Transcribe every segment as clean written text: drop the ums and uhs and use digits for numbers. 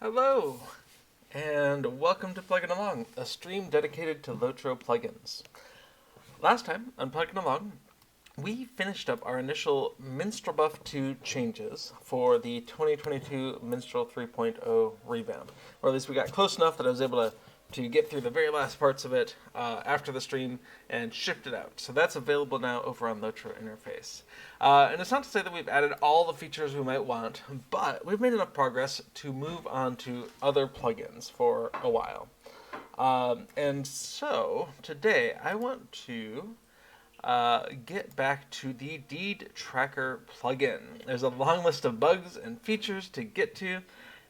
Hello, and welcome to Plugin Along, a stream dedicated to LOTRO plugins. Last time on Plugin Along, we finished up our initial MinstrelBuff II changes for the 2022 Minstrel 3.0 revamp. Or at least we got close enough that I was able to get through the very last parts of it after the stream and shift it out. So that's available now over on LOTRO interface. And it's not to say that we've added all the features we might want, but we've made enough progress to move on to other plugins for a while. And so today I want to get back to the Deed Tracker plugin. There's a long list of bugs and features to get to,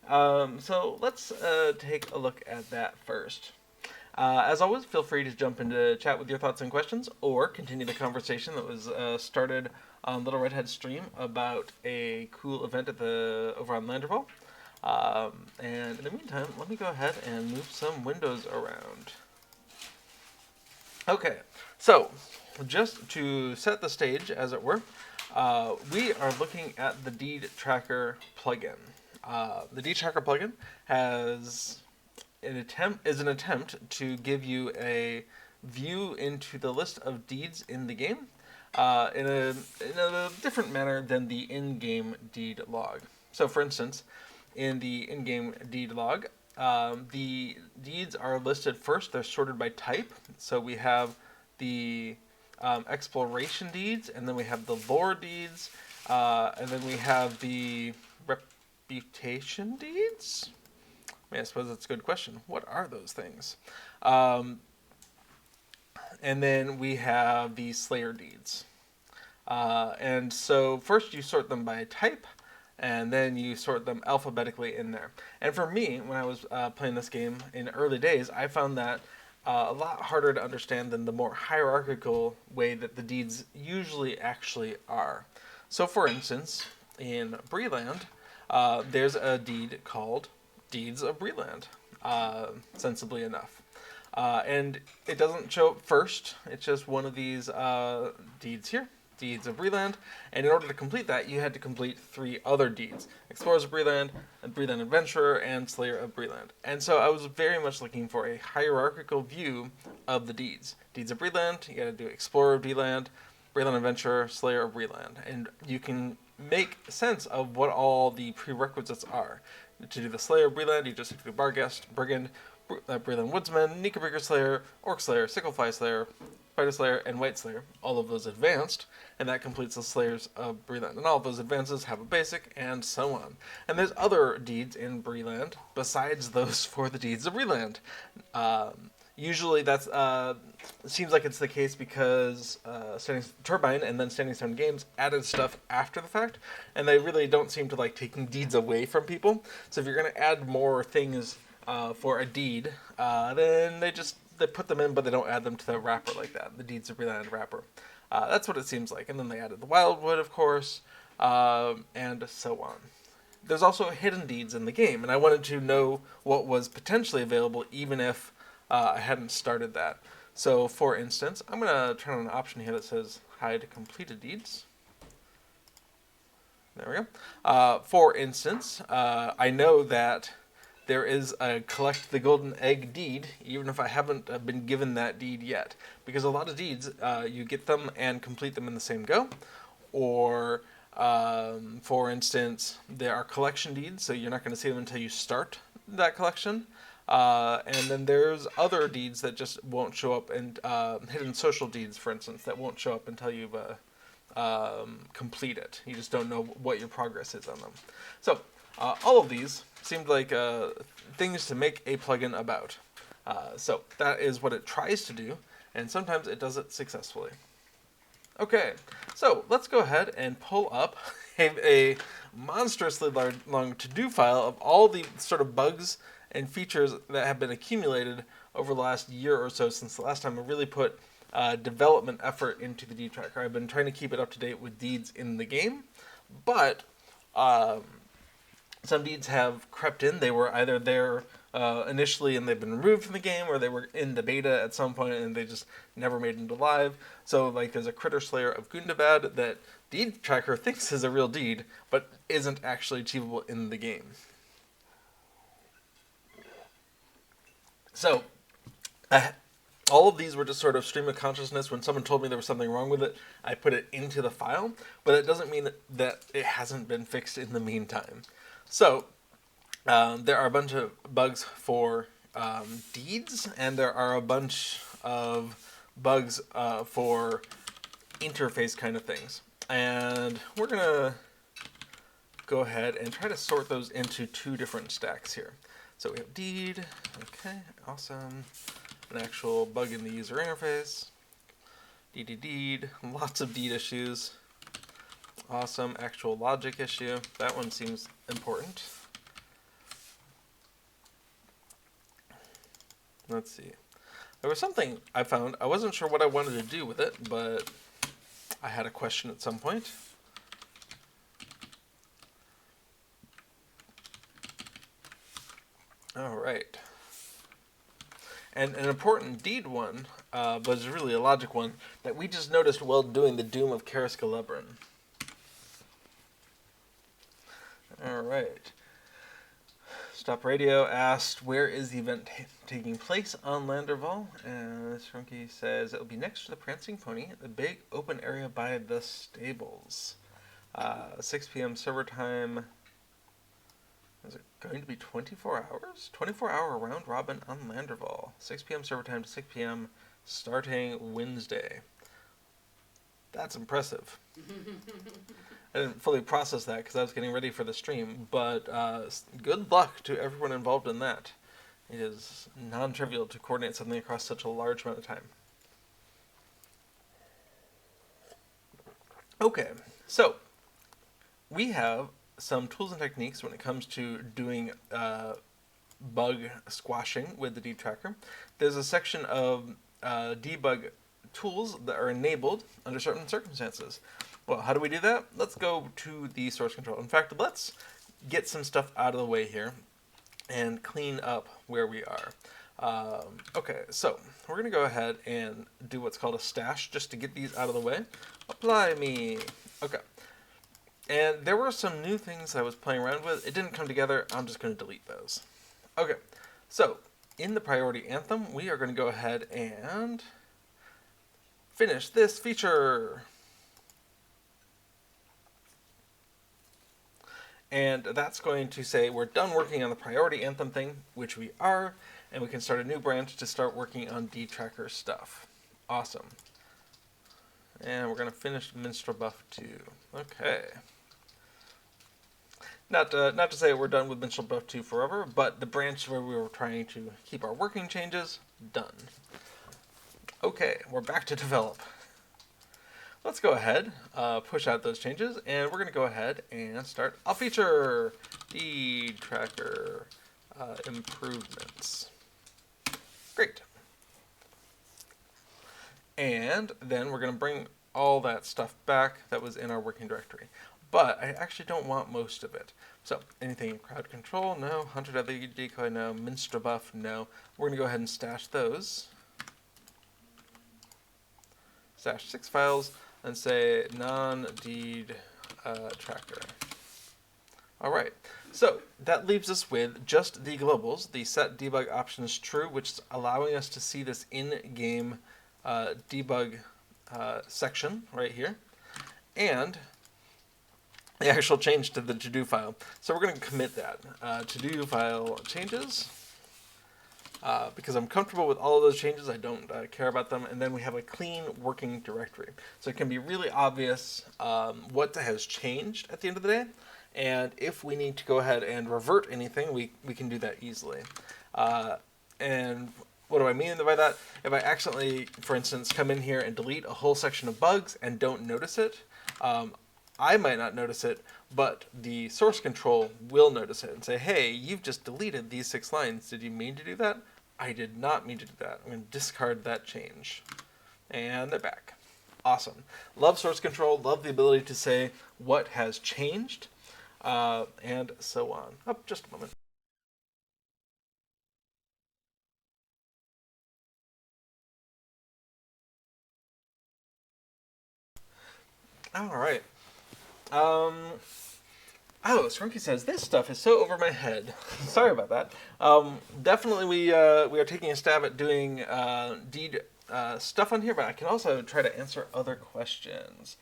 so let's take a look at that first. As always, feel free to jump into chat with your thoughts and questions, or continue the conversation that was started on Little Redhead stream about a cool event over on Landerfall. And in the meantime, let me go ahead and move some windows around. Okay, so just to set the stage, as it were, we are looking at the Deed Tracker plugin. The Deed Tracker plugin is an attempt to give you a view into the list of deeds in the game in a different manner than the in-game deed log. So, for instance, in the in-game deed log, the deeds are listed first. They're sorted by type. So we have the exploration deeds, and then we have the lore deeds, and then we have the reputation deeds? I suppose that's a good question. What are those things? And then we have the Slayer deeds. And so first you sort them by type, and then you sort them alphabetically in there. And for me, when I was playing this game in early days, I found that a lot harder to understand than the more hierarchical way that the deeds usually actually are. So for instance, in Breland, there's a deed called Deeds of Breland, sensibly enough. And it doesn't show up first, it's just one of these deeds here, Deeds of Breland, and in order to complete that, you had to complete 3 other deeds: Explorers of Breland, Breland Adventurer, and Slayer of Breland. And so I was very much looking for a hierarchical view of the deeds. Deeds of Breland, you gotta do Explorer of Breland, Breland Adventurer, Slayer of Breland, and you can make sense of what all the prerequisites are. To do the Slayer of Breland, you just have to do Barghest, Brigand, Breland Woodsman, Knickerbreaker Slayer, Orc Slayer, Sicklefly Slayer, Spider Slayer, and White Slayer. All of those advanced, and that completes the Slayers of Breland. And all of those advances have a basic, and so on. And there's other deeds in Breland besides those for the Deeds of Breland. Usually that's seems like it's the case because Turbine and then Standing Stone Games added stuff after the fact, and they really don't seem to like taking deeds away from people. So if you're going to add more things for a deed, then they put them in, but they don't add them to the wrapper like that, the Deeds of Breland wrapper. That's what it seems like. And then they added the Wildwood, of course, and so on. There's also hidden deeds in the game, and I wanted to know what was potentially available even if I hadn't started that. So, for instance, I'm going to turn on an option here that says hide completed deeds. There we go. For instance, I know that there is a collect the golden egg deed, even if I haven't been given that deed yet. Because a lot of deeds, you get them and complete them in the same go. Or, for instance, there are collection deeds, so you're not going to see them until you start that collection. And then there's other deeds that just won't show up, and hidden social deeds, for instance, that won't show up until you've complete it. You just don't know what your progress is on them. So all of these seemed like things to make a plugin about. So that is what it tries to do, and sometimes it does it successfully. Okay, so let's go ahead and pull up a monstrously long to-do file of all the sort of bugs and features that have been accumulated over the last year or so since the last time I really put development effort into the Deed Tracker. I've been trying to keep it up to date with deeds in the game, but some deeds have crept in. They were either there initially and they've been removed from the game, or they were in the beta at some point and they just never made it into live. So like there's a Critter Slayer of Gundabad that Deed Tracker thinks is a real deed, but isn't actually achievable in the game. So, I, all of these were just sort of stream of consciousness. When someone told me there was something wrong with it, I put it into the file, but it doesn't mean that it hasn't been fixed in the meantime. So, there are a bunch of bugs for deeds, and there are a bunch of bugs for interface kind of things. And we're going to go ahead and try to sort those into two different stacks here. So we have deed, okay, awesome. An actual bug in the user interface. Deed, lots of deed issues. Awesome, actual logic issue. That one seems important. Let's see. There was something I found. I wasn't sure what I wanted to do with it, but I had a question at some point. All right. And an important deed one, but it's really a logic one, that we just noticed while doing the Doom of Karis-Gelebrin. All right. Stop Radio asked, where is the event taking place on Landerval? And Shrunky says it will be next to the Prancing Pony, the big open area by the stables. 6 p.m. server time. Is it going to be 24 hours? 24-hour round robin on Landerval. 6 p.m. server time to 6 p.m. starting Wednesday. That's impressive. I didn't fully process that because I was getting ready for the stream, but good luck to everyone involved in that. It is non-trivial to coordinate something across such a large amount of time. Okay, so we have some tools and techniques when it comes to doing bug squashing with the deed tracker. There's a section of debug tools that are enabled under certain circumstances. Well, how do we do that? Let's go to the source control. In fact, let's get some stuff out of the way here and clean up where we are. Okay, so we're going to go ahead and do what's called a stash just to get these out of the way. Apply me. Okay. And there were some new things I was playing around with. It didn't come together. I'm just going to delete those. Okay, so in the priority anthem, we are going to go ahead and finish this feature. And that's going to say we're done working on the priority anthem thing, which we are, and we can start a new branch to start working on deed tracker stuff. Awesome. And we're going to finish MinstrelBuff II. Okay. Not to say we're done with MinstrelBuff II forever, but the branch where we were trying to keep our working changes, done. Okay, we're back to develop. Let's go ahead, push out those changes, and we're going to go ahead and start a feature, deed tracker improvements. Great. And then we're going to bring all that stuff back that was in our working directory. But I actually don't want most of it. So anything in crowd control, no. Hunter decoy, no. MinstrelBuff, no. We're going to go ahead and stash those. Stash 6 files and say non-deed tracker. All right. So that leaves us with just the globals, the set debug options true, which is allowing us to see this in-game debug section right here, and the actual change to the to-do file. So we're going to commit that. To-do file changes, because I'm comfortable with all of those changes. I don't care about them. And then we have a clean working directory. So it can be really obvious what has changed at the end of the day. And if we need to go ahead and revert anything, we can do that easily. And what do I mean by that? If I accidentally, for instance, come in here and delete a whole section of bugs and don't notice it, I might not notice it, but the source control will notice it and say, hey, you've just deleted these 6 lines. Did you mean to do that? I did not mean to do that. I'm going to discard that change. And they're back. Awesome. Love source control. Love the ability to say what has changed, and so on. Oh, just a moment. All right. Oh, Srunky says, this stuff is so over my head. Sorry about that. Definitely we are taking a stab at doing deed stuff on here, but I can also try to answer other questions.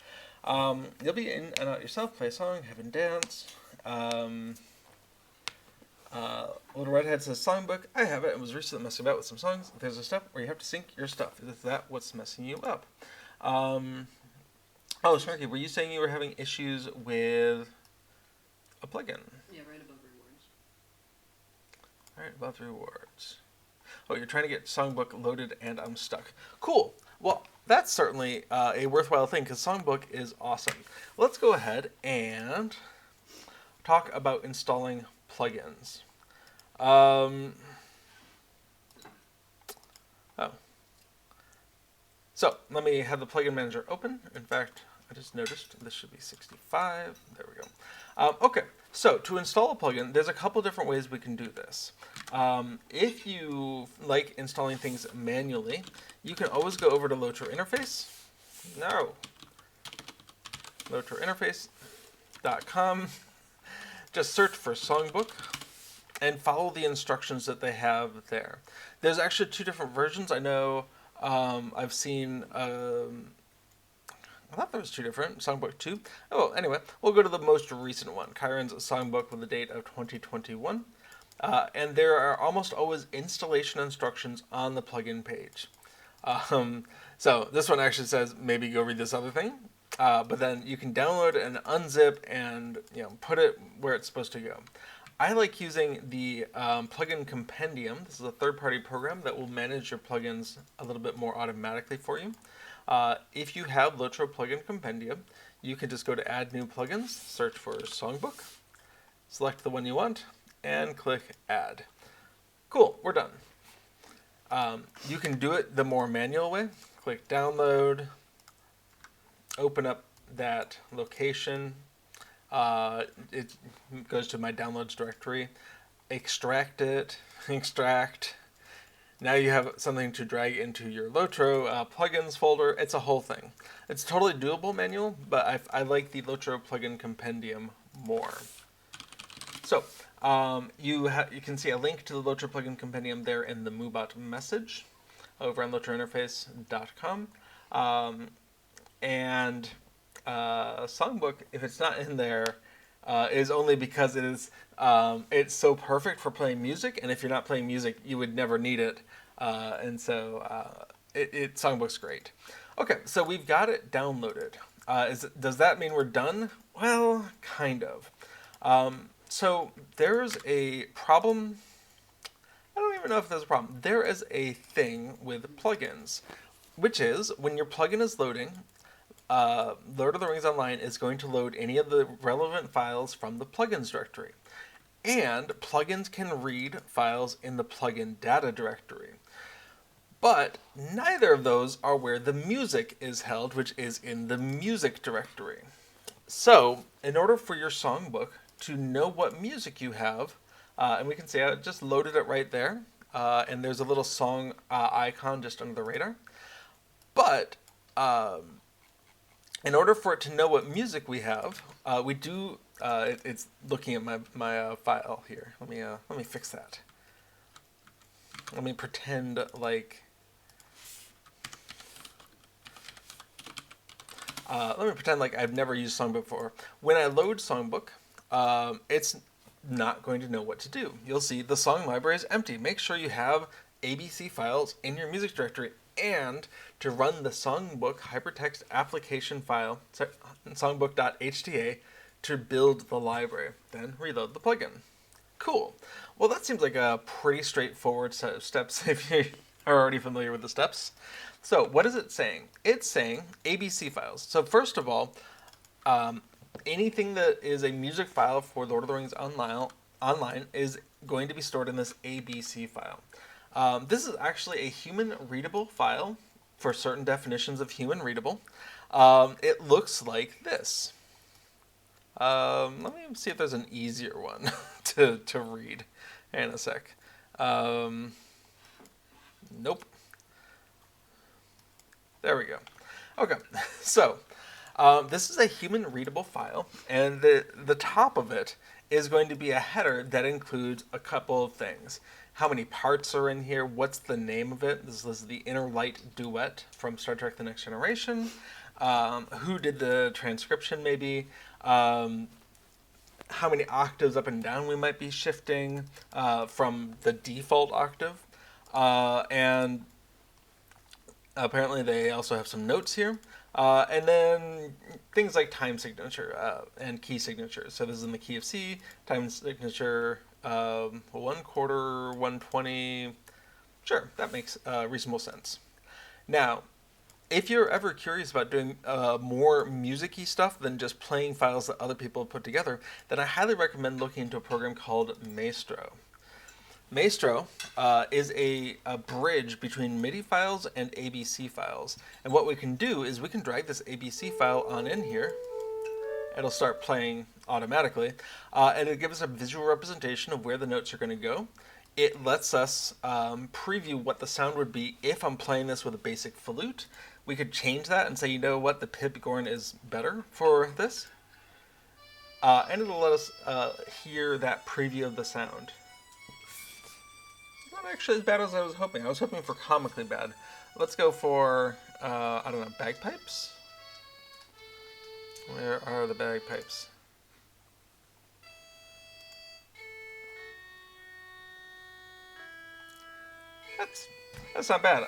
You'll be in and out yourself, play a song, have a dance. Little Redhead says, songbook, I have it. I was recently messing about with some songs. There's a step where you have to sync your stuff. Is that what's messing you up? Oh, Srunky, were you saying you were having issues with a plugin? Yeah, right above rewards. Right above rewards. Oh, you're trying to get Songbook loaded and I'm stuck. Cool. Well, that's certainly a worthwhile thing because Songbook is awesome. Let's go ahead and talk about installing plugins. Oh. So let me have the plugin manager open. In fact, I just noticed this should be 65. There we go. Okay, so to install a plugin, there's a couple different ways we can do this. If you like installing things manually, you can always go over to LOTRO Interface. No. LOTROinterface.com. Just search for Songbook and follow the instructions that they have there. There's actually two different versions. I know I've seen... I thought there was two different. Songbook 2. Oh, anyway, we'll go to the most recent one. Chiron's Songbook with the date of 2021. And there are almost always installation instructions on the plugin page. So this one actually says maybe go read this other thing. But then you can download and unzip and put it where it's supposed to go. I like using the plugin compendium. This is a third-party program that will manage your plugins a little bit more automatically for you. If you have LOTRO Plugin Compendium, you can just go to Add New Plugins, search for Songbook, select the one you want, and click Add. Cool, we're done. You can do it the more manual way. Click Download, open up that location. It goes to my downloads directory, extract it, extract. Now you have something to drag into your LOTRO plugins folder. It's a whole thing. It's totally doable manual, but I like the LOTRO plugin compendium more. So you can see a link to the LOTRO plugin compendium there in the MooBot message over on LOTROinterface.com. And Songbook, if it's not in there, is only because it is it's so perfect for playing music, and if you're not playing music, you would never need it. And so Songbook's great. Okay, so we've got it downloaded. Does that mean we're done? Well, kind of. So there's a problem. I don't even know if there's a problem. There is a thing with plugins, which is when your plugin is loading, Lord of the Rings Online is going to load any of the relevant files from the plugins directory. And plugins can read files in the plugin data directory. But neither of those are where the music is held, which is in the music directory. So, in order for your songbook to know what music you have, and we can see I just loaded it right there, and there's a little song icon just under the radar. But in order for it to know what music we have, we do. It's looking at my file here. Let me fix that. Let me pretend like. Let me pretend like I've never used Songbook before. When I load Songbook, it's not going to know what to do. You'll see the song library is empty. Make sure you have ABC files in your music directory, and to run the Songbook hypertext application file, songbook.hta, to build the library. Then reload the plugin. Cool. Well, that seems like a pretty straightforward set of steps if you are already familiar with the steps. So what is it saying? It's saying ABC files. So first of all, anything that is a music file for Lord of the Rings Online is going to be stored in this ABC file. This is actually a human readable file for certain definitions of human readable. It looks like this. Let me see if there's an easier one to read. Hang on a sec. Nope. There we go. Okay, so This is a human readable file, and the top of it is going to be a header that includes a couple of things. How many parts are in here? What's the name of it? This is the Inner Light Duet from Star Trek The Next Generation. Who did the transcription, maybe? How many octaves up and down we might be shifting from the default octave. And apparently they also have some notes here. And then things like time signature and key signature. So this is in the key of C, time signature 1/4, 1/20. Sure, that makes reasonable sense. Now, if you're ever curious about doing more music-y stuff than just playing files that other people have put together, then I highly recommend looking into a program called Maestro. Maestro is a bridge between MIDI files and ABC files. And what we can do is we can drag this ABC file on in here. It'll start playing automatically. And it gives us a visual representation of where the notes are going to go. It lets us preview what the sound would be if I'm playing this with a basic flute. We could change that and say, you know what, the pipgorn is better for this. And it'll let us hear that preview of the sound. Not actually as bad as I was hoping. I was hoping for comically bad. Let's go for, I don't know, bagpipes? Where are the bagpipes? That's not bad.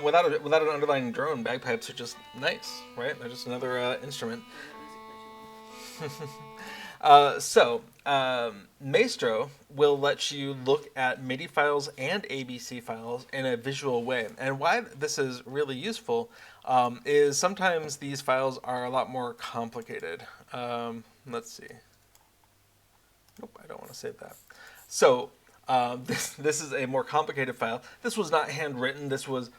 Without an underlying drone, bagpipes are just nice, right? They're just another instrument. Maestro will let you look at MIDI files and ABC files in a visual way. And why this is really useful is sometimes these files are a lot more complicated. Let's see. Nope, I don't want to save that. So this is a more complicated file. This was not handwritten. This was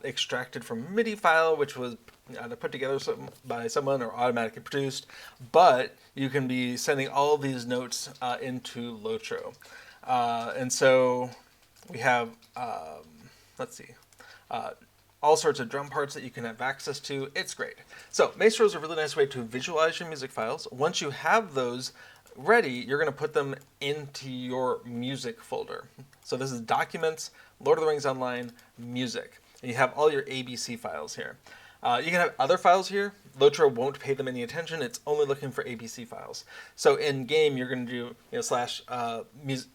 extracted from a MIDI file, which was either put together by someone or automatically produced. But you can be sending all of these notes into LOTRO. And so we have, let's see, all sorts of drum parts that you can have access to. It's great. So Maestro is a really nice way to visualize your music files. Once you have those ready, you're going to put them into your music folder. So this is Documents, Lord of the Rings Online, Music. And you have all your ABC files here. You can have other files here. LOTRO won't pay them any attention. It's only looking for ABC files. So in game, you're going to do slash music.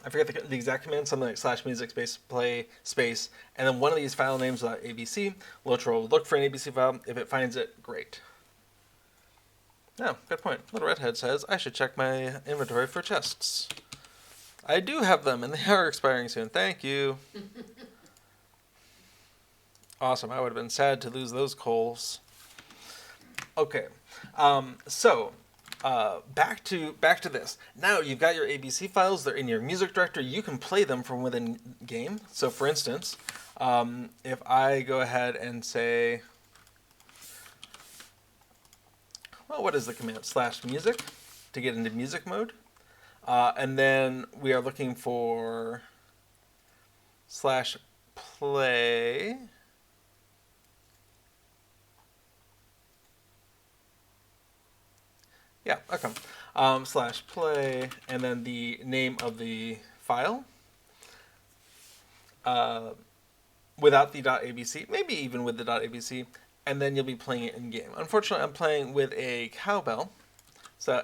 I forget the exact command, something like slash music space play space, and then one of these file names without ABC. LOTRO will look for an ABC file. If it finds it, great. Oh, good point. Little Redhead says, I should check my inventory for chests. I do have them, and they are expiring soon. Thank you. Awesome. I would have been sad to lose those coals. Okay. Back to this. Now you've got your ABC files. They're in your music directory. You can play them from within game. So for instance, if I go ahead and say, well, what is the command? /music to get into music mode. And then we are looking for /play. Yeah, okay. /play, and then the name of the file. Without the .abc, maybe even with the .abc, and then you'll be playing it in game. Unfortunately, I'm playing with a cowbell,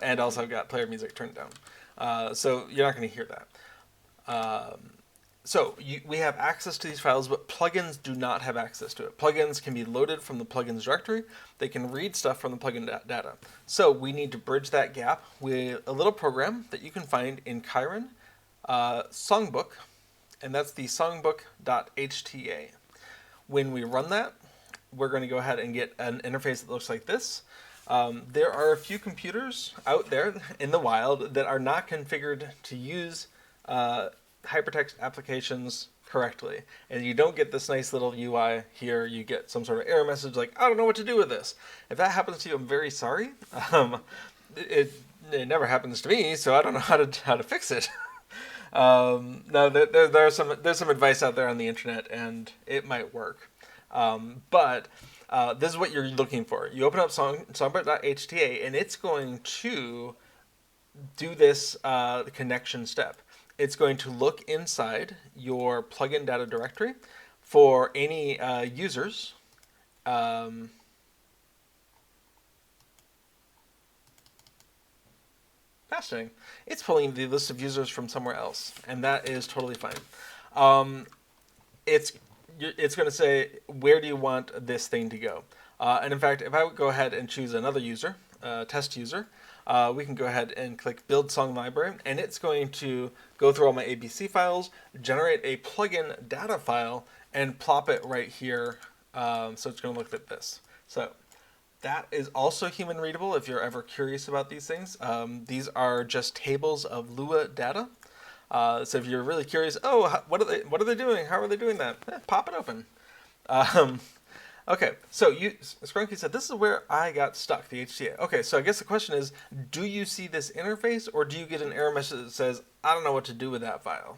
and also I've got player music turned down. So you're not going to hear that. We have access to these files, but plugins do not have access to it. Plugins can be loaded from the plugins directory. They can read stuff from the plugin data. So we need to bridge that gap with a little program that you can find in Chiron Songbook, and that's the songbook.hta. When we run that, we're going to go ahead and get an interface that looks like this. There are a few computers out there in the wild that are not configured to use hypertext applications correctly, and you don't get this nice little UI here. You get some sort of error message like, I don't know what to do with this. If that happens to you, I'm very sorry. It never happens to me, so I don't know how to fix it. No, there's some advice out there on the internet, and it might work. But this is what you're looking for. You open up songbird.hta, and it's going to do this connection step. It's going to look inside your plugin data directory for any users. Fascinating. It's pulling the list of users from somewhere else, and that is totally fine. It's going to say, where do you want this thing to go? And in fact, if I would go ahead and choose another user, test user, we can go ahead and click Build Song Library, and it's going to go through all my ABC files, generate a plugin data file, and plop it right here. So it's going to look like this. So that is also human readable if you're ever curious about these things. These are just tables of Lua data. So if you're really curious, what are they doing? How are they doing that? Pop it open. Okay, so Scrunky said, this is where I got stuck, the HTA. Okay, so I guess the question is, do you see this interface, or do you get an error message that says, I don't know what to do with that file?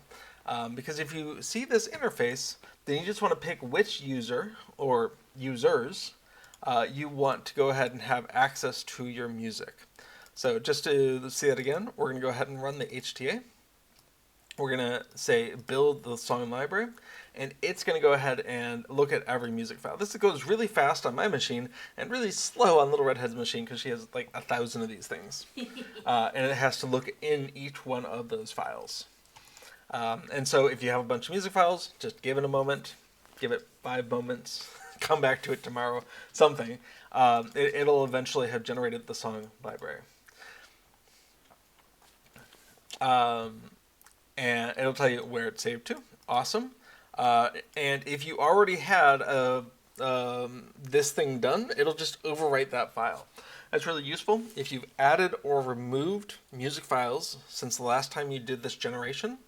Because if you see this interface, then you just want to pick which user or users you want to go ahead and have access to your music. So just to see that again, we're going to go ahead and run the HTA. We're going to say build the song library, and it's going to go ahead and look at every music file. This goes really fast on my machine and really slow on Little Redhead's machine because she has like 1,000 of these things. And it has to look in each one of those files. And so if you have a bunch of music files, just give it a moment, give it 5 moments, come back to it tomorrow, something. It'll eventually have generated the song library. And it'll tell you where it's saved to. Awesome. And if you already had this thing done, it'll just overwrite that file. That's really useful. If you've added or removed music files since the last time you did this generation,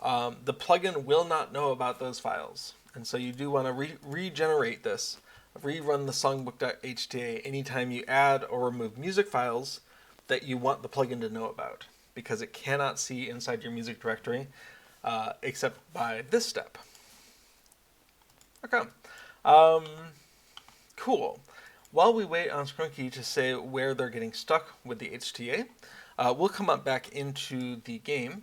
the plugin will not know about those files. And so you do want to regenerate this, rerun the songbook.hta anytime you add or remove music files that you want the plugin to know about, because it cannot see inside your music directory except by this step. Okay. Cool. While we wait on Scrunky to say where they're getting stuck with the HTA, we'll come up back into the game.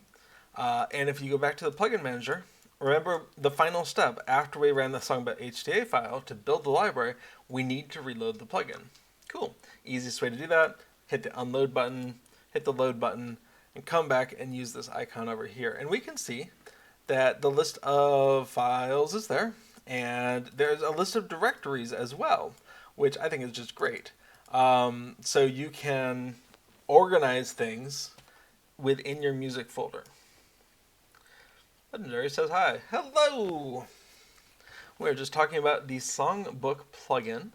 And if you go back to the plugin manager, remember the final step after we ran the song.hta file to build the library, we need to reload the plugin. Cool. Easiest way to do that, hit the unload button, hit the load button, and come back and use this icon over here. And we can see that the list of files is there, and there's a list of directories as well, which I think is just great. So you can organize things within your music folder. Legendary says hi. Hello! We're just talking about the Songbook plugin.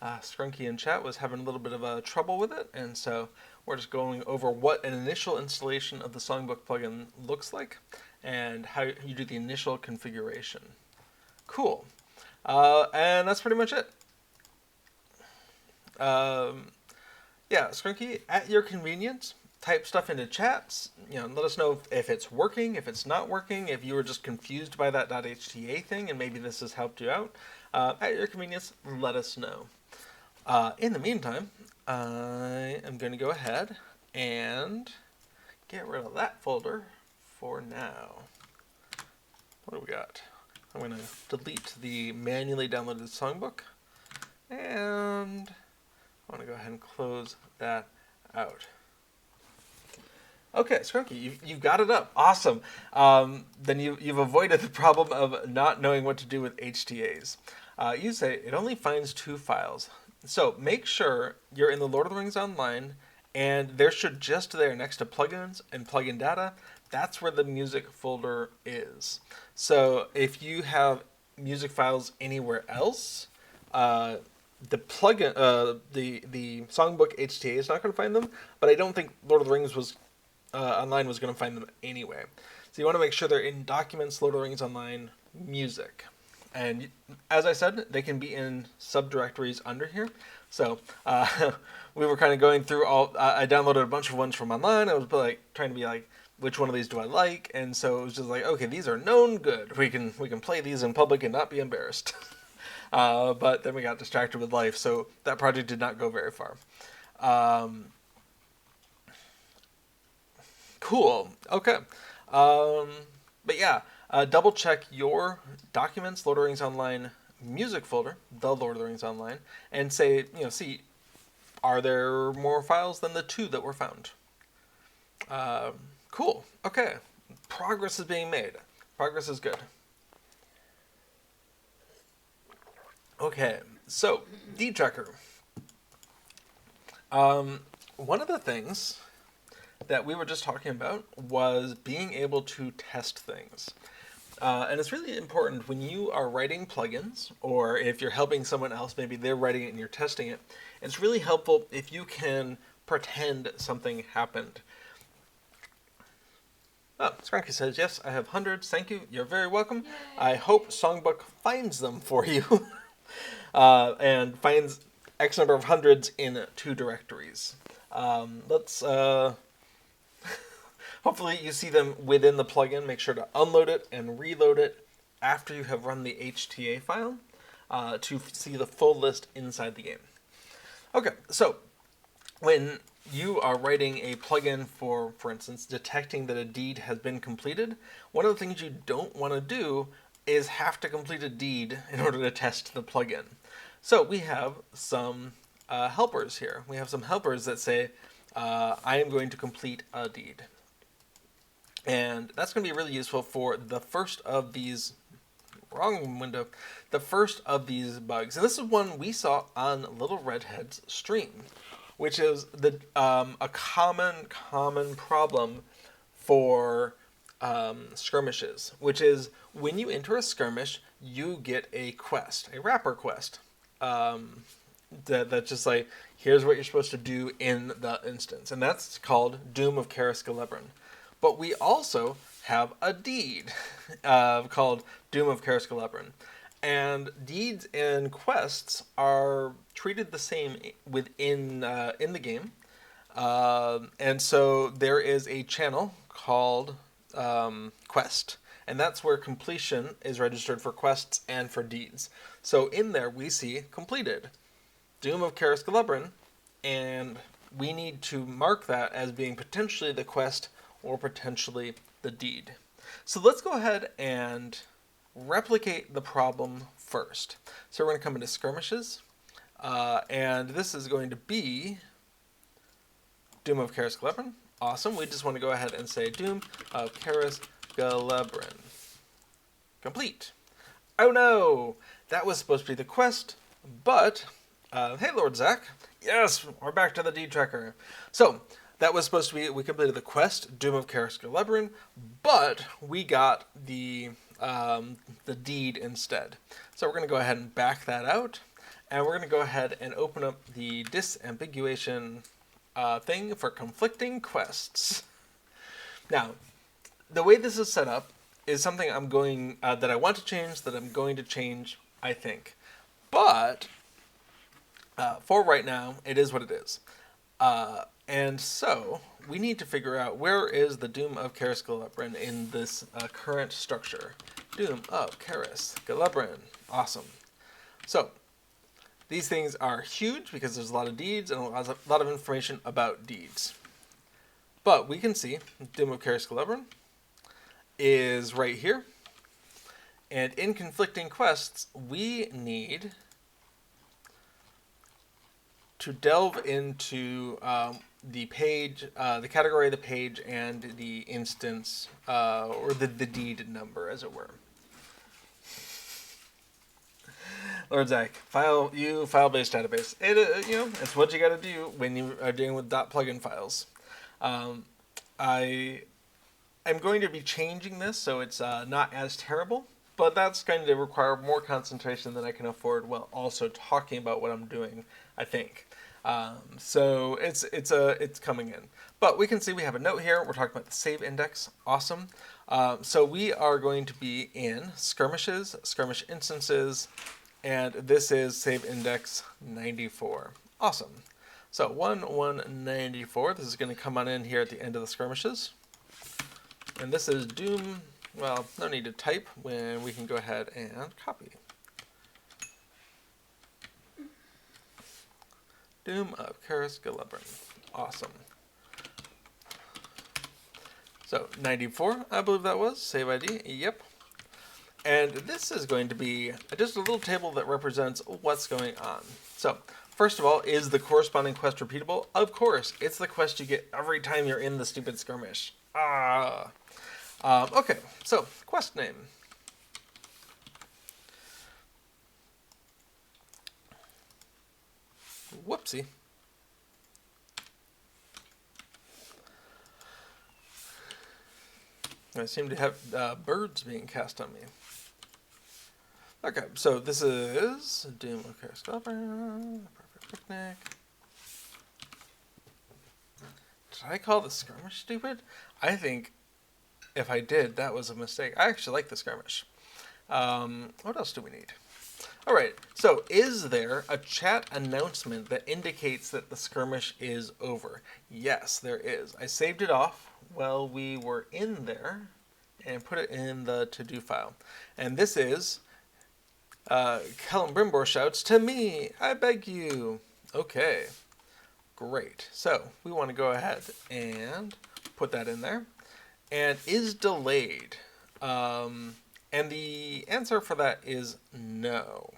Scrunky in chat was having a little bit of trouble with it, and so we're just going over what an initial installation of the Songbook plugin looks like and how you do the initial configuration. Cool. And that's pretty much it. Yeah, Scrunky, at your convenience, type stuff into chats. Let us know if it's working, if it's not working, if you were just confused by that .hta thing and maybe this has helped you out. At your convenience, let us know. In the meantime, I am going to go ahead and get rid of that folder for now. What do we got? I'm going to delete the manually downloaded songbook, and I want to go ahead and close that out. Okay, Scrunky, you've got it up. Awesome. Then you've avoided the problem of not knowing what to do with HTAs. You say it only finds 2 files. So make sure you're in the Lord of the Rings Online, and there should just there next to plugins and plugin data, that's where the music folder is. So if you have music files anywhere else, the plugin, the Songbook HTA is not going to find them, but I don't think Lord of the Rings Online was going to find them anyway. So you want to make sure they're in Documents, Lord of the Rings Online, Music. And as I said, they can be in subdirectories under here. So we were kind of going through I downloaded a bunch of ones from online. I was trying to be like, which one of these do I like? And so it was just like, okay, these are known good. We can play these in public and not be embarrassed. But then we got distracted with life, so that project did not go very far. Cool. Okay. But yeah, double check your documents, Lord of the Rings Online music folder, the Lord of the Rings Online, and say, see, are there more files than the 2 that were found? Cool. Okay. Progress is being made. Progress is good. Okay. So, deed tracker. One of the things that we were just talking about was being able to test things. And it's really important when you are writing plugins, or if you're helping someone else, maybe they're writing it and you're testing it. It's really helpful if you can pretend something happened. Oh, Scrunky says, yes, I have hundreds. Thank you. You're very welcome. Yay. I hope Songbook finds them for you and finds X number of hundreds in 2 directories. Let's... Hopefully you see them within the plugin. Make sure to unload it and reload it after you have run the HTA file to see the full list inside the game. Okay, so when you are writing a plugin for instance, detecting that a deed has been completed, one of the things you don't want to do is have to complete a deed in order to test the plugin. So we have some helpers here. We have some helpers that say, I am going to complete a deed. And that's going to be really useful for the first of these, the first of these bugs. And this is one we saw on Little Redhead's stream, which is a common problem for skirmishes, which is when you enter a skirmish, you get a quest, a wrapper quest. That's just like, here's what you're supposed to do in the instance. And that's called Doom of Karis Gelebron. But we also have a deed called Doom of Karis Gelebron. And deeds and quests are treated the same within in the game. And so there is a channel called Quest. And that's where completion is registered for quests and for deeds. So in there we see completed Doom of Karis Gelebron. And we need to mark that as being potentially the quest or potentially the deed. So let's go ahead and replicate the problem first. So we're going to come into skirmishes, and this is going to be Doom of Karis Gelebron. Awesome. We just want to go ahead and say Doom of Karis Gelebron. Complete. Oh no! That was supposed to be the quest, but, hey Lord Zach. Yes, we're back to the deed tracker. So, that was supposed to be, we completed the quest, Doom of Karis Gelebron, but we got the deed instead. So we're going to go ahead and back that out, and we're going to go ahead and open up the disambiguation thing for conflicting quests. Now, the way this is set up is something I'm going, that I want to change, that I'm going to change, I think. But, for right now, it is what it is. And so, we need to figure out where is the Doom of Karis Gelebron in this current structure. Doom of Karis Gelebron. Awesome. So, these things are huge because there's a lot of deeds and a lot of information about deeds. But we can see Doom of Karis Gelebron is right here. And in conflicting quests, we need to delve into the page, the category of the page, and the instance, or the deed number, as it were. Lord Zach, file-based database. It's what you got to do when you are dealing with .plugin files. I am going to be changing this so it's not as terrible, but that's going to require more concentration than I can afford while also talking about what I'm doing, I think. So it's coming in. But we can see we have a note here. We're talking about the save index. Awesome. So we are going to be in skirmishes, skirmish instances, and this is save index 94. Awesome. So 1194. This is going to come on in here at the end of the skirmishes. And this is Doom. Well, no need to type when we can go ahead and copy. Doom of Karis Gelebrin. Awesome. So 94, I believe that was. Save ID. Yep. And this is going to be just a little table that represents what's going on. So first of all, is the corresponding quest repeatable? Of course. It's the quest you get every time you're in the stupid skirmish. Okay, so quest name. Whoopsie. I seem to have birds being cast on me. Okay, so this is Doom of Karis Gelebrin, Perfect Picnic. Did I call the skirmish stupid? I think if I did, that was a mistake. I actually like the skirmish. What else do we need? All right, so is there a chat announcement that indicates that the skirmish is over? Yes, there is. I saved it off while we were in there and put it in the to-do file. And this is, Celebrimbor shouts, "To me, I beg you." Okay, great. So we want to go ahead and put that in there. And is delayed. And the answer for that is no.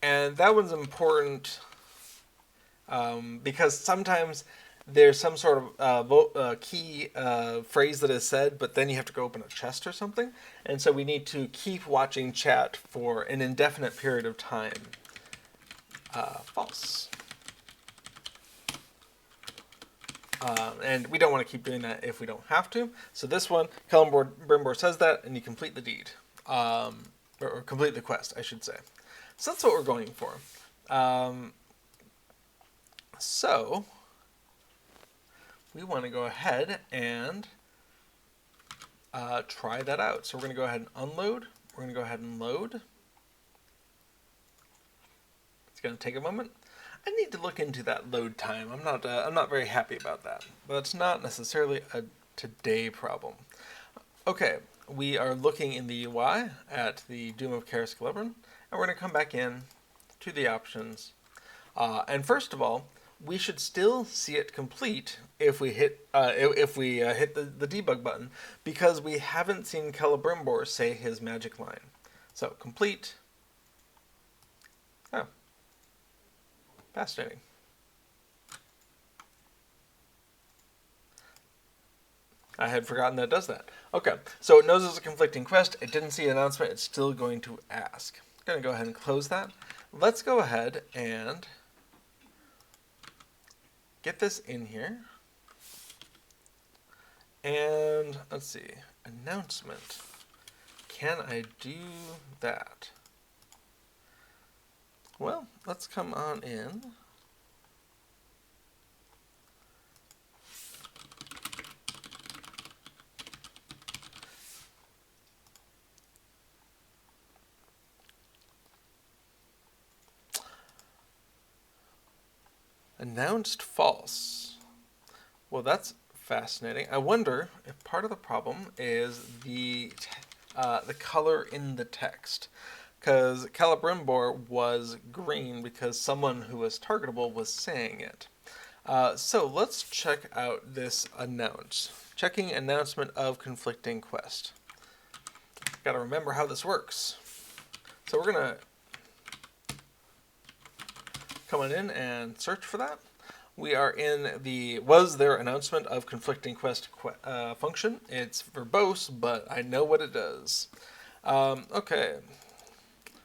And that one's important because sometimes there's some sort of key phrase that is said, but then you have to go open a chest or something. And so we need to keep watching chat for an indefinite period of time. False. And we don't want to keep doing that if we don't have to. So this one, Celebrimbor says that, and you complete the deed. Or complete the quest, I should say. So that's what we're going for. So we want to go ahead and try that out. So we're going to go ahead and unload. We're going to go ahead and load. It's going to take a moment. I need to look into that load time. I'm not very happy about that, but it's not necessarily a today problem. Okay, we are looking in the UI at the Doom of Karis Gelebrin, and we're going to come back in to the options. And first of all, we should still see it complete if we hit the debug button, because we haven't seen Celebrimbor say his magic line. So complete. Oh. Fascinating. I had forgotten that it does that. Okay, so it knows it's a conflicting quest. It didn't see an announcement. It's still going to ask. I'm going to go ahead and close that. Let's go ahead and get this in here. And let's see. Announcement. Can I do that? Well, let's come on in. Announced false. Well, that's fascinating. I wonder if part of the problem is the color in the text. Because Celebrimbor was green because someone who was targetable was saying it. So let's check out this announce. Checking announcement of conflicting quest. Got to remember how this works. So we're going to come on in and search for that. We are in the was there announcement of conflicting quest function. It's verbose, but I know what it does. Okay.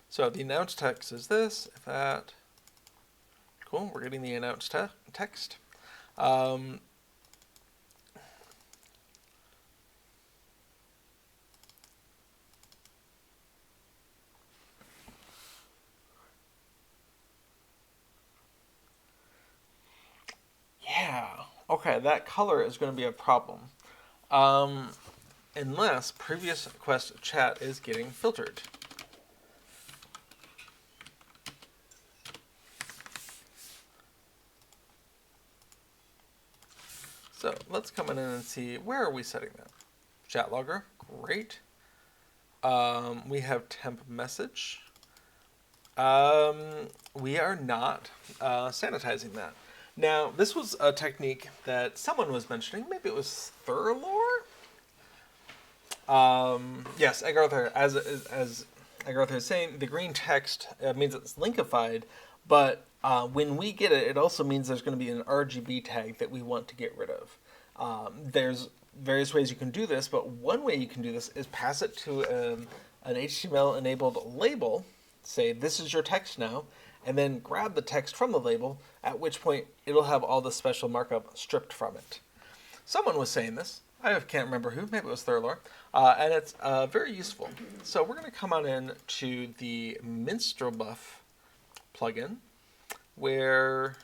So the announced text is this, if that. Cool, we're getting the announced text. Yeah, okay, that color is going to be a problem. Unless previous quest chat is getting filtered. So let's come in and see, where are we setting that? Chat logger, great. We have temp message. We are not sanitizing that. Now, this was a technique that someone was mentioning. Maybe it was Thurlor? Yes, Agartha, as Agartha is saying, the green text means it's linkified, but when we get it, it also means there's going to be an RGB tag that we want to get rid of. There's various ways you can do this, but one way you can do this is pass it to an HTML-enabled label, say, this is your text now, and then grab the text from the label, at which point it'll have all the special markup stripped from it. Someone was saying this. I can't remember who. Maybe it was Thurlor. And it's very useful. So we're going to come on in to the MinstrelBuff plugin, where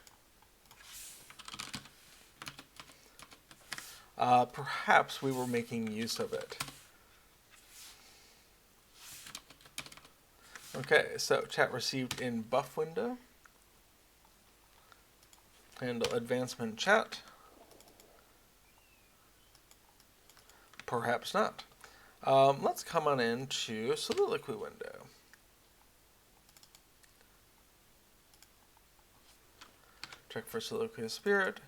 perhaps we were making use of it. Okay, so chat received in buff window. Handle advancement chat. Perhaps not. Let's come on into soliloquy window. Check for soliloquy of spirit.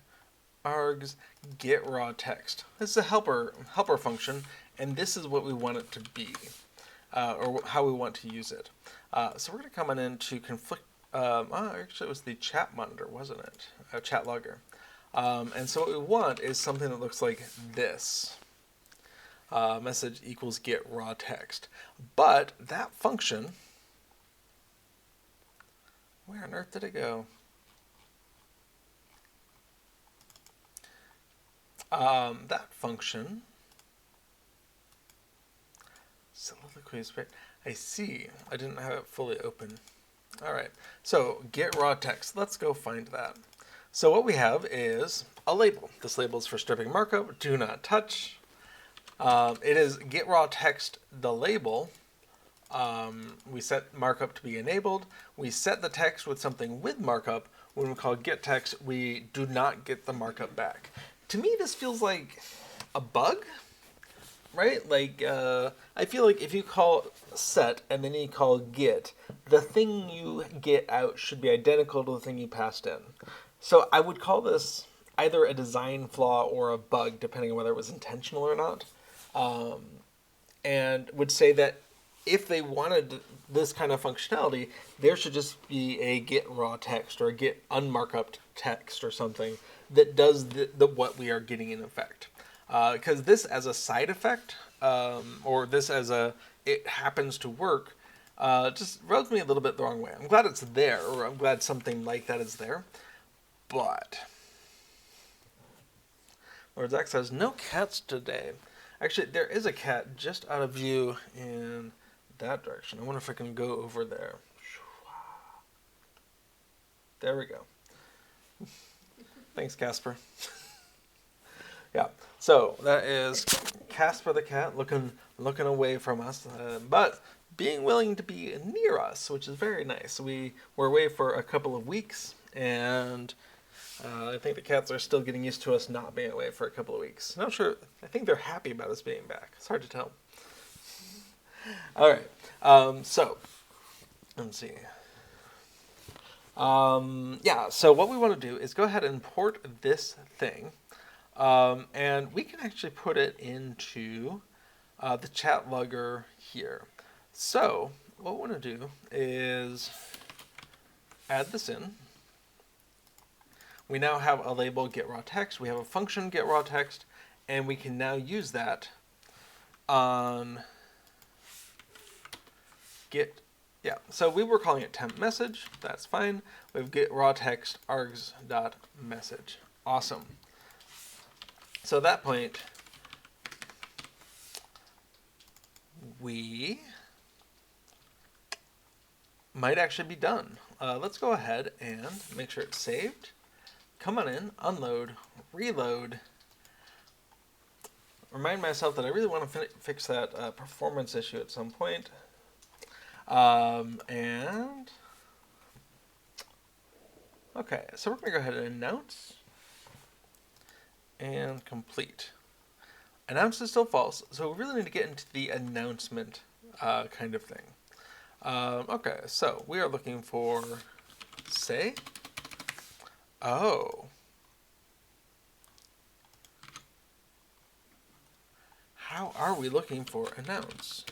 Args get raw text. This is a helper function, and this is what we want it to be, or how we want to use it. So we're going to come on into conflict. Actually, it was the chat monitor, wasn't it? Chat logger. And so what we want is something that looks like this. Message equals get raw text. But that function, where on earth did it go? That function, soliloquy is great. I see. I didn't have it fully open. All right. So get raw text. Let's go find that. So what we have is a label. This label is for stripping markup. Do not touch. It is get raw text, the label. We set markup to be enabled. We set the text with something with markup. When we call get text, we do not get the markup back. To me, this feels like a bug, right? Like, I feel like if you call set and then you call get, the thing you get out should be identical to the thing you passed in. So I would call this either a design flaw or a bug, depending on whether it was intentional or not. And would say that if they wanted this kind of functionality, there should just be a get raw text or a get unmarkup text or something that does the what we are getting in effect. Because this as a side effect, or this as a it happens to work, just rubs me a little bit the wrong way. I'm glad it's there, or I'm glad something like that is there. But Lord Zach says, no cats today. Actually, there is a cat just out of view in that direction. I wonder if I can go over there. There we go. Thanks, Casper. Yeah, so that is Casper the cat looking away from us, but being willing to be near us, which is very nice. We were away for a couple of weeks, and I think the cats are still getting used to us not being away for a couple of weeks. Not sure. I think they're happy about us being back. It's hard to tell. All right. So let's see. Yeah. So what we want to do is go ahead and import this thing, and we can actually put it into the chat logger here. So what we want to do is add this in. We now have a label get raw text. We have a function get raw text, and we can now use that on get. Yeah, so we were calling it temp message. That's fine. We have get raw text args.message. Awesome. So at that point, we might actually be done. Let's go ahead and make sure it's saved. Come on in, unload, reload. Remind myself that I really want to fix that performance issue at some point. And okay, so we're going to go ahead and announce and complete. Announce is still false, so we really need to get into the announcement kind of thing. Okay, so we are looking for say. Oh. How are we looking for announce?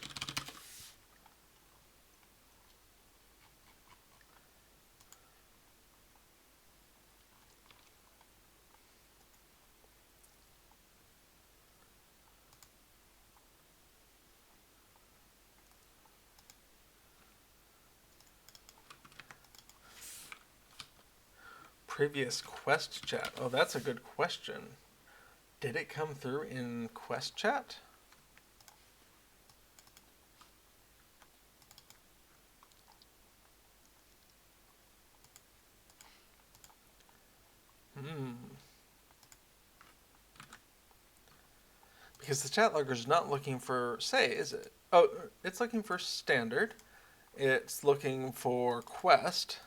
Previous quest chat. Oh, that's a good question. Did it come through in quest chat? Because the chat logger is not looking for say, is it? Oh, it's looking for standard. It's looking for quest.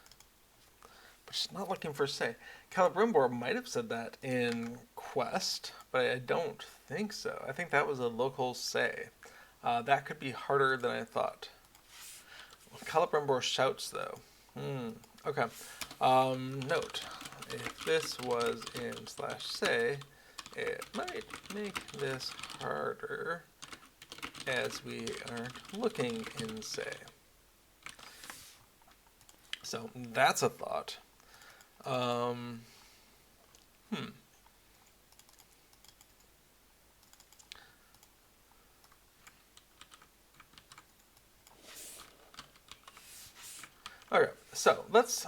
But it's not looking for say. Calibrimbor might have said that in quest, but I don't think so. I think that was a local say. That could be harder than I thought. Calibrimbor shouts though. Okay. Note, if this was in /say, it might make this harder as we aren't looking in say. So that's a thought. Okay, so let's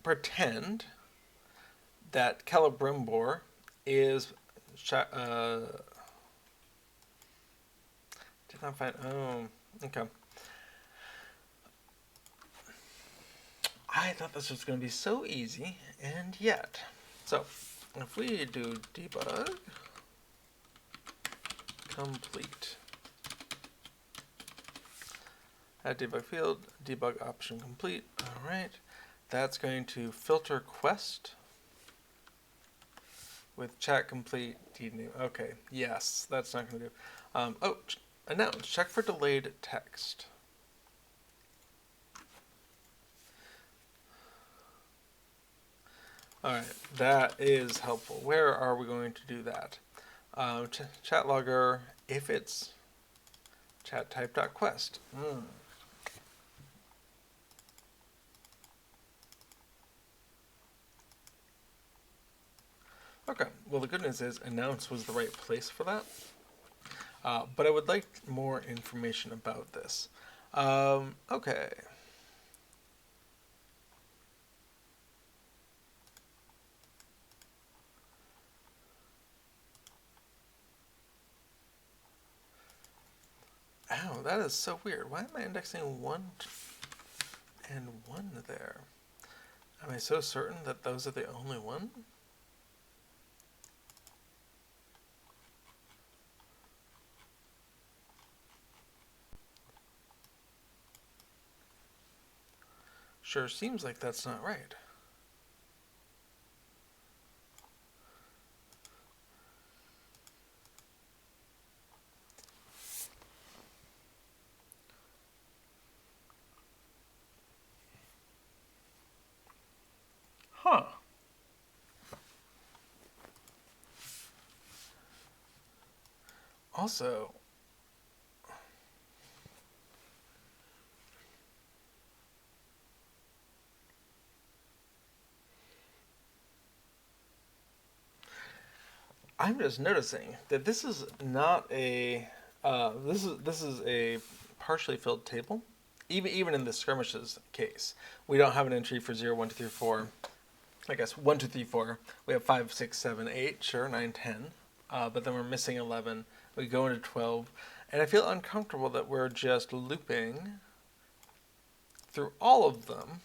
pretend that Calibrimbor is did not find. Oh, okay. I thought this was going to be so easy, and yet. So, if we do debug complete, add debug field, debug option complete. All right, that's going to filter quest with chat complete name. Okay, yes, that's not going to do. Announce, check for delayed text. All right, that is helpful. Where are we going to do that? Chat logger, if it's chat type.quest. Okay, well the good news is announce was the right place for that. But I would like more information about this. Okay. Oh, that is so weird. Why am I indexing 1 and 1 there? Am I so certain that those are the only one? Sure seems like that's not right. Huh. Also, I'm just noticing that this is not a this is a partially filled table. Even in the skirmishes case, we don't have an entry for 0, 1, 2, 3, 4. I guess 1, 2, 3, 4. We have 5, 6, 7, 8. Sure, 9, 10. But then we're missing 11. We go into 12, and I feel uncomfortable that we're just looping through all of them.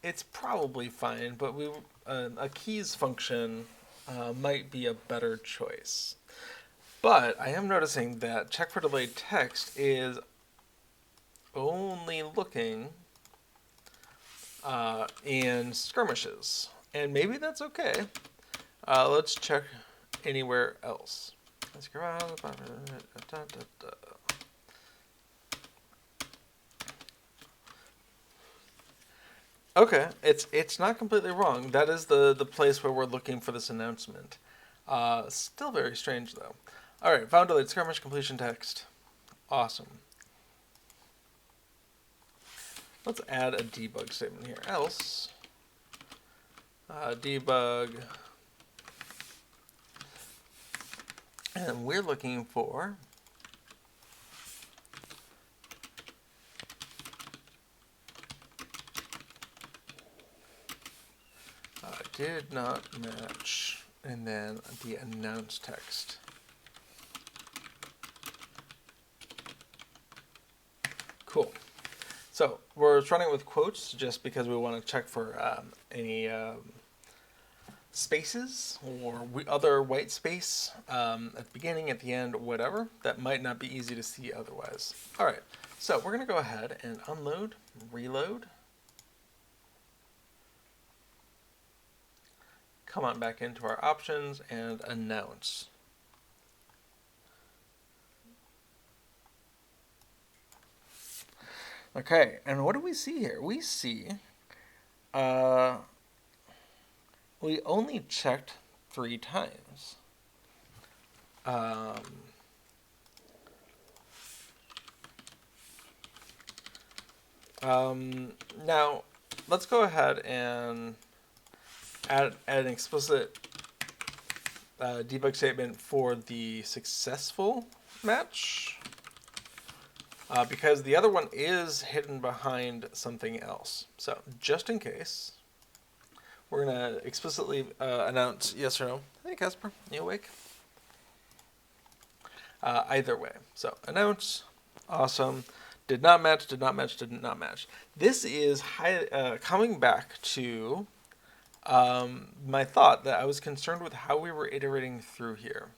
It's probably fine, but a keys function might be a better choice. But I am noticing that check for delayed text is only looking in skirmishes. And maybe that's okay. Let's check anywhere else. Okay, it's not completely wrong. That is the place where we're looking for this announcement. Still very strange though. All right, found delayed skirmish completion text. Awesome. Let's add a debug statement here. Else debug, and we're looking for did not match, and then the announce text. Cool. So we're running with quotes just because we want to check for any spaces or other white space at the beginning, at the end, whatever. That might not be easy to see otherwise. All right, so we're going to go ahead and unload, reload. Come on back into our options and announce. Okay, and what do we see here? We see we only checked 3 times. Now, let's go ahead and add an explicit debug statement for the successful match. Because the other one is hidden behind something else. So, just in case, we're going to explicitly announce yes or no. Hey, Casper, you awake? Either way. So, announce, awesome, did not match, did not match, did not match. This is coming back to my thought that I was concerned with how we were iterating through here.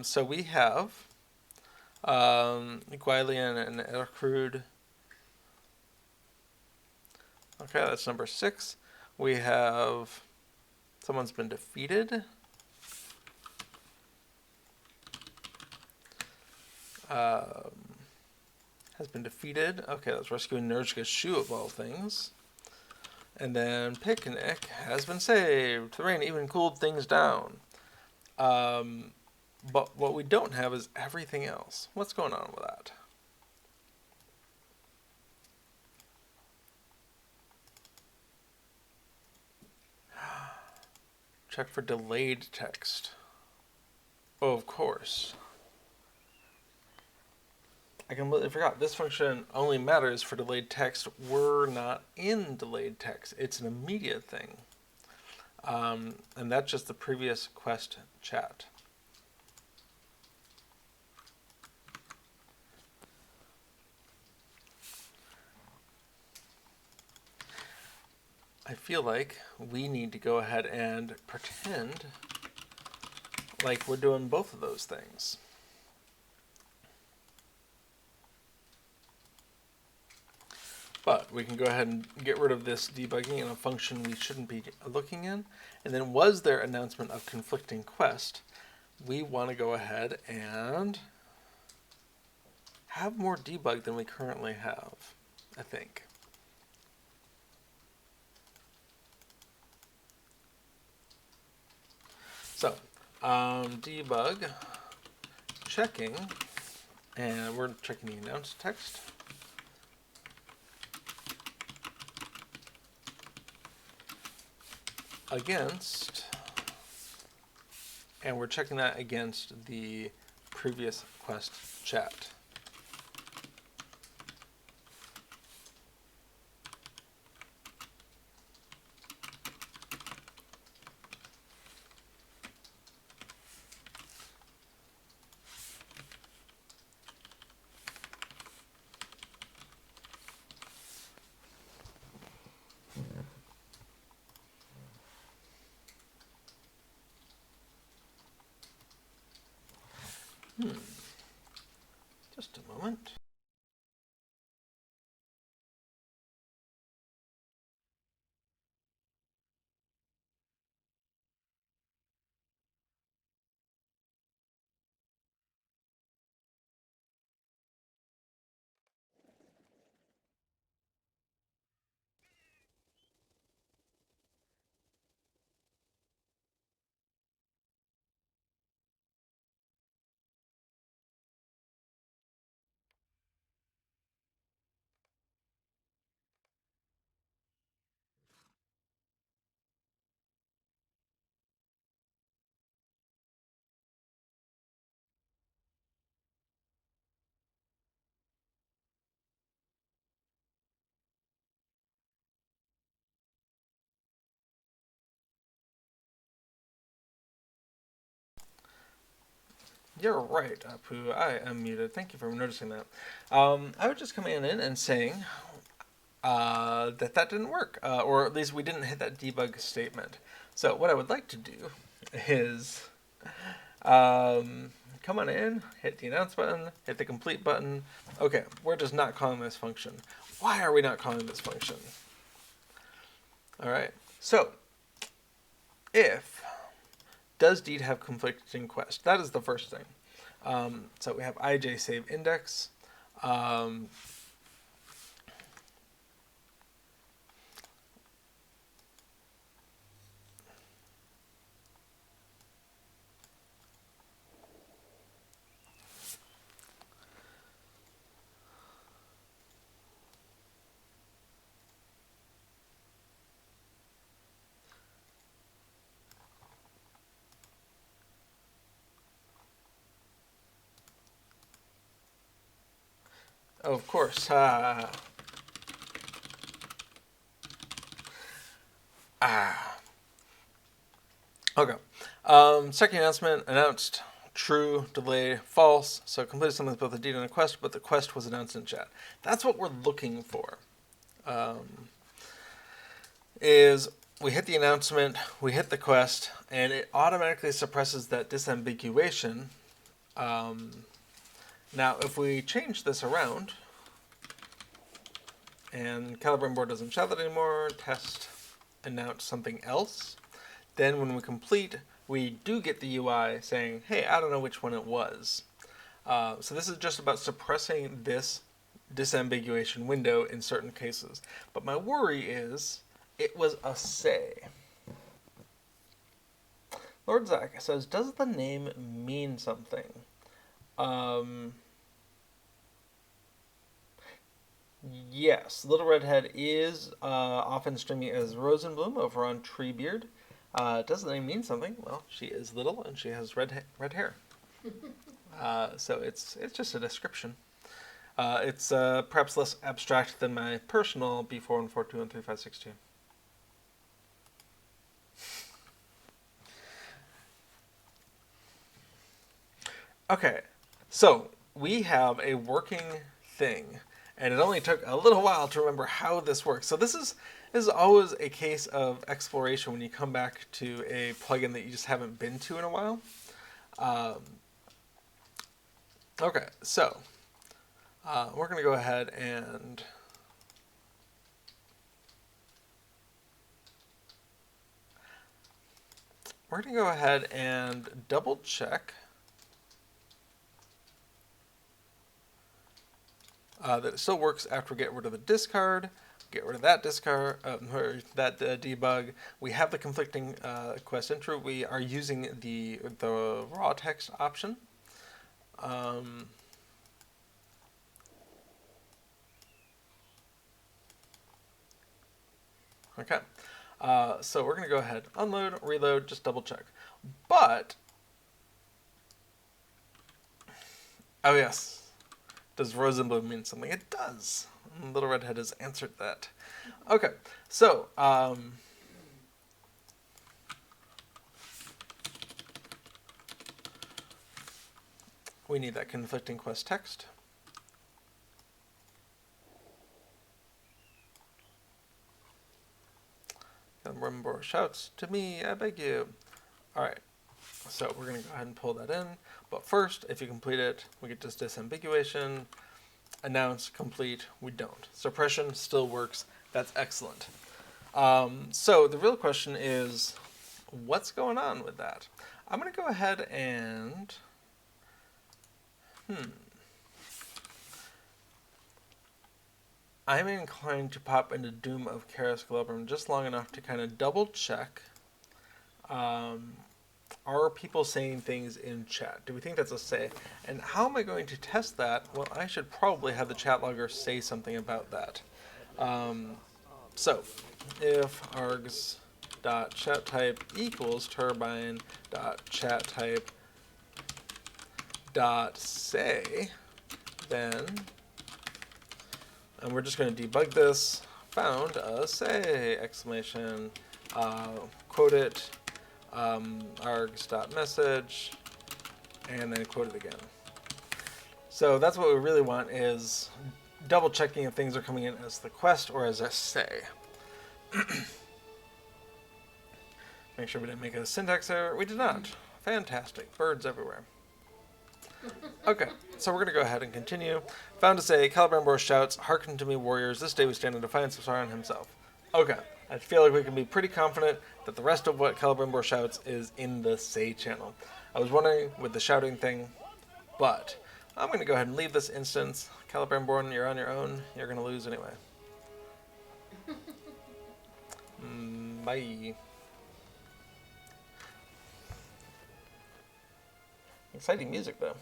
So we have Guilian and Ercrude. Okay, that's number 6. We have someone's been defeated. Has been defeated. Okay, that's rescuing Nerjka's shoe of all things. And then Picnic has been saved. The rain even cooled things down. But what we don't have is everything else. What's going on with that? Check for delayed text. Oh, of course. I completely forgot. This function only matters for delayed text. We're not in delayed text. It's an immediate thing. And that's just the previous quest chat. I feel like we need to go ahead and pretend like we're doing both of those things. But we can go ahead and get rid of this debugging in a function we shouldn't be looking in. And then was there announcement of conflicting quest? We want to go ahead and have more debug than we currently have, I think. So, debug, checking, and we're checking the announce text. Against, and we're checking that against the previous quest chat. Just a moment. You're right, Apu. I am muted. Thank you for noticing that. I was just coming in and saying that didn't work, or at least we didn't hit that debug statement. So what I would like to do is come on in, hit the announce button, hit the complete button. Okay, we're just not calling this function. Why are we not calling this function? All right, so if does deed have conflicting quest? That is the first thing. So we have ij save index. Of course. Okay. Second announcement announced true, delay, false. So completed something with both a deed and a quest, but the quest was announced in chat. That's what we're looking for. Is we hit the announcement, we hit the quest, and it automatically suppresses that disambiguation. Now, if we change this around, and calibrating board doesn't show that anymore, test announce something else, then when we complete, we do get the UI saying, hey, I don't know which one it was. So this is just about suppressing this disambiguation window in certain cases. But my worry is, it was a say. Lord Zach says, does the name mean something? Yes, Little Redhead is often streaming as Rosenbloom over on Treebeard. Does the name mean something? Well, she is little and she has red hair. So it's just a description. It's perhaps less abstract than my personal B4142135662. Okay, so we have a working thing, and it only took a little while to remember how this works. So this is always a case of exploration when you come back to a plugin that you just haven't been to in a while. Okay, so we're going to go ahead and double check that it still works after we get rid of the discard, get rid of that discard, or that debug. We have the conflicting quest intro. We are using the raw text option. Okay, so we're going to go ahead, unload, reload, just double check. But, oh yes. Does Rosenbloom mean something? It does. Little Redhead has answered that. Okay, so we need that conflicting quest text. Remember, shouts to me, I beg you. All right, so we're going to go ahead and pull that in. But first, if you complete it, we get this disambiguation. Announce, complete, we don't. Suppression still works. That's excellent. So the real question is, what's going on with that? I'm going to go ahead and... I'm inclined to pop into Doom of Karis Globrum just long enough to kind of double check. Are people saying things in chat? Do we think that's a say? And how am I going to test that? Well, I should probably have the chat logger say something about that. So, if args.chatType equals turbine.chatType.say, then, and we're just going to debug this, found a say, exclamation, quote it, args.message, and then quote it again. So that's what we really want, is double checking if things are coming in as the quest or as a say. Make sure we didn't make a syntax error. We did not. Fantastic. Birds everywhere. Okay, so we're going to go ahead and continue. Found to say, Celebrimbor shouts, "Hearken to me, warriors, this day we stand in defiance of Sauron himself." Okay, I feel like we can be pretty confident that the rest of what Celebrimbor shouts is in the say channel. I was wondering with the shouting thing, but I'm going to go ahead and leave this instance. Celebrimbor, you're on your own. You're going to lose anyway. Bye. Exciting music, though.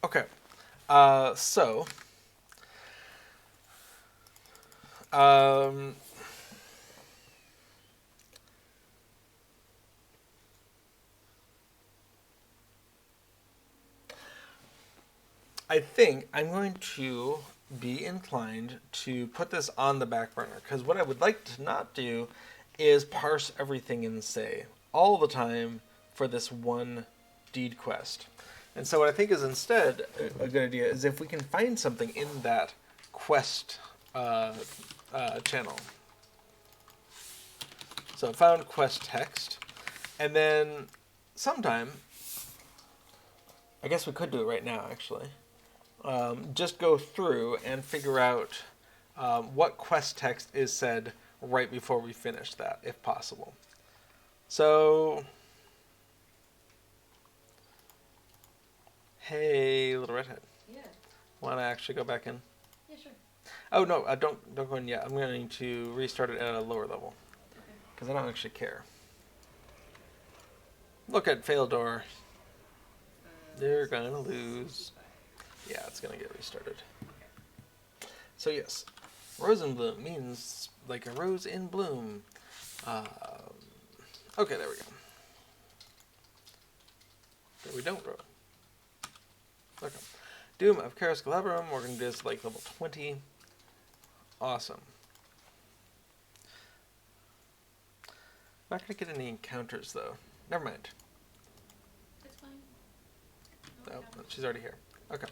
Okay, so I think I'm going to be inclined to put this on the back burner, because what I would like to not do is parse everything in say all the time for this one deed quest. And so what I think is instead a good idea is if we can find something in that quest channel. So found quest text, and then sometime, I guess we could do it right now actually, just go through and figure out what quest text is said right before we finish that, if possible. So, hey, little redhead. Yeah. Want to actually go back in? Yeah, sure. Oh no, don't go in yet. I'm going to restart it at a lower level because I don't actually care. Look at Faildor. They're gonna lose. Yeah, it's gonna get restarted. So yes, Rosenbloom means like a rose in bloom. Okay, there we go. There we don't grow. Okay. Doom of Karis Galabrum. We're going to do this like level 20. Awesome. Not going to get any encounters though. Never mind. It's fine. Oh, she's already here. Okay.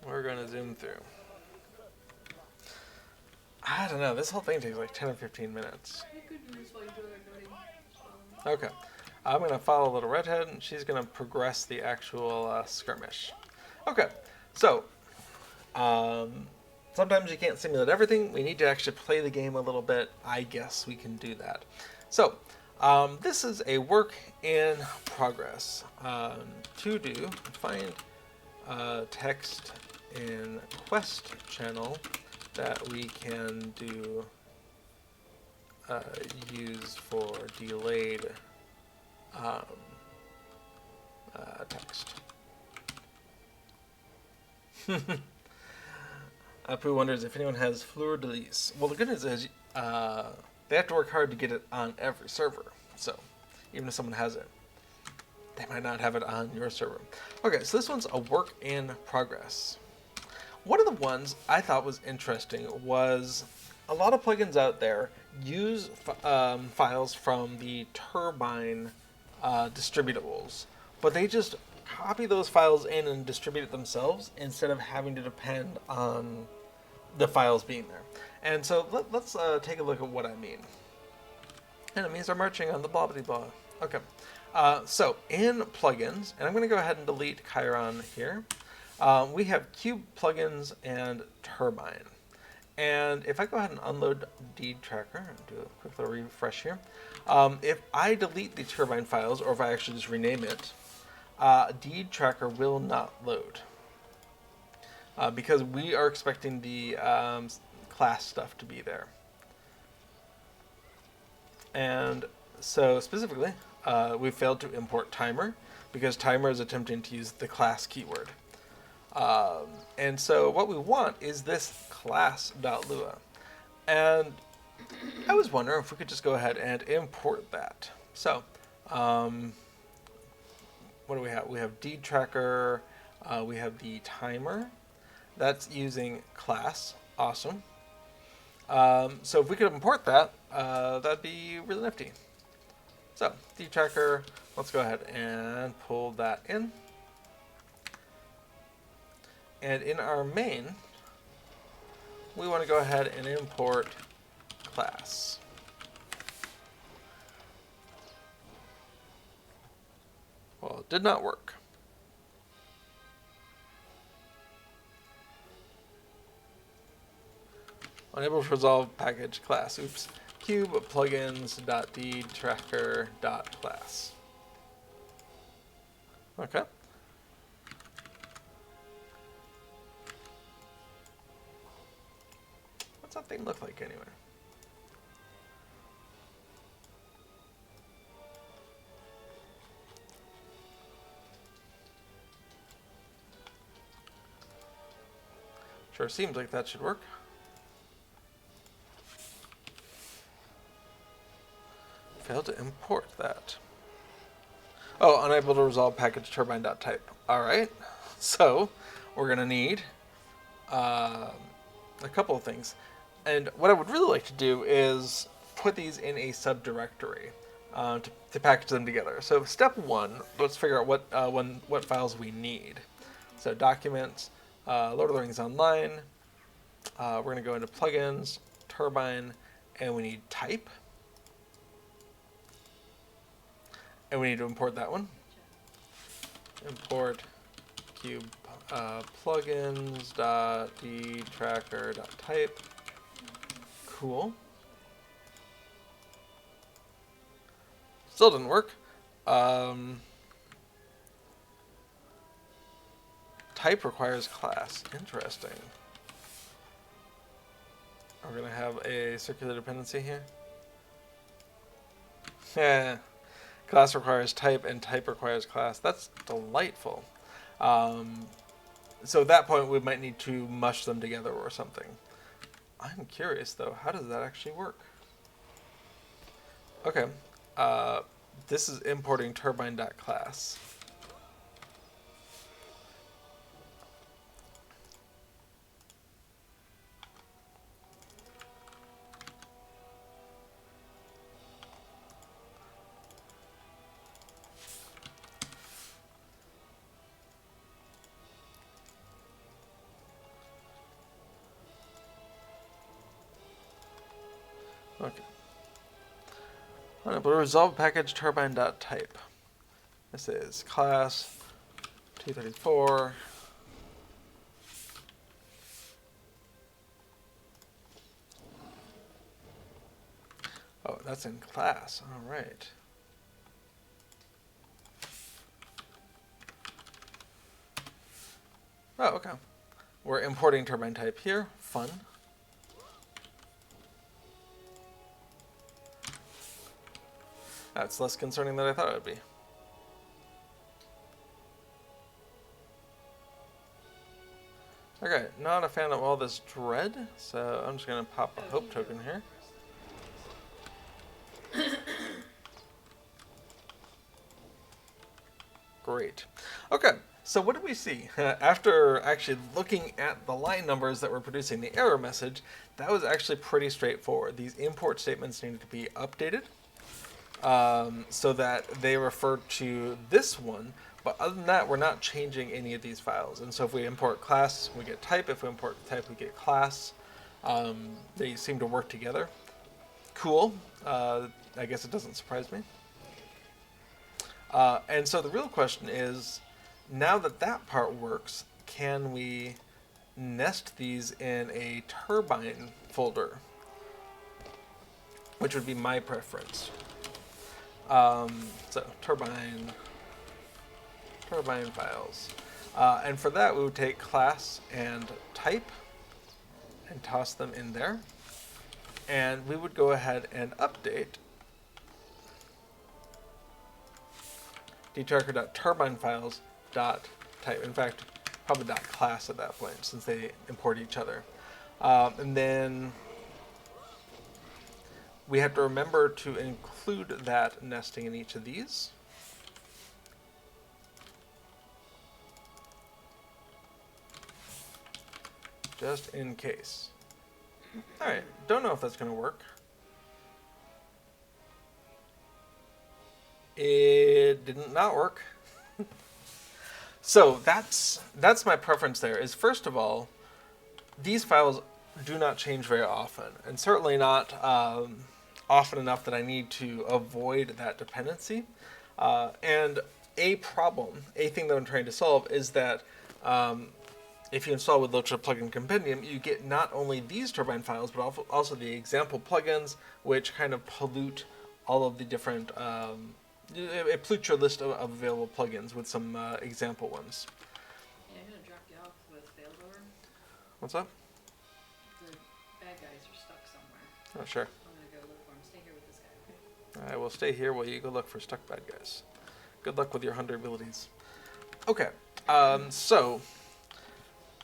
We're going to zoom through. I don't know. This whole thing takes like 10 or 15 minutes. Okay. I'm going to follow Little Redhead, and she's going to progress the actual skirmish. Okay. So, sometimes you can't simulate everything. We need to actually play the game a little bit. I guess we can do that. So, this is a work in progress. To do, find text in quest channel that we can do use for delayed text. Apu wonders if anyone has Fleur de Lis. Well, the good news is they have to work hard to get it on every server. So even if someone has it, they might not have it on your server. Okay, so this one's a work in progress. One of the ones I thought was interesting was a lot of plugins out there use files from the Turbine distributables, but they just copy those files in and distribute it themselves instead of having to depend on the files being there. And so let's take a look at what I mean. Enemies are marching on the blah blah blah. Okay, so in plugins, and I'm going to go ahead and delete Chiron here. We have Cube plugins and Turbine. And if I go ahead and unload Deed Tracker and do a quick little refresh here, if I delete the Turbine files, or if I actually just rename it, Deed Tracker will not load. Because we are expecting the class stuff to be there. And so specifically, we failed to import timer because timer is attempting to use the class keyword. And so what we want is this class.lua. And I was wondering if we could just go ahead and import that. So, what do we have? We have Deed Tracker, we have the timer. That's using class. Awesome. So if we could import that, that'd be really nifty. So detracker, let's go ahead and pull that in. And in our main, we want to go ahead and import class. Well, it did not work. Unable to resolve package class. Oops. Cube plugins.dtracker.class. Okay. What's that thing look like anyway? Sure seems like that should work. Failed to import that. Oh, unable to resolve package turbine.type. Alright, so we're going to need a couple of things. And what I would really like to do is put these in a subdirectory to package them together. So step one, let's figure out what files we need. So documents, Lord of the Rings Online, we're going to go into plugins, Turbine, and we need type. And we need to import that one. Import cube plugins.dtracker.type. Cool. Still didn't work. Type requires class. Interesting. We're going to have a circular dependency here. Yeah. Class requires type and type requires class. That's delightful. So at that point we might need to mush them together or something. I'm curious though, how does that actually work? Okay, this is importing turbine.class. Okay. Unable to resolve package turbine.type. This is class 234. Oh, that's in class. All right. Oh, okay. We're importing turbine type here. Fun. That's less concerning than I thought it would be. Okay, not a fan of all this dread, so I'm just going to pop a hope token here. Great. Okay, so what do we see? After actually looking at the line numbers that were producing the error message, that was actually pretty straightforward. These import statements needed to be updated so that they refer to this one, but other than that, we're not changing any of these files. And so if we import class, we get type. If we import type, we get class. They seem to work together. Cool. I guess it doesn't surprise me. And so the real question is, now that that part works, can we nest these in a turbine folder? Which would be my preference. So turbine files. And for that, we would take class and type and toss them in there. And we would go ahead and update dtracker.turbinefiles.type. In fact, probably .class at that point, since they import each other. And then we have to remember to include that nesting in each of these. Just in case. Alright, don't know if that's going to work. It didn't not work. So that's my preference there, is first of all, these files do not change very often, and certainly not often enough that I need to avoid that dependency. And a thing that I'm trying to solve is that if you install with LOTRO Plugin Compendium, you get not only these Turbine files, but also the example plugins, which kind of pollute all of the different, it pollutes your list of available plugins with some example ones. Yeah, I'm gonna drop you off with Faildor. What's up? The bad guys are stuck somewhere. Oh, sure. I'm gonna go look for them. Stay here with this guy, okay? I will stay here while you go look for stuck bad guys. Good luck with your hunter abilities. Okay, so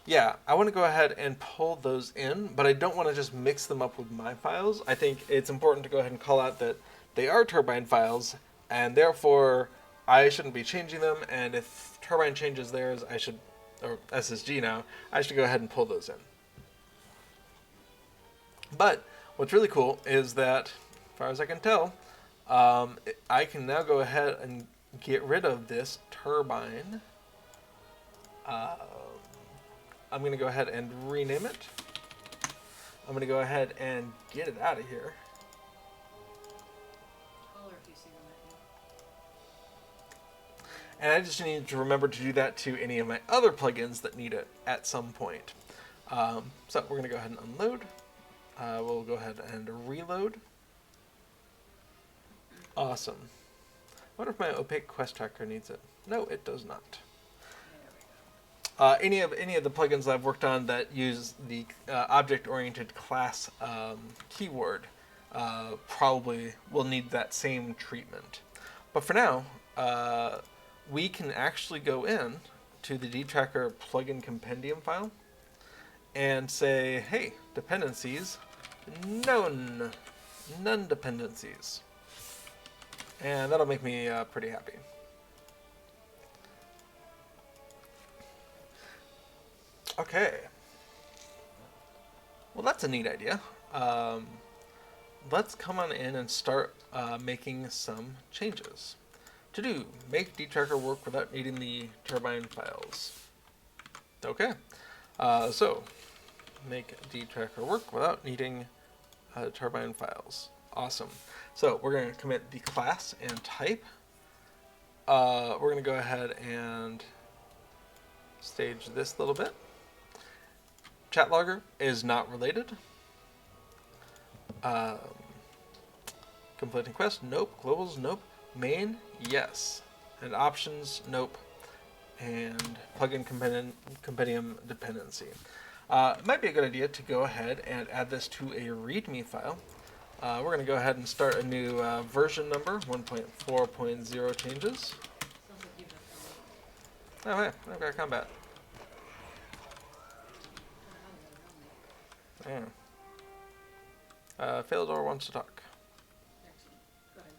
yeah, I want to go ahead and pull those in, but I don't want to just mix them up with my files. I think it's important to go ahead and call out that they are Turbine files, and therefore I shouldn't be changing them, and if Turbine changes theirs, I should, or SSG now, I should go ahead and pull those in. But what's really cool is that, as far as I can tell, I can now go ahead and get rid of this Turbine. I'm going to go ahead and rename it. I'm going to go ahead and get it out of here. Holler if you see them at me. And I just need to remember to do that to any of my other plugins that need it at some point. So we're going to go ahead and unload. We'll go ahead and reload. Awesome. I wonder if my opaque quest tracker needs it. No, it does not. Any of the plugins I've worked on that use the object-oriented class keyword probably will need that same treatment. But for now, we can actually go in to the dtracker plugin compendium file and say, hey, dependencies, none dependencies. And that'll make me pretty happy. Okay. Well, that's a neat idea. Let's come on in and start making some changes. To do, make dtracker work without needing the Turbine files. Okay. So, make dtracker work without needing Turbine files. Awesome. So, we're going to commit the class and type. We're going to go ahead and stage this little bit. Chat logger is not related. Completing quest, nope. Globals, nope. Main, yes. And options, nope. And plugin compendium dependency. It might be a good idea to go ahead and add this to a README file. We're going to go ahead and start a new version number, 1.4.0 changes. Sounds like you've been Oh, hey, I've got combat. Yeah. Faildor wants to talk. Excellent. Go ahead.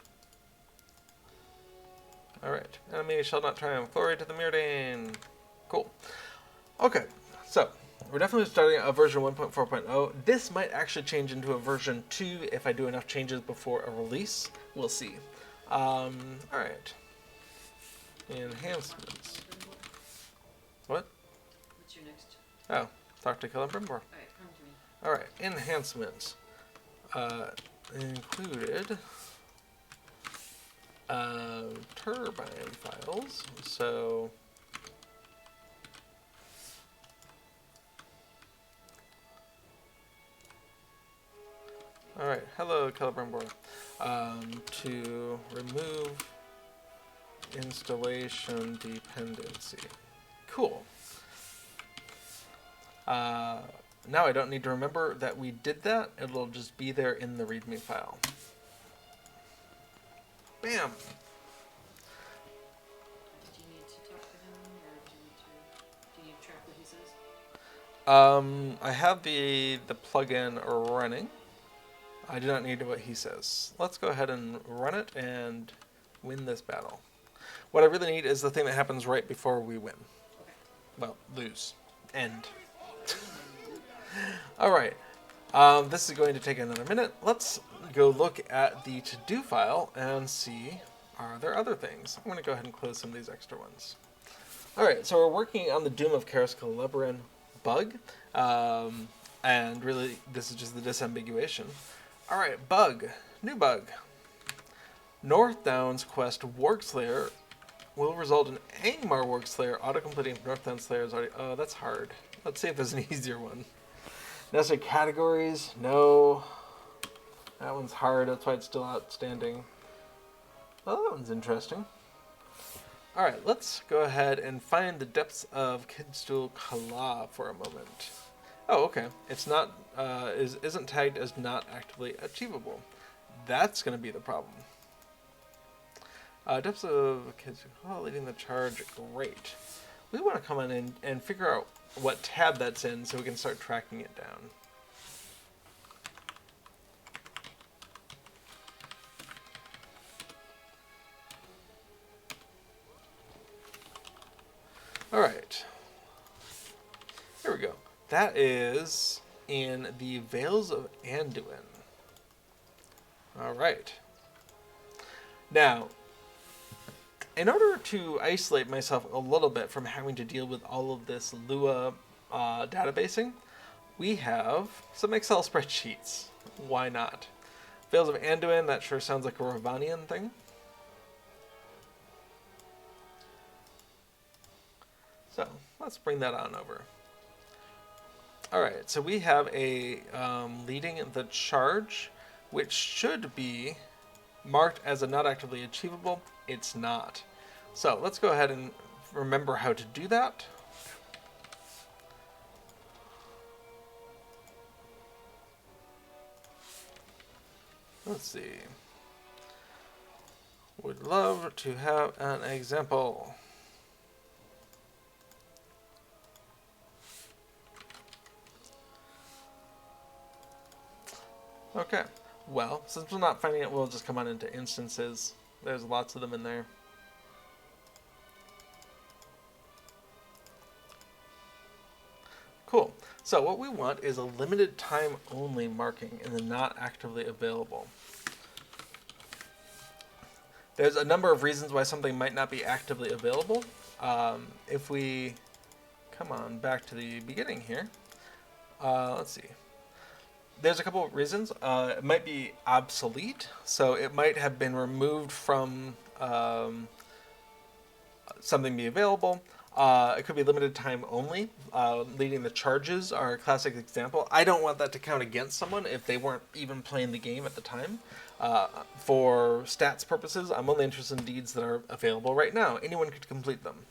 Alright. Enemy shall not triumph. Glory to the Myrdain. Cool. Okay, so we're definitely starting a version 1.4.0. This might actually change into a version 2 if I do enough changes before a release. We'll see. Alright. Enhancements. What? What's your next? Oh, talk to Celebrimbor. Alright, come to me. Alright, enhancements. Included Turbine files. So alright, hello Celebrimbor. To remove installation dependency. Cool. Now I don't need to remember that we did that. It'll just be there in the README file. Bam! Did you need to talk to him, or do you need to track what he says? I have the plugin running. I do not need what he says. Let's go ahead and run it and win this battle. What I really need is the thing that happens right before we win. Okay. Well, lose. End. Alright, this is going to take another minute. Let's go look at the to-do file and see are there other things? I'm going to go ahead and close some of these extra ones. All right, so we're working on the Doom of Karis Celebrian bug, and really this is just the disambiguation. All right, bug, new bug. North Downs quest Wargslayer will result in Angmar Wargslayer auto-completing North Downs Slayer's already. Oh, that's hard. Let's see if there's an easier one. Necessary categories, no. That one's hard, that's why it's still outstanding. Oh, that one's interesting. Alright, let's go ahead and find the depths of Kidstool Kala for a moment. Oh, okay. It's not, isn't tagged as not actively achievable. That's going to be the problem. Depths of Kidstool Kala leading the charge, great. We want to come in and figure out what tab that's in so we can start tracking it down. Alright, here we go. That is in the Vales of Anduin. Alright. Now, in order to isolate myself a little bit from having to deal with all of this Lua databasing, we have some Excel spreadsheets. Why not? Vales of Anduin, that sure sounds like a Ravanian thing. So let's bring that on over. Alright, so we have a leading the charge, which should be marked as a not actively achievable. It's not. So let's go ahead and remember how to do that. Let's see. Would love to have an example. Okay, well, since we're not finding it, we'll just come on into instances. There's lots of them in there. Cool. So what we want is a limited time only marking in the not actively available. There's a number of reasons why something might not be actively available. If we come on back to the beginning here, let's see. There's a couple of reasons. It might be obsolete, so it might have been removed from something be available. It could be limited time only. Leading the charges are a classic example. I don't want that to count against someone if they weren't even playing the game at the time. For stats purposes, I'm only interested in deeds that are available right now. Anyone could complete them.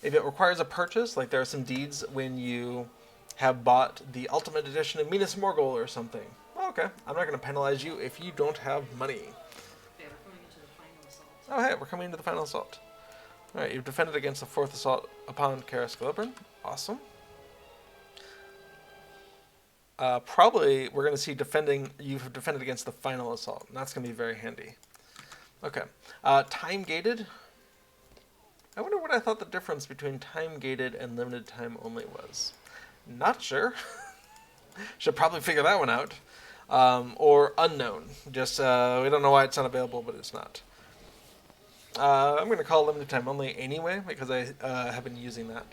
If it requires a purchase, like there are some deeds when you have bought the Ultimate Edition of Minas Morgul or something. Well, okay, I'm not going to penalize you if you don't have money. Okay, we're coming into the final assault. Oh, hey, we're coming into the final assault. Alright, you've defended against the fourth assault upon Karis Celebrian. Awesome. Probably we're going to see you've defended against the final assault, and that's going to be very handy. Okay. Time gated. I wonder what I thought the difference between time gated and limited time only was. Not sure. Should probably figure that one out. Or unknown. Just, we don't know why it's not available, but it's not. I'm going to call limited time only anyway, because I have been using that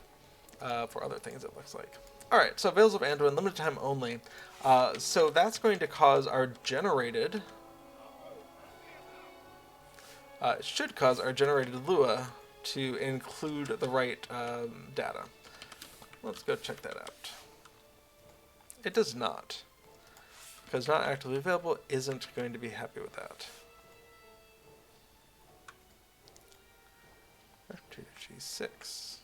for other things, it looks like. Alright, so Vales of Anduin, limited time only. So that's going to cause our generated... it should cause our generated Lua to include the right data. Let's go check that out. It does not. Because not actively available isn't going to be happy with that. F2G6.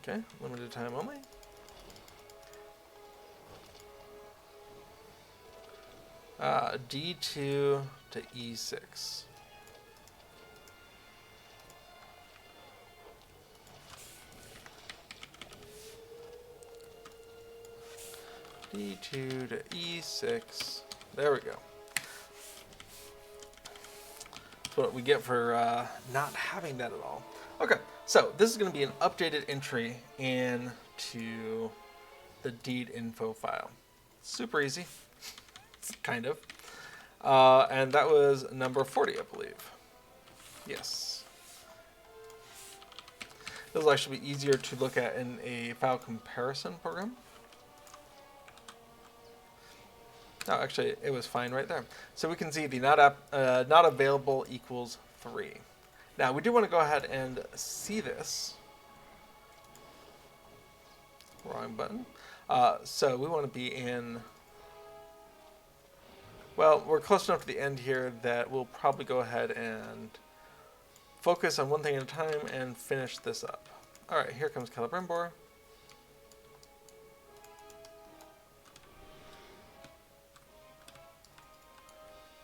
Okay, limited time only. D2 to E6. D2 to E6. There we go. That's what we get for not having that at all. Okay, so this is going to be an updated entry in to the deed info file. Super easy, kind of. And that was number 40, I believe. Yes. This will actually be easier to look at in a file comparison program. No, actually, it was fine right there. So we can see the not available equals 3. Now, we do want to go ahead and see this. Wrong button. So we want to be in... Well, we're close enough to the end here that we'll probably go ahead and focus on one thing at a time and finish this up. All right, here comes Celebrimbor.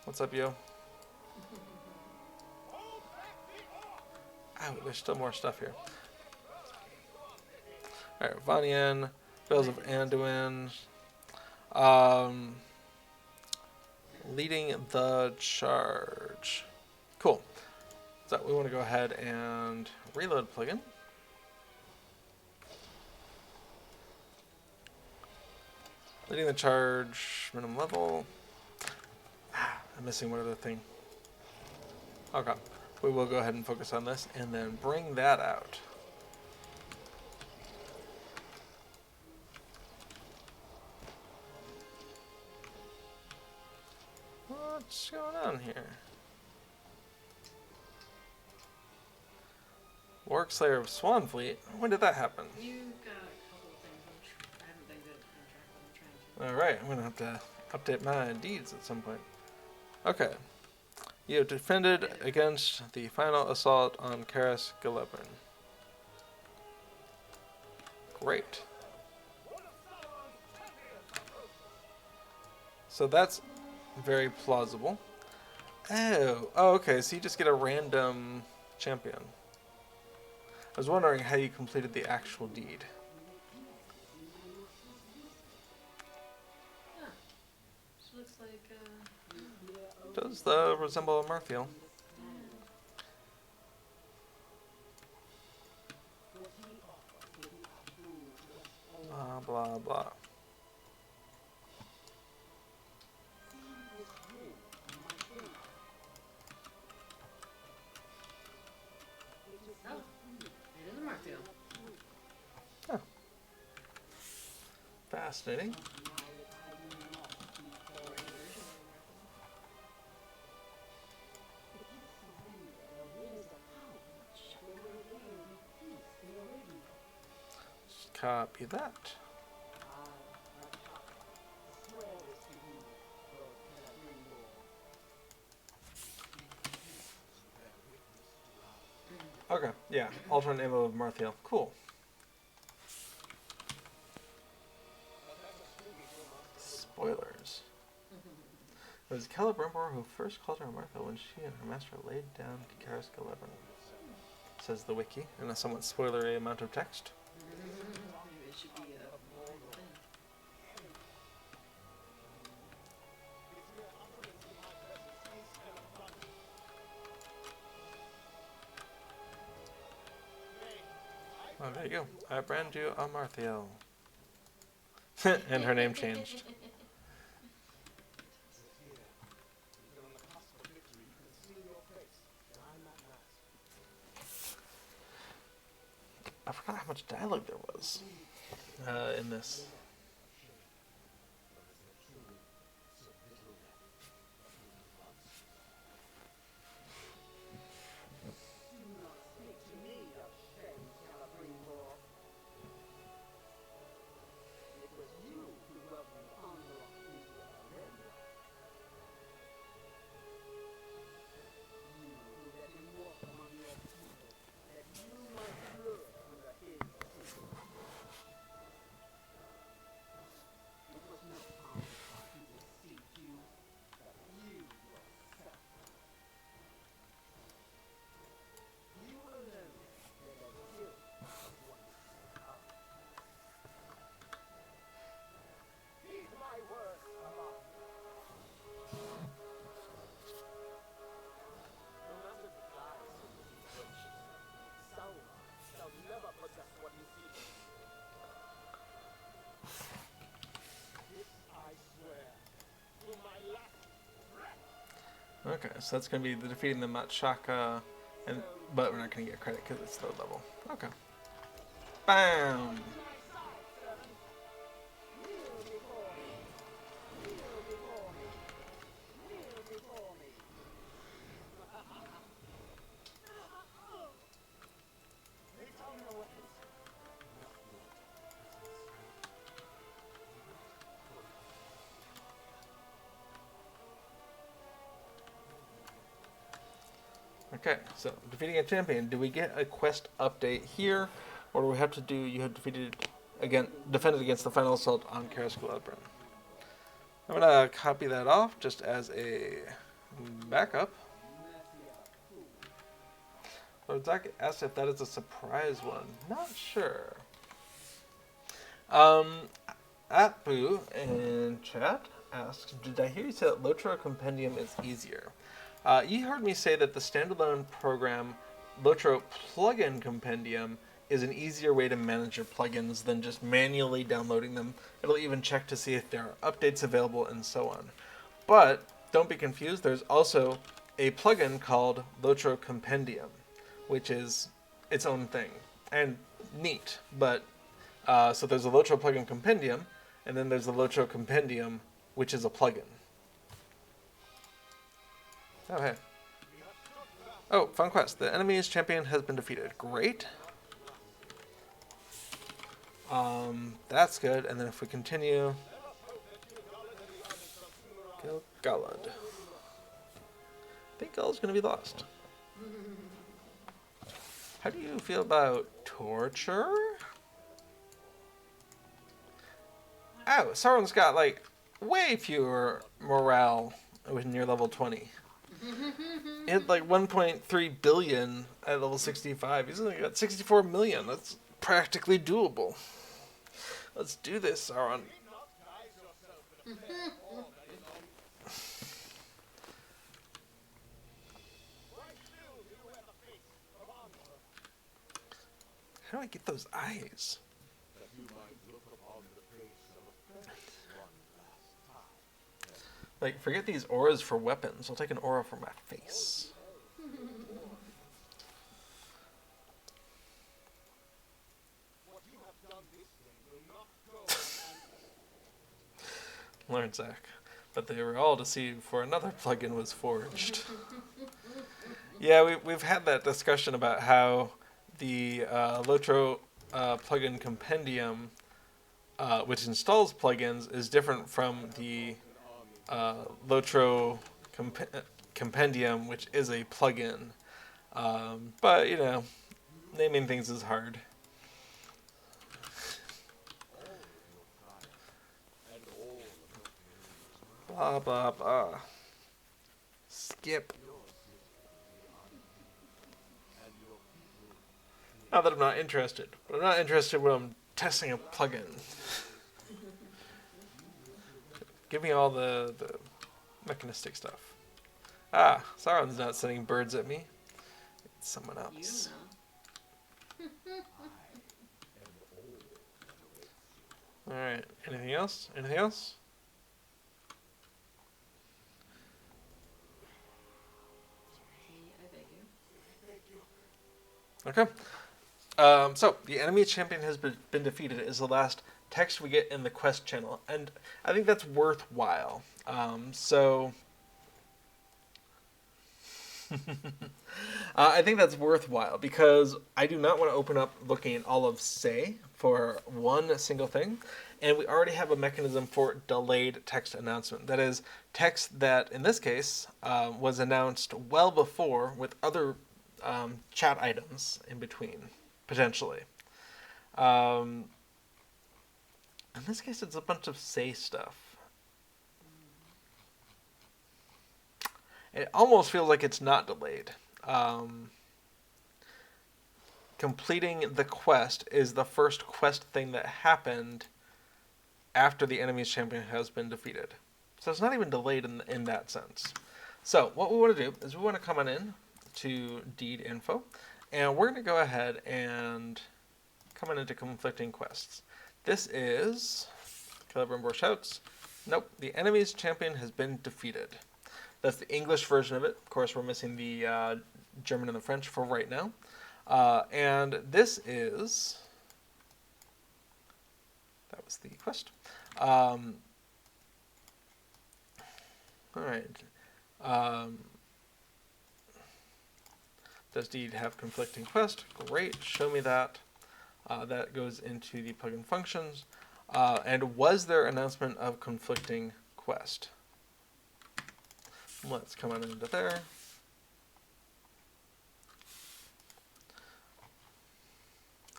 What's up, yo? Oh, there's still more stuff here. All right, Vanian, Bells of Anduin, leading the charge. Cool. So we want to go ahead and reload plugin. Leading the charge, minimum level. I'm missing one other thing. Okay. We will go ahead and focus on this and then bring that out. What's going on here? Warg Slayer of Swanfleet? When did that happen? You got a couple of things. I haven't been good at track. I'm trying to. Alright, I'm going to have to update my deeds at some point. Okay. You have defended against the final assault on Karas Galebrin. Great. So that's very plausible. Oh, okay, so you just get a random champion. I was wondering how you completed the actual deed. Yeah. So looks like. Does the resemble a Marthiel? Blah, blah, blah. Oh, it is a Marthiel. Oh. Fascinating. Just copy that. Okay, yeah, alternate name of Marthiel. Cool. Spoilers. It was Celebrimbor who first called her Martha when she and her master laid down Karas Galebrin, says the wiki, in a somewhat spoilery amount of text. Maybe it should be a thing. Oh, there you go. I brand you a Marthiel. And her name changed. I forgot how much dialogue there was in this. Okay, so that's going to be the defeating the Matshaka, but we're not going to get credit because it's third level. Okay. Bam! Okay, so defeating a champion. Do we get a quest update here, or do we have to do? You have defended against the final assault on Karaskuladbrin. I'm gonna copy that off just as a backup. But Zach asked if that is a surprise one. Not sure. Atbu in chat asks, did I hear you say that LOTRO Compendium is easier? You heard me say that the standalone program LOTRO Plugin Compendium is an easier way to manage your plugins than just manually downloading them. It'll even check to see if there are updates available and so on. But don't be confused, there's also a plugin called LOTRO Compendium, which is its own thing and neat. But so there's a LOTRO Plugin Compendium, and then there's the LOTRO Compendium, which is a plugin. Oh, hey. Oh, fun quest. The enemy's champion has been defeated. Great. That's good. And then if we continue... Gilgalad. I think Gul's going to be lost. How do you feel about torture? Oh, Sauron's got, like, way fewer morale when you're level 20. He had like 1.3 billion at level 65. He's only got 64 million. That's practically doable. Let's do this, Sauron. How do I get those eyes? Like, forget these auras for weapons. I'll take an aura for my face. Learn, Zach. But they were all deceived, for another plugin was forged. Yeah, we've had that discussion about how the LOTRO Plugin Compendium, which installs plugins, is different from the LOTRO Compendium, which is a plugin. But, you know, naming things is hard. Blah, blah, blah. Skip. Not that I'm not interested, but I'm not interested when I'm testing a plugin. Give me all the mechanistic stuff. Ah, Sauron's not sending birds at me. It's someone else. Alright, anything else? Anything else? Okay. So, the enemy champion has been defeated is the last text we get in the quest channel, and I think that's worthwhile. I think that's worthwhile because I do not want to open up looking at all of Say for one single thing, and we already have a mechanism for delayed text announcement. That is, text that, in this case, was announced well before with other chat items in between, potentially. In this case, it's a bunch of Say stuff. It almost feels like it's not delayed. Completing the quest is the first quest thing that happened after the enemy's champion has been defeated. So it's not even delayed in that sense. So what we want to do is we want to come on in to deed info, and we're going to go ahead and come on into conflicting quests. This is Celebrimbor shouts, nope, the enemy's champion has been defeated. That's the English version of it. Of course, we're missing the German and the French for right now. And this is... That was the quest. All right. Does deed have conflicting quest? Great, show me that. That goes into the plugin functions. And was there announcement of conflicting quest? Let's come on into there.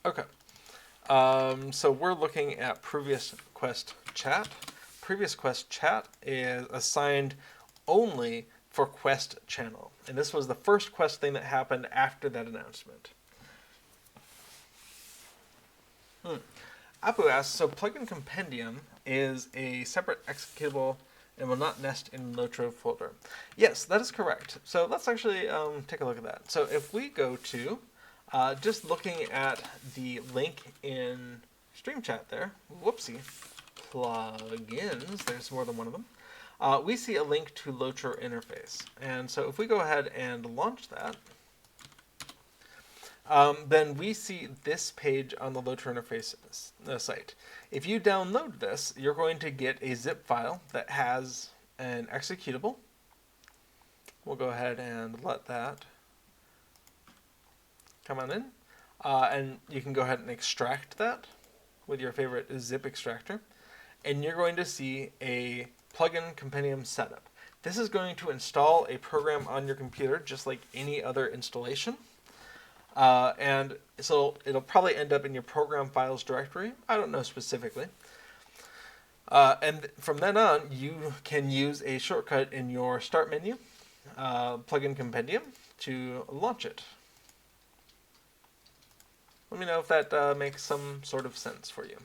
Okay. So we're looking at previous quest chat. Previous quest chat is assigned only for quest channel. And this was the first quest thing that happened after that announcement. Apu asks, so plugin compendium is a separate executable and will not nest in LOTRO folder. Yes, that is correct. So let's actually take a look at that. So if we go to, just looking at the link in Stream Chat there, whoopsie, plugins, there's more than one of them. We see a link to LOTRO interface. And so if we go ahead and launch that, then we see this page on the LOTRO interface site. If you download this, you're going to get a zip file that has an executable. We'll go ahead and let that come on in. And you can go ahead and extract that with your favorite zip extractor. And you're going to see a plugin compendium setup. This is going to install a program on your computer just like any other installation. And so it'll probably end up in your program files directory. I don't know specifically. And from then on, you can use a shortcut in your start menu, plugin compendium, to launch it. Let me know if that makes some sort of sense for you.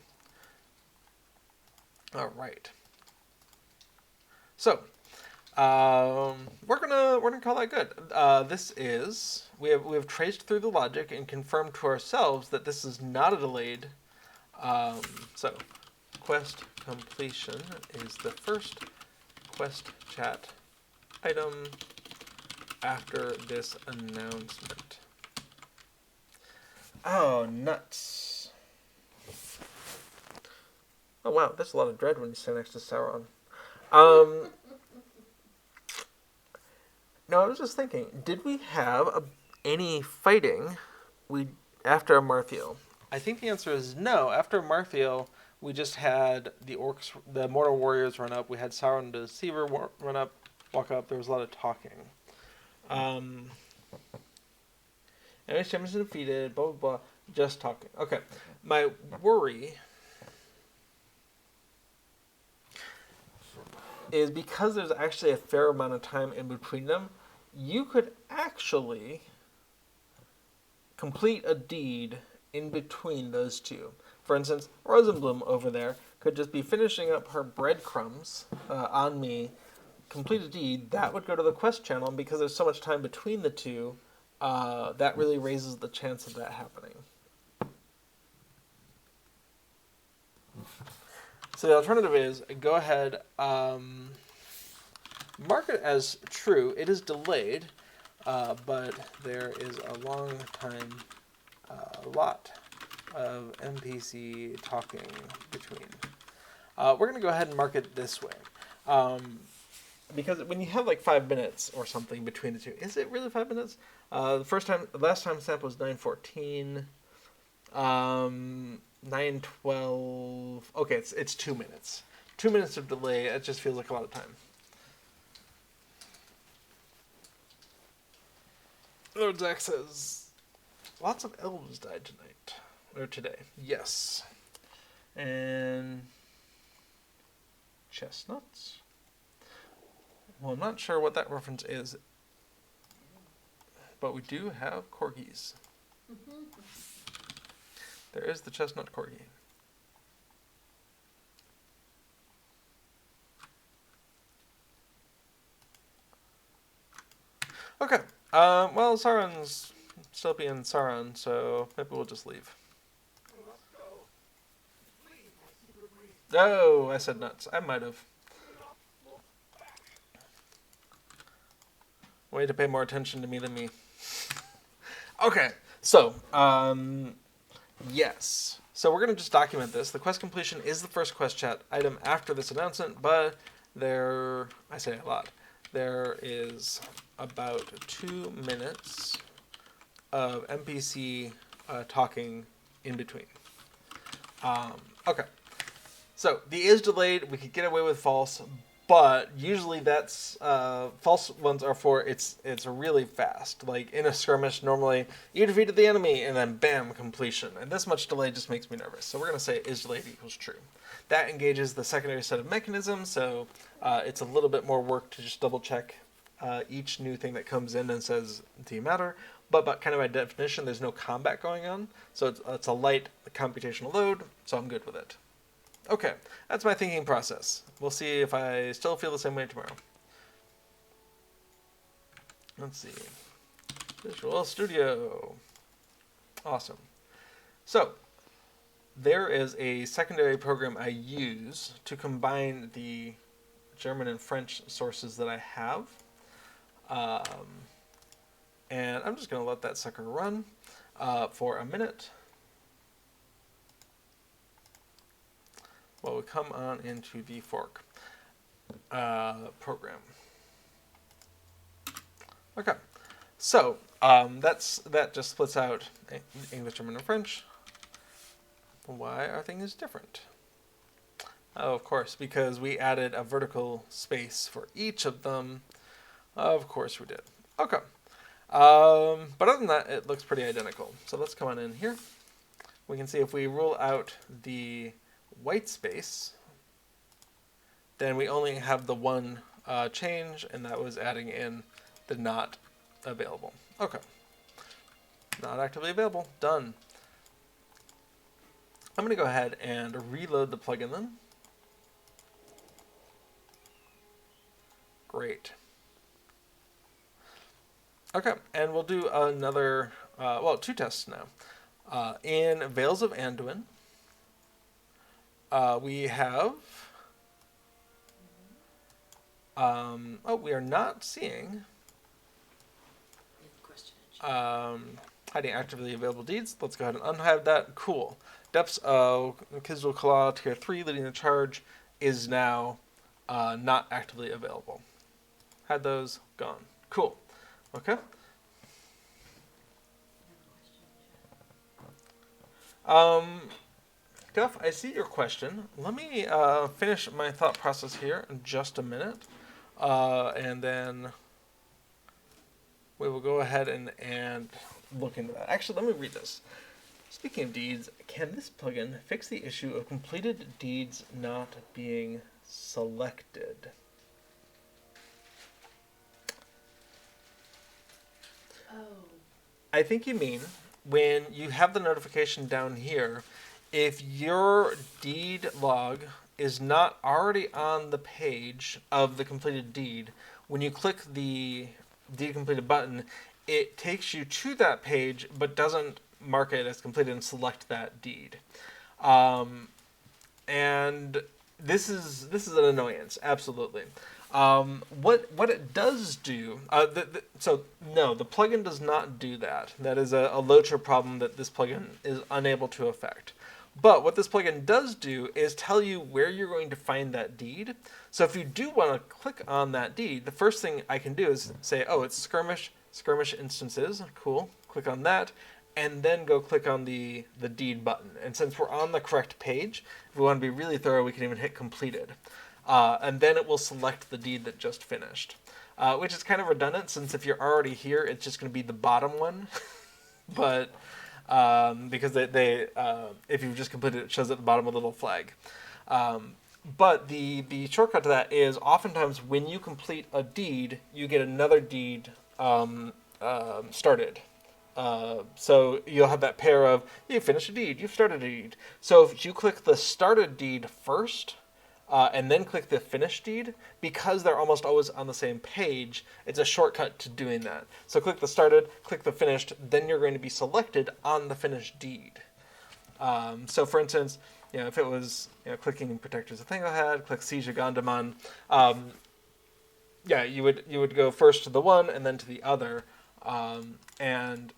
All right. So we're gonna call that good. This is we have traced through the logic and confirmed to ourselves that this is not a delayed. So quest completion is the first quest chat item after this announcement. Oh, nuts. Oh, wow, that's a lot of dread when you stand next to Sauron. No, I was just thinking, did we have any fighting after Marthiel? I think the answer is no. After Marthiel, we just had the orcs, the Mortal Warriors run up. We had Sauron the Deceiver run up, walk up. There was a lot of talking. Enemy Shaman's defeated, blah, blah, blah. Just talking. Okay. My worry is because there's actually a fair amount of time in between them, you could actually complete a deed in between those two. For instance, Rosenblum over there could just be finishing up her breadcrumbs on me, complete a deed, that would go to the quest channel, and because there's so much time between the two, that really raises the chance of that happening. So the alternative is, go ahead, mark it as true. It is delayed, but there is a long time, a lot of NPC talking between. We're going to go ahead and mark it this way. Because when you have like 5 minutes or something between the two, is it really 5 minutes? The last time stamp was 9:14. 9:12. Okay, it's 2 minutes. 2 minutes of delay. It just feels like a lot of time. Lord Zach says, lots of elves died tonight. Or today. Yes. And chestnuts? Well, I'm not sure what that reference is. But we do have corgis. There is the chestnut corgi. Okay. Well, Sauron's still being Sauron, so maybe we'll just leave. Oh, I said nuts. I might have. Way to pay more attention to me than me. Okay, so, yes. So we're going to just document this. The quest completion is the first quest chat item after this announcement, but I say a lot, there is about 2 minutes of NPC talking in between. Okay, so the is delayed. We could get away with false, but usually that's false ones are for it's really fast. Like in a skirmish, normally you defeated the enemy and then bam, completion. And this much delay just makes me nervous. So we're gonna say is delayed equals true. That engages the secondary set of mechanisms. So it's a little bit more work to just double check each new thing that comes in and says do you matter. But kind of by definition, there's no combat going on, so it's a light computational load. So I'm good with it. Okay, that's my thinking process. We'll see if I still feel the same way tomorrow. Let's see. Visual Studio. Awesome. So, there is a secondary program I use to combine the German and French sources that I have. And I'm just going to let that sucker run for a minute. Well, we come on into the fork program. Okay, so that just splits out English, German, and French. Why are things different? Oh, of course, because we added a vertical space for each of them. Of course we did. Okay, but other than that, it looks pretty identical. So let's come on in here. We can see if we rule out the white space, then we only have the one change, and that was adding in the not available. Okay. Not actively available. Done. I'm going to go ahead and reload the plugin then. Great. Okay, and we'll do another, well, 2 tests now. In Veils of Anduin, we have, we are not seeing hiding actively available deeds. Let's go ahead and unhide that. Cool. Depths of Kizul Kala tier 3 leading the charge is now not actively available. Had those, gone. Cool. Okay. Duff, I see your question. Let me finish my thought process here in just a minute, and then we will go ahead and look into that. Actually, let me read this. Speaking of deeds, can this plugin fix the issue of completed deeds not being selected? Oh. I think you mean when you have the notification down here, if your deed log is not already on the page of the completed deed, when you click the deed completed button, it takes you to that page but doesn't mark it as completed and select that deed. And this is an annoyance, absolutely. What it does do, so no, the plugin does not do that. That is a LOTRO problem that this plugin is unable to affect. But what this plugin does do is tell you where you're going to find that deed. So if you do want to click on that deed, the first thing I can do is say, oh, it's skirmish instances. Cool. Click on that. And then go click on the deed button. And since we're on the correct page, if we want to be really thorough, we can even hit completed. And then it will select the deed that just finished. Which is kind of redundant, since if you're already here, it's just going to be the bottom one. But because if you've just completed it, shows at the bottom a little flag. But the shortcut to that is oftentimes when you complete a deed, you get another deed started. So you'll have that pair of, you finished a deed, you've started a deed. So if you click the started deed first, and then click the finished deed, because they're almost always on the same page, it's a shortcut to doing that. So click the started, click the finished, then you're going to be selected on the finished deed. So for instance, if it was clicking Protectors of Thinglehead, click Siege of Gondomar, yeah, you would go first to the one and then to the other, and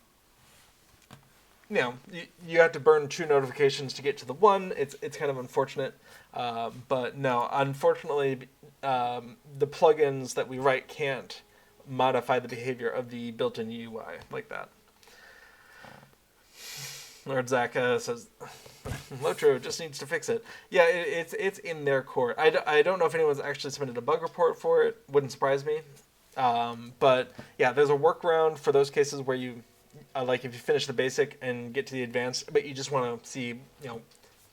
you have to burn 2 notifications to get to the one. It's kind of unfortunate, but no, unfortunately, the plugins that we write can't modify the behavior of the built-in UI like that. Lord Zach says, Lotro just needs to fix it. Yeah, it's in their court. I don't know if anyone's actually submitted a bug report for it. Wouldn't surprise me. But yeah, there's a workaround for those cases where you, like if you finish the basic and get to the advanced, but you just want to see,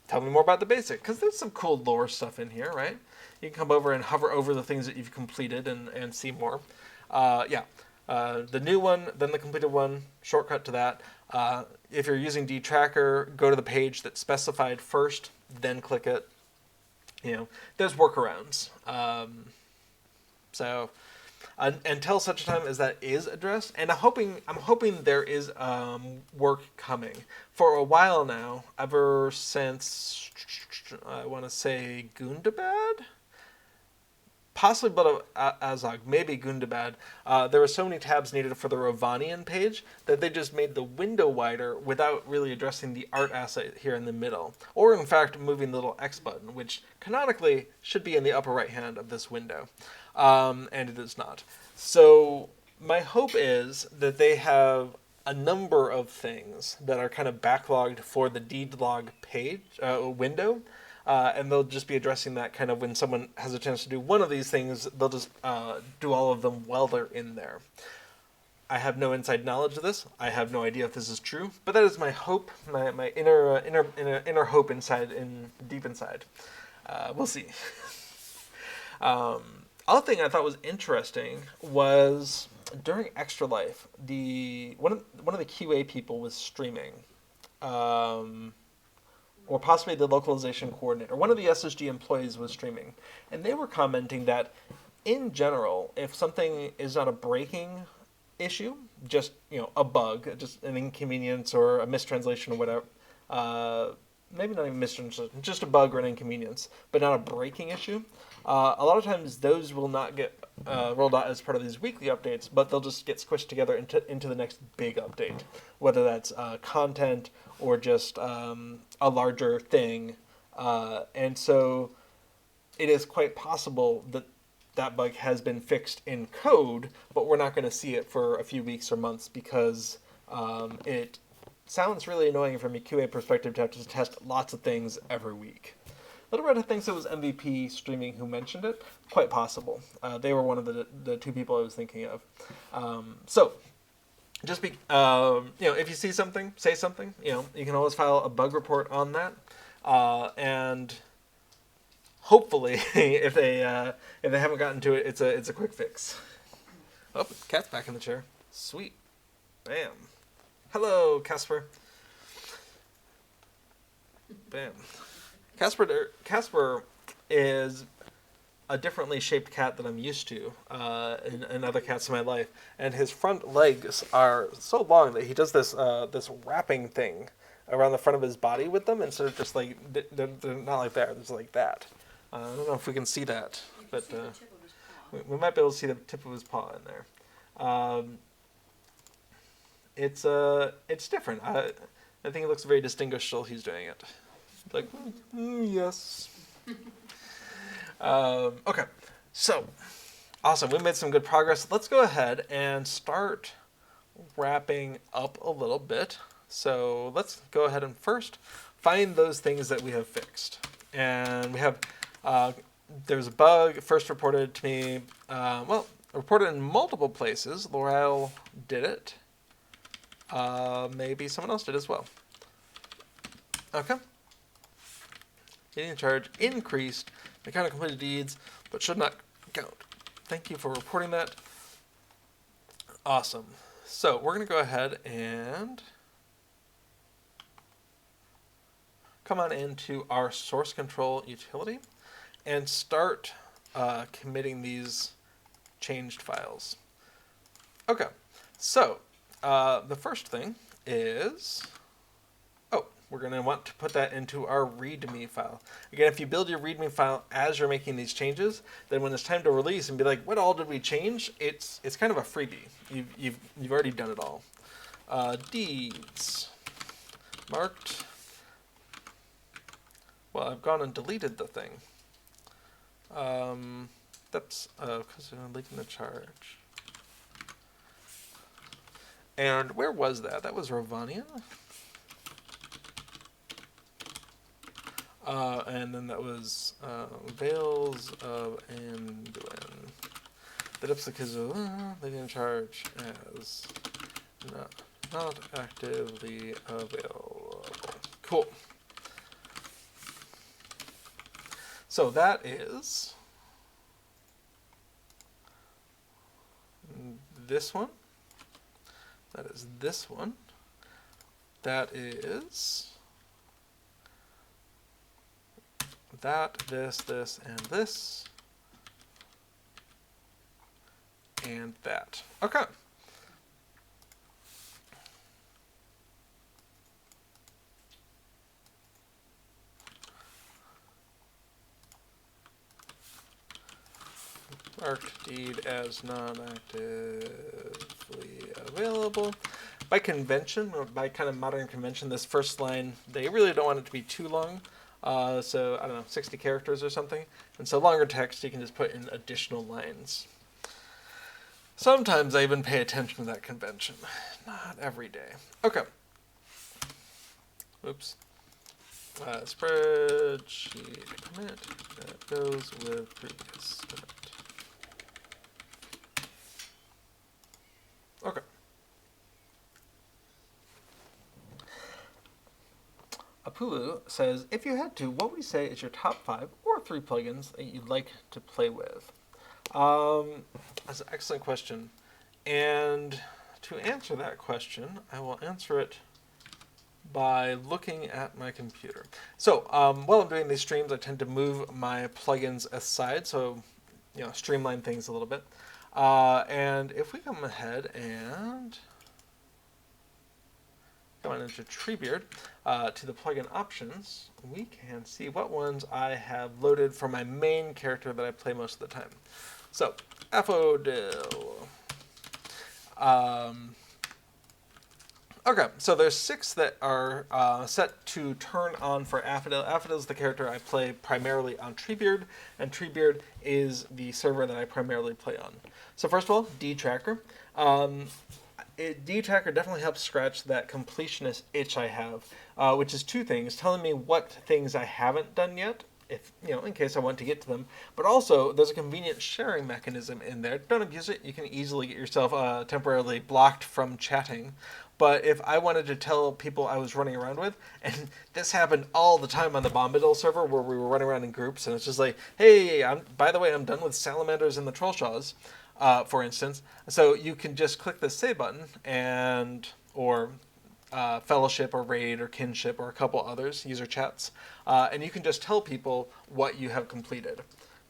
tell me more about the basic. Because there's some cool lore stuff in here, right? You can come over and hover over the things that you've completed and see more. The new one, then the completed one, shortcut to that. If you're using dtracker, go to the page that's specified first, then click it. There's workarounds. So until such a time as that is addressed, and I'm hoping there is work coming for a while now. Ever since I want to say Gundabad. Possibly but Azog, maybe Gundabad. There were so many tabs needed for the Rovanian page that they just made the window wider without really addressing the art asset here in the middle. Or in fact, moving the little X button, which canonically should be in the upper right hand of this window. And it is not. So my hope is that they have a number of things that are kind of backlogged for the deed log page window. And they'll just be addressing that kind of when someone has a chance to do one of these things, they'll just do all of them while they're in there. I have no inside knowledge of this. I have no idea if this is true, but that is my hope, my inner hope deep inside. We'll see. Other thing I thought was interesting was during Extra Life, one of the QA people was streaming. Or possibly the localization coordinator. One of the SSG employees was streaming, and they were commenting that, in general, if something is not a breaking issue, just a bug, just an inconvenience or a mistranslation or whatever, maybe not even mistranslation, just a bug or an inconvenience, but not a breaking issue, a lot of times those will not get rolled out as part of these weekly updates, but they'll just get squished together into the next big update, whether that's content or just a larger thing. And so it is quite possible that that bug has been fixed in code, but we're not going to see it for a few weeks or months because it sounds really annoying from a QA perspective to have to test lots of things every week. Little Red thinks it was MVP Streaming who mentioned it. Quite possible. They were one of the 2 people I was thinking of. So, just be, if you see something, say something. You can always file a bug report on that. And hopefully, if they haven't gotten to it, it's a quick fix. Oh, cat's back in the chair. Sweet. Bam. Hello, Casper. Bam. Casper is a differently shaped cat that I'm used to in other cats in my life, and his front legs are so long that he does this wrapping thing around the front of his body with them instead of just like they're not like that. It's like that. I don't know if we can see that, but we might be able to see the tip of his paw in there. It's different. I think it looks very distinguished while he's doing it. Like, yes. Okay, so, awesome. We made some good progress. Let's go ahead and start wrapping up a little bit. So let's go ahead and first find those things that we have fixed. And we have, there's a bug first reported to me, reported in multiple places. L'Oreal did it. Maybe someone else did as well. Okay. Getting charge increased. They kind of completed deeds, but should not count. Thank you for reporting that. Awesome. So we're going to go ahead and come on into our source control utility and start committing these changed files. Okay. So the first thing is, we're going to want to put that into our README file. Again, if you build your README file as you're making these changes, then when it's time to release and be like, what all did we change? It's kind of a freebie. You've already done it all. Deeds marked. Well, I've gone and deleted the thing. That's because I'm leaving the charge. And where was that? That was Ravania. And then that was Veils of Anduin. The Dipsikizu, leaving in charge as not actively available. Cool. So that is this one. That is this one. That is that, this, and this. And that. Okay. Marked deed as non-actively available. By convention, or by kind of modern convention, this first line, they really don't want it to be too long. So, I don't know, 60 characters or something. And so longer text, you can just put in additional lines. Sometimes I even pay attention to that convention. Not every day. Okay. Oops. Spreadsheet commit that goes with previous commit. Okay. Apulu says, if you had to, what would you say is your top 5 or 3 plugins that you'd like to play with? That's an excellent question. And to answer that question, I will answer it by looking at my computer. So while I'm doing these streams, I tend to move my plugins aside, so streamline things a little bit. And if we come ahead and go on into Treebeard to the plugin options, we can see what ones I have loaded for my main character that I play most of the time. So, Aphodil. Okay, so there's 6 that are set to turn on for Aphodil. Aphodil is the character I play primarily on Treebeard, and Treebeard is the server that I primarily play on. So first of all, D-Tracker. D-Tracker definitely helps scratch that completionist itch I have, which is 2 things, telling me what things I haven't done yet, if in case I want to get to them, but also there's a convenient sharing mechanism in there. Don't abuse it. You can easily get yourself temporarily blocked from chatting. But if I wanted to tell people I was running around with, and this happened all the time on the Bombadil server where we were running around in groups, and it's just like, hey, by the way, I'm done with salamanders and the trollshaws, for instance. So you can just click the save button or fellowship or raid or kinship or a couple others, user chats, and you can just tell people what you have completed.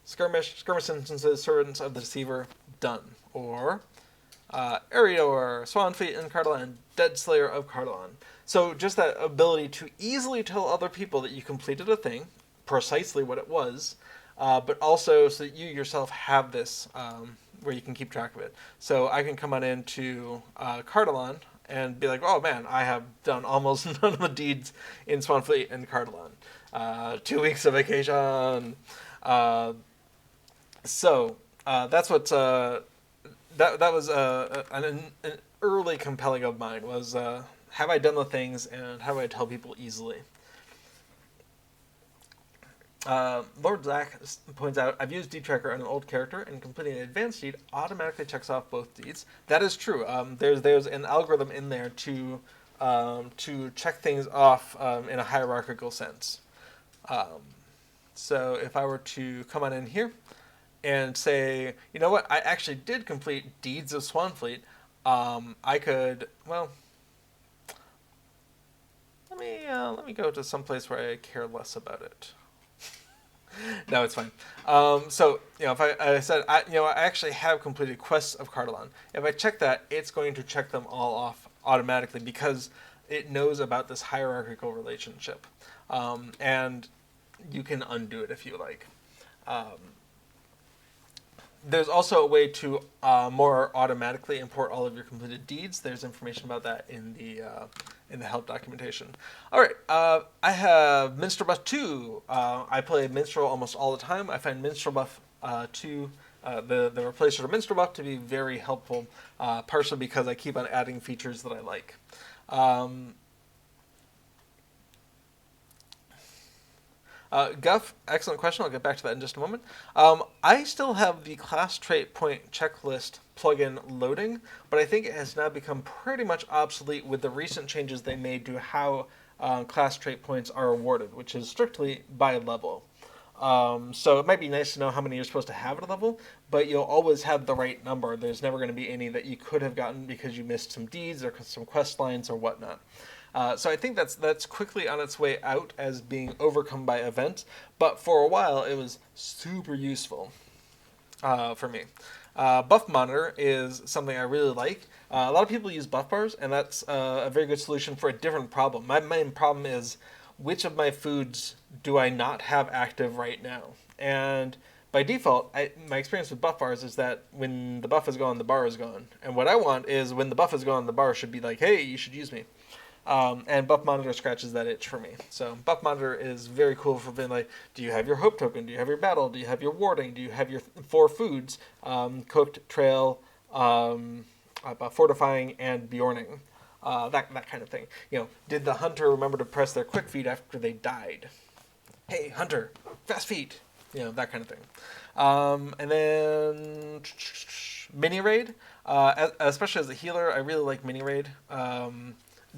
Skirmish instances, Servants of the Deceiver, done. Or Erior, Swanfleet and Cardolan, Dead Slayer of Cardolan. So just that ability to easily tell other people that you completed a thing, precisely what it was, but also so that you yourself have this where you can keep track of it. So I can come on into Cardolan and be like, oh man, I have done almost none of the deeds in Swanfleet and Cardolan. 2 weeks of vacation. So that's what that was an early compelling of mine was have I done the things and how do I tell people easily. Lord Zach points out, I've used D-Tracker on an old character, and completing an advanced deed automatically checks off both deeds. That is true. There's an algorithm in there to check things off in a hierarchical sense. So if I were to come on in here and say, you know what, I actually did complete Deeds of Swanfleet, I could, well, let me go to some place where I care less about it. No, it's fine. So, if I said, I actually have completed Quests of Cardolan. If I check that, it's going to check them all off automatically because it knows about this hierarchical relationship, and you can undo it if you like. There's also a way to more automatically import all of your completed deeds. There's information about that in the help documentation. All right, I have MinstrelBuff II. I play Minstrel almost all the time. I find MinstrelBuff II, the replacer to MinstrelBuff, to be very helpful, partially because I keep on adding features that I like. Guff, excellent question. I'll get back to that in just a moment. I still have the class trait point checklist plugin loading, but I think it has now become pretty much obsolete with the recent changes they made to how class trait points are awarded, which is strictly by level. So it might be nice to know how many you're supposed to have at a level, but you'll always have the right number. There's never going to be any that you could have gotten because you missed some deeds or some quest lines or whatnot. So I think that's quickly on its way out as being overcome by events, but for a while it was super useful for me. Buff monitor is something I really like. A lot of people use buff bars, and that's a very good solution for a different problem. My main problem is, which of my foods do I not have active right now? And by default, my experience with buff bars is that when the buff is gone, the bar is gone. And what I want is when the buff is gone, the bar should be like, hey, you should use me. And Buff Monitor scratches that itch for me. So Buff Monitor is very cool for being like, do you have your hope token? Do you have your battle? Do you have your warding? Do you have your 4 foods? Cooked, trail, fortifying, and bjorning. That kind of thing. Did the hunter remember to press their quick feet after they died? Hey, hunter, fast feet. That kind of thing. And then mini raid, especially as a healer, I really like mini raid.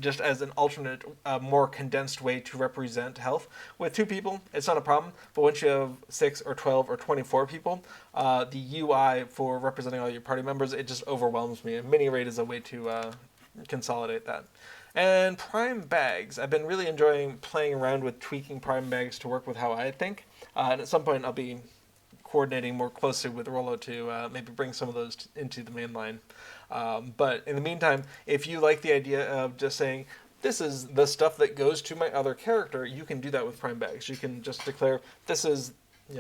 Just as an alternate, more condensed way to represent health. With 2 people, it's not a problem, but once you have 6 or 12 or 24 people, the UI for representing all your party members, it just overwhelms me, and mini raid is a way to consolidate that. And prime bags. I've been really enjoying playing around with tweaking prime bags to work with how I think, and at some point I'll be coordinating more closely with Rollo to maybe bring some of those into the main line. But in the meantime, if you like the idea of just saying, this is the stuff that goes to my other character, you can do that with prime bags. You can just declare, this is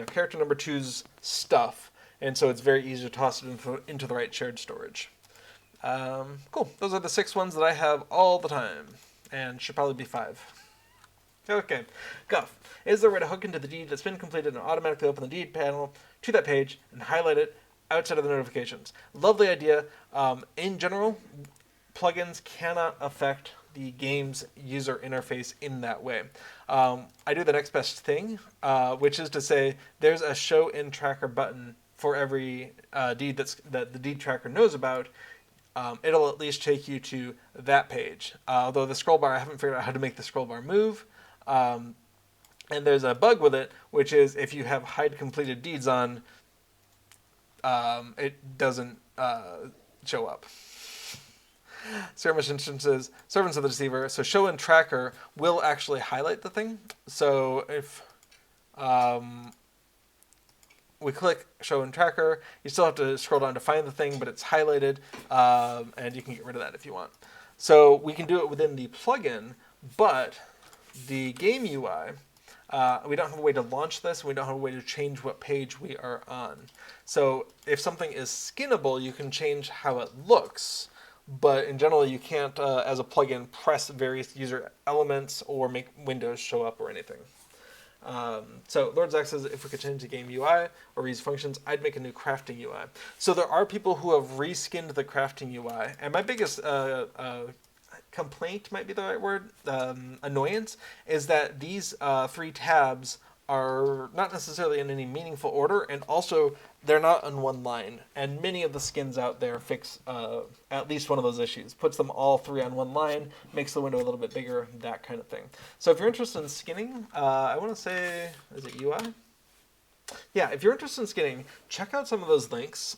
character number 2's stuff, and so it's very easy to toss it into the right shared storage. Cool. Those are the 6 ones that I have all the time, and should probably be 5. Okay, Guff. Is there a way to hook into the deed that's been completed and automatically open the deed panel to that page and highlight it outside of the notifications? Lovely idea. In general, plugins cannot affect the game's user interface in that way. I do the next best thing, which is to say there's a show in tracker button for every deed that the deed tracker knows about. It'll at least take you to that page. Although the scroll bar, I haven't figured out how to make the scroll bar move. And there's a bug with it, which is if you have hide completed deeds on, it doesn't show up. Skirmish instances, servants of the deceiver. So show in tracker will actually highlight the thing. So if we click show in tracker, you still have to scroll down to find the thing, but it's highlighted, and you can get rid of that if you want. So we can do it within the plugin, but the game UI, we don't have a way to launch this. We don't have a way to change what page we are on. So if something is skinnable, you can change how it looks, but in general, you can't, as a plugin, press various user elements or make windows show up or anything. So Lord Zach says if we could change the game UI or reuse functions, I'd make a new crafting UI. So there are people who have reskinned the crafting UI, and my biggest complaint might be the right word, annoyance, is that these 3 tabs are not necessarily in any meaningful order, and also they're not on one line. And many of the skins out there fix at least one of those issues. Puts them all 3 on one line, makes the window a little bit bigger, that kind of thing. So if you're interested in skinning, I want to say, is it UI? Yeah, if you're interested in skinning, check out some of those links.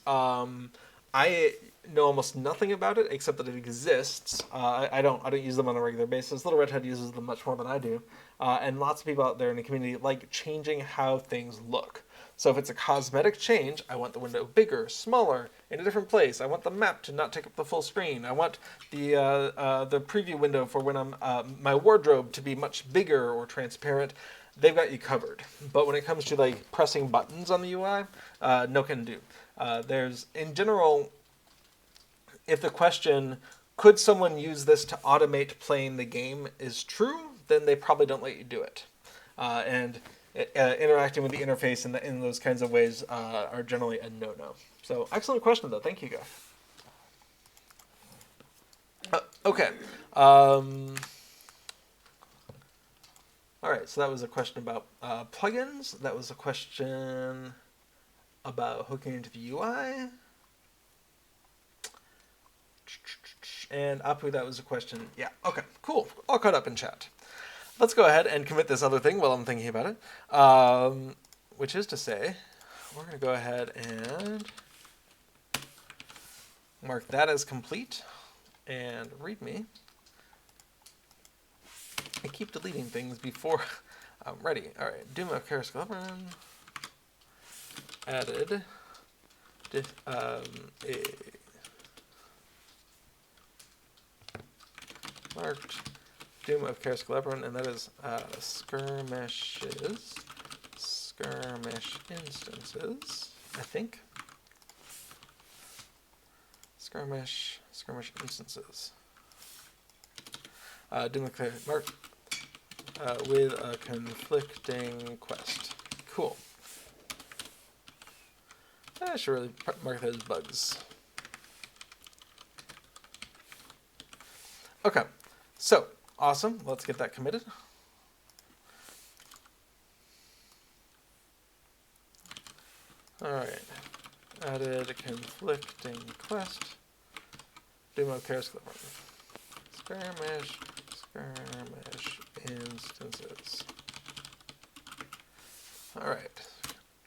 I know almost nothing about it except that it exists. I don't use them on a regular basis. Little Red Hood uses them much more than I do, and lots of people out there in the community like changing how things look. So if it's a cosmetic change, I want the window bigger, smaller, in a different place. I want the map to not take up the full screen. I want the preview window for when I'm my wardrobe to be much bigger or transparent. They've got you covered. But when it comes to like pressing buttons on the UI, no can do. There's in general, if the question, could someone use this to automate playing the game, is true, then they probably don't let you do it. And interacting with the interface in those kinds of ways are generally a no-no. So excellent question, though. Thank you, Guy. Okay. All right, so that was a question about plugins. That was a question about hooking into the UI. And Apu, that was a question. Yeah, okay, cool. All caught up in chat. Let's go ahead and commit this other thing while I'm thinking about it. Which is to say, we're going to go ahead and mark that as complete and readme. I keep deleting things before I'm ready. All right, Doom of Karis Govern added a marked Doom of Karis Galebron, and that is skirmish instances, I think. Skirmish instances. Doom of Karis marked with a conflicting quest. Cool. I should really mark those bugs. Okay, so awesome. Let's get that committed. All right, added a conflicting quest. Demo Karis skirmish instances. All right,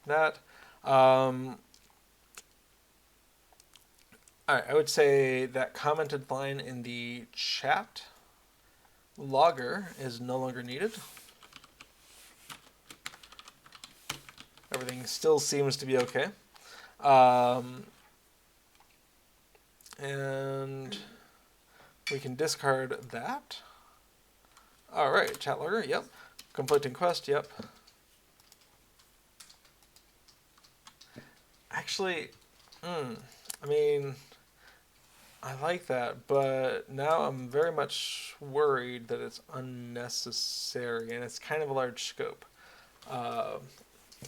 that. All right, I would say that commented line in the chat logger is no longer needed. Everything still seems to be okay. And we can discard that. All right, chat logger, yep. Conflicting quest, yep. Actually, I mean, I like that, but now I'm very much worried that it's unnecessary, and it's kind of a large scope.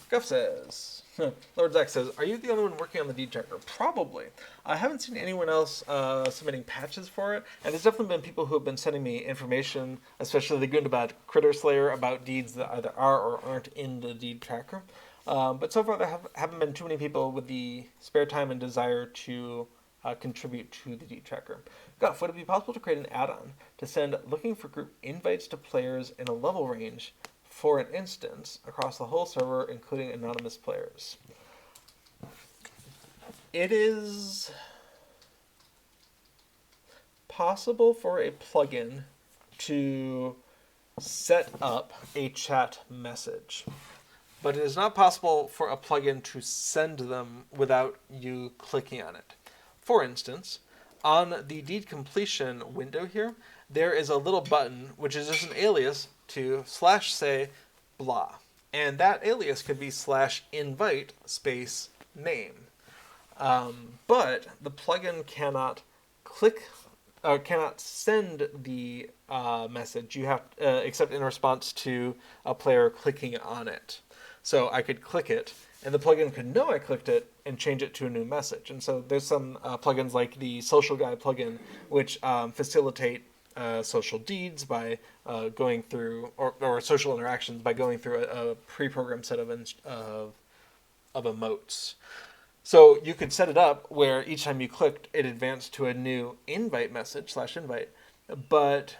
Guff says, Lord Zach says, are you the only one working on the deed tracker? Probably. I haven't seen anyone else submitting patches for it, and there's definitely been people who have been sending me information, especially the Gundabad Critter Slayer, about deeds that either are or aren't in the deed tracker. But so far there haven't been too many people with the spare time and desire to contribute to the deed tracker. Guff, would it be possible to create an add-on to send looking for group invites to players in a level range for an instance across the whole server, including anonymous players? It is possible for a plugin to set up a chat message, but it is not possible for a plugin to send them without you clicking on it. For instance, on the deed completion window here, there is a little button which is just an alias to /say blah. And that alias could be /invite space name. But the plugin cannot cannot send the message. You have except in response to a player clicking on it. So I could click it, and the plugin could know I clicked it and change it to a new message. And so there's some plugins like the Social Guy plugin, which facilitate social deeds by going through, or social interactions by going through a pre-programmed set of emotes. So you could set it up where each time you clicked, it advanced to a new invite message /invite. But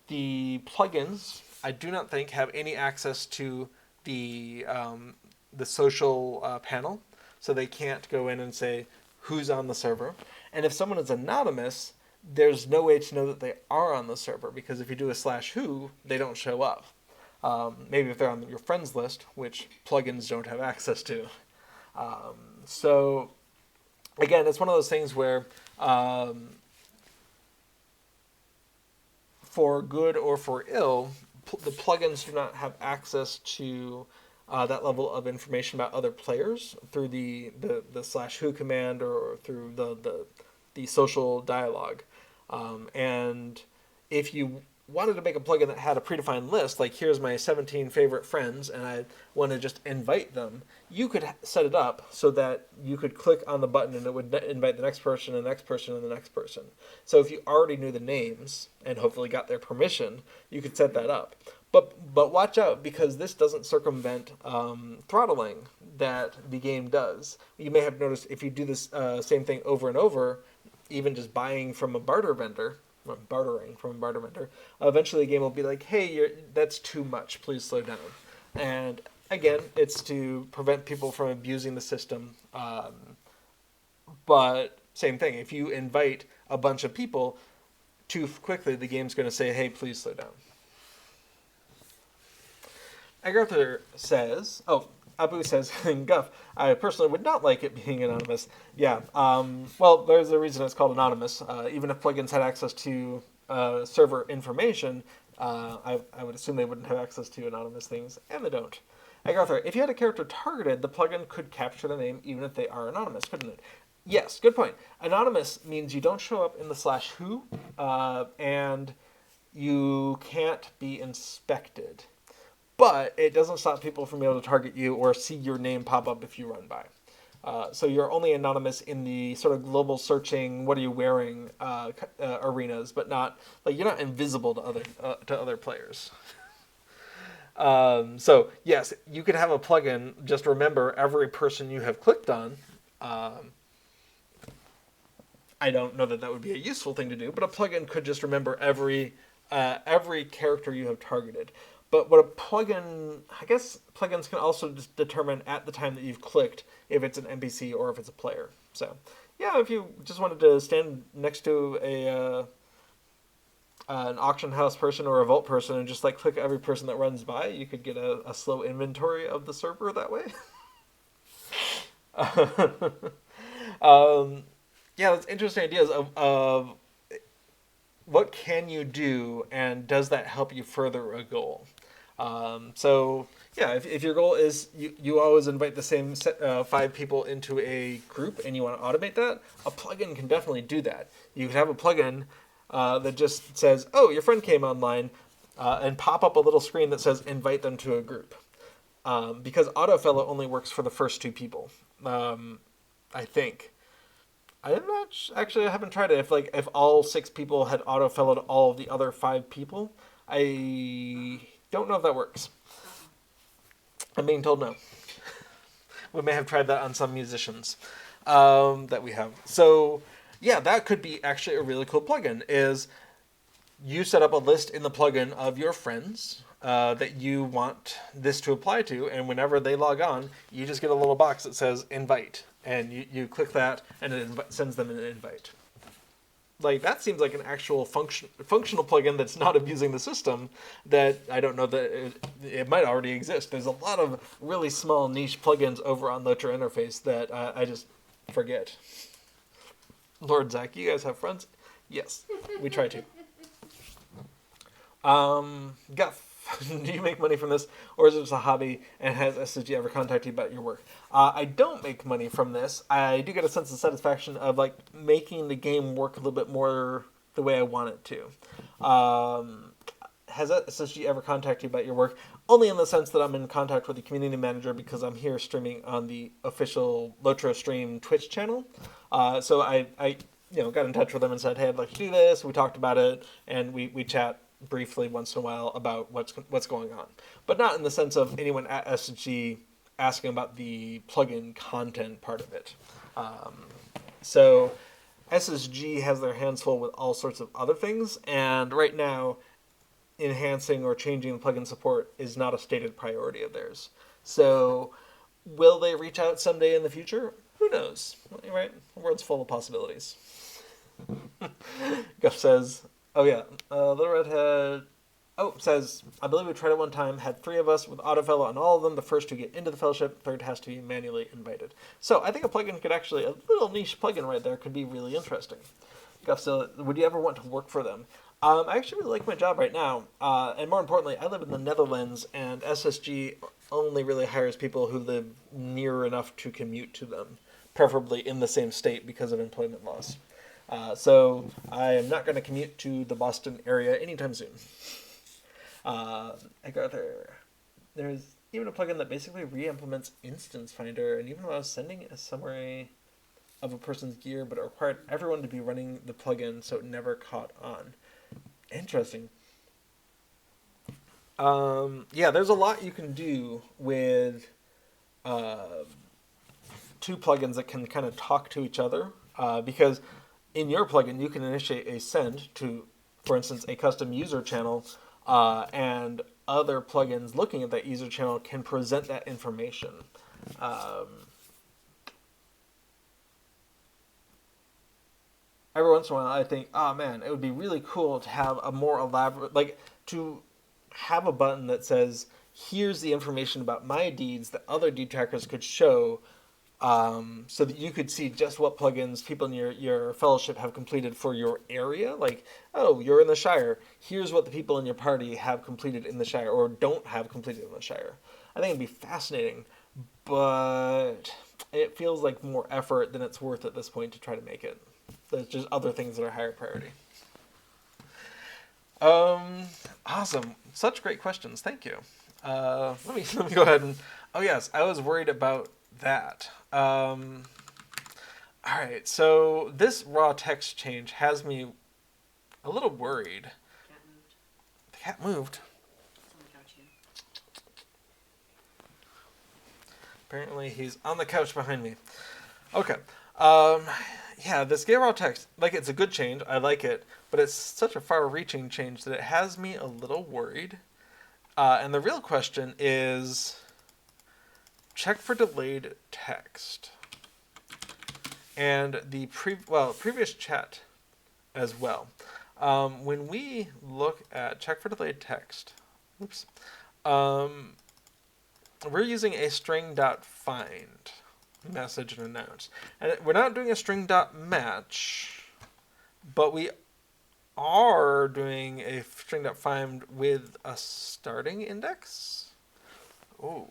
the plugins, I do not think, have any access to the social panel, so they can't go in and say who's on the server. And if someone is anonymous, there's no way to know that they are on the server, because if you do a /who, they don't show up. Maybe if they're on your friends list, which plugins don't have access to. So again, it's one of those things where for good or for ill, the plugins do not have access to that level of information about other players through the /who command or through the social dialogue. And if you wanted to make a plugin that had a predefined list, like here's my 17 favorite friends, and I want to just invite them, you could set it up so that you could click on the button and it would invite the next person and the next person and the next person. So if you already knew the names and hopefully got their permission, you could set that up. But watch out, because this doesn't circumvent throttling that the game does. You may have noticed if you do this same thing over and over, even just buying from a barter vendor, bartering from a barter vendor, eventually the game will be like, hey, that's too much, please slow down. And again, it's to prevent people from abusing the system. But same thing, if you invite a bunch of people too quickly, the game's going to say, hey, please slow down. Agartha says, Abu says, Guff, I personally would not like it being anonymous. Yeah, well, there's a reason it's called anonymous. Even if plugins had access to server information, I would assume they wouldn't have access to anonymous things, and they don't. Agartha, if you had a character targeted, the plugin could capture the name even if they are anonymous, couldn't it? Yes, good point. Anonymous means you don't show up in the /who, and you can't be inspected. But it doesn't stop people from being able to target you or see your name pop up if you run by. So you're only anonymous in the sort of global searching, what are you wearing arenas, but not like you're not invisible to other players. So yes, you could have a plugin just remember every person you have clicked on. I don't know that would be a useful thing to do, but a plugin could just remember every character you have targeted. But what a plugin, I guess plugins can also just determine at the time that you've clicked if it's an NPC or if it's a player. So, yeah, if you just wanted to stand next to an auction house person or a vault person and just like click every person that runs by, you could get a slow inventory of the server that way. Yeah, that's interesting ideas of what can you do, and does that help you further a goal? So yeah, if your goal is you always invite the same 5 people into a group and you want to automate that, a plugin can definitely do that. You could have a plugin that just says, oh, your friend came online, and pop up a little screen that says invite them to a group. Because autofellow only works for the first 2 people, I think. I'm not actually. I haven't tried it. If all 6 people had autofellowed all of the other 5 people, I don't know if that works. I'm being told no. We may have tried that on some musicians that we have. So yeah, that could be actually a really cool plugin. Is you set up a list in the plugin of your friends that you want this to apply to, and whenever they log on, you just get a little box that says invite. And you click that, and it sends them an invite. Like, that seems like an actual functional plugin that's not abusing the system, that I don't know that it might already exist. There's a lot of really small niche plugins over on LOTRO Interface that I just forget. Lord Zach, you guys have friends? Yes, we try to. Guff, do you make money from this, or is it just a hobby, and has SSG ever contacted you about your work? I don't make money from this. I do get a sense of satisfaction of like making the game work a little bit more the way I want it to. Has SSG ever contacted you about your work? Only in the sense that I'm in contact with the community manager because I'm here streaming on the official LOTRO Stream Twitch channel. So I got in touch with them and said, hey, I'd like to do this. We talked about it, and we chat briefly once in a while about what's going on, but not in the sense of anyone at SSG asking about the plugin content part of it. So SSG has their hands full with all sorts of other things, and right now enhancing or changing the plugin support is not a stated priority of theirs. So will they reach out someday in the future? Who knows, right? The world's full of possibilities. Guff says, oh yeah, Little Redhead Oh, it says, I believe we tried it one time, had 3 of us with autofill on all of them. The first to get into the fellowship, third has to be manually invited. So I think a plugin could actually, a little niche plugin right there could be really interesting. So would you ever want to work for them? I actually really like my job right now. And more importantly, I live in the Netherlands, and SSG only really hires people who live near enough to commute to them, preferably in the same state because of employment laws. So I am not going to commute to the Boston area anytime soon. I got there. There's even a plugin that basically re-implements Instance Finder and even allows sending a summary of a person's gear, but it required everyone to be running the plugin, so it never caught on. Interesting. Yeah, there's a lot you can do with 2 plugins that can kind of talk to each other, because in your plugin you can initiate a send to, for instance, a custom user channel, and other plugins looking at that user channel can present that information. Every once in a while I think, oh man, it would be really cool to have a more elaborate, like to have a button that says, here's the information about my deeds that other deed trackers could show, so that you could see just what plugins people in your fellowship have completed for your area. Like, oh, you're in the Shire. Here's what the people in your party have completed in the Shire or don't have completed in the Shire. I think it'd be fascinating, but it feels like more effort than it's worth at this point to try to make it. There's just other things that are higher priority. Awesome. Such great questions. Thank you. Let me go ahead and. Oh yes, I was worried about that. All right, so this raw text change has me a little worried. Cat moved. The cat moved. It's on the couch here. Apparently, he's on the couch behind me. Okay. Yeah, this gay raw text, like, it's a good change. I like it, but it's such a far-reaching change that it has me a little worried. And the real question is, check for delayed text. And the previous chat as well. When we look at check for delayed text, we're using a string.find message and announce. And we're not doing a string.match, but we are doing a string.find with a starting index. Oh.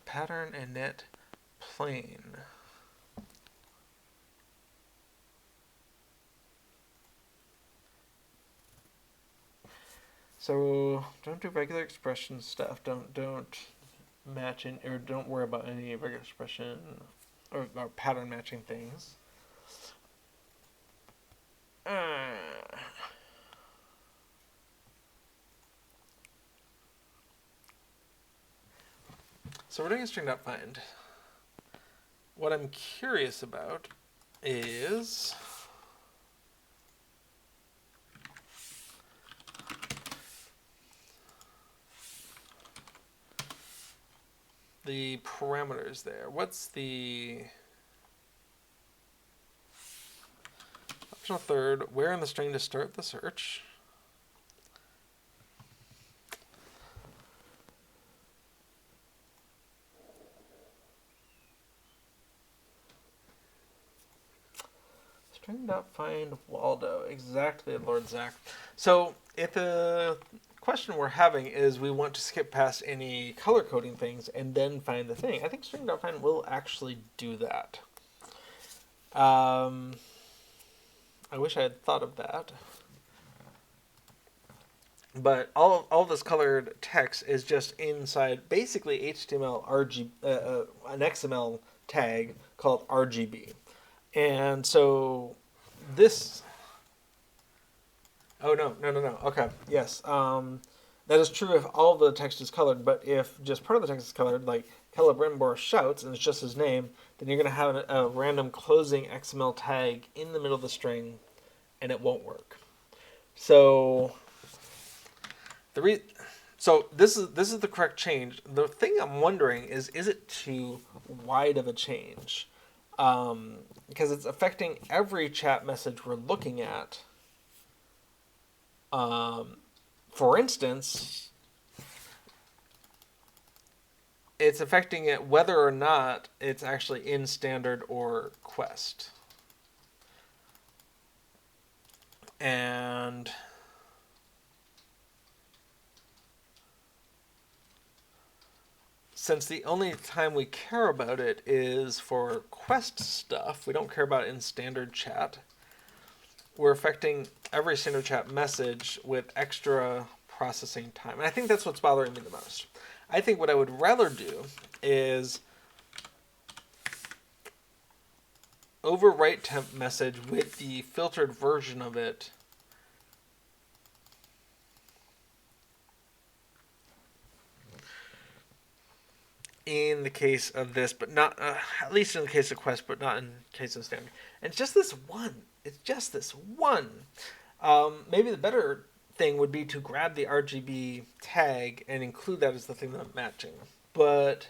Pattern init plain. So don't do regular expression stuff. Don't match in, or don't worry about any regular expression or pattern matching things. So we're doing a string.find. What I'm curious about is the parameters there. What's the optional third? Where in the string to start the search? String.find Waldo. Exactly, Lord Zach. So if the question we're having is we want to skip past any color coding things and then find the thing, I think string.find will actually do that. I wish I had thought of that. But all of this colored text is just inside basically HTML an XML tag called RGB. And so this... Oh, no. Okay, yes. That is true if all of the text is colored, but if just part of the text is colored, like Celebrimbor shouts, and it's just his name, then you're going to have a random closing XML tag in the middle of the string, and it won't work. So this is the correct change. The thing I'm wondering is it too wide of a change? because it's affecting every chat message we're looking at. For instance, it's affecting it whether or not it's actually in standard or quest. And since the only time we care about it is for quest stuff, we don't care about it in standard chat, we're affecting every standard chat message with extra processing time. And I think that's what's bothering me the most. I think what I would rather do is overwrite temp message with the filtered version of it in the case of this, but not, at least in the case of quest, but not in the case of standard. And it's just this one. It's just this one. Maybe the better thing would be to grab the RGB tag and include that as the thing that I'm matching. But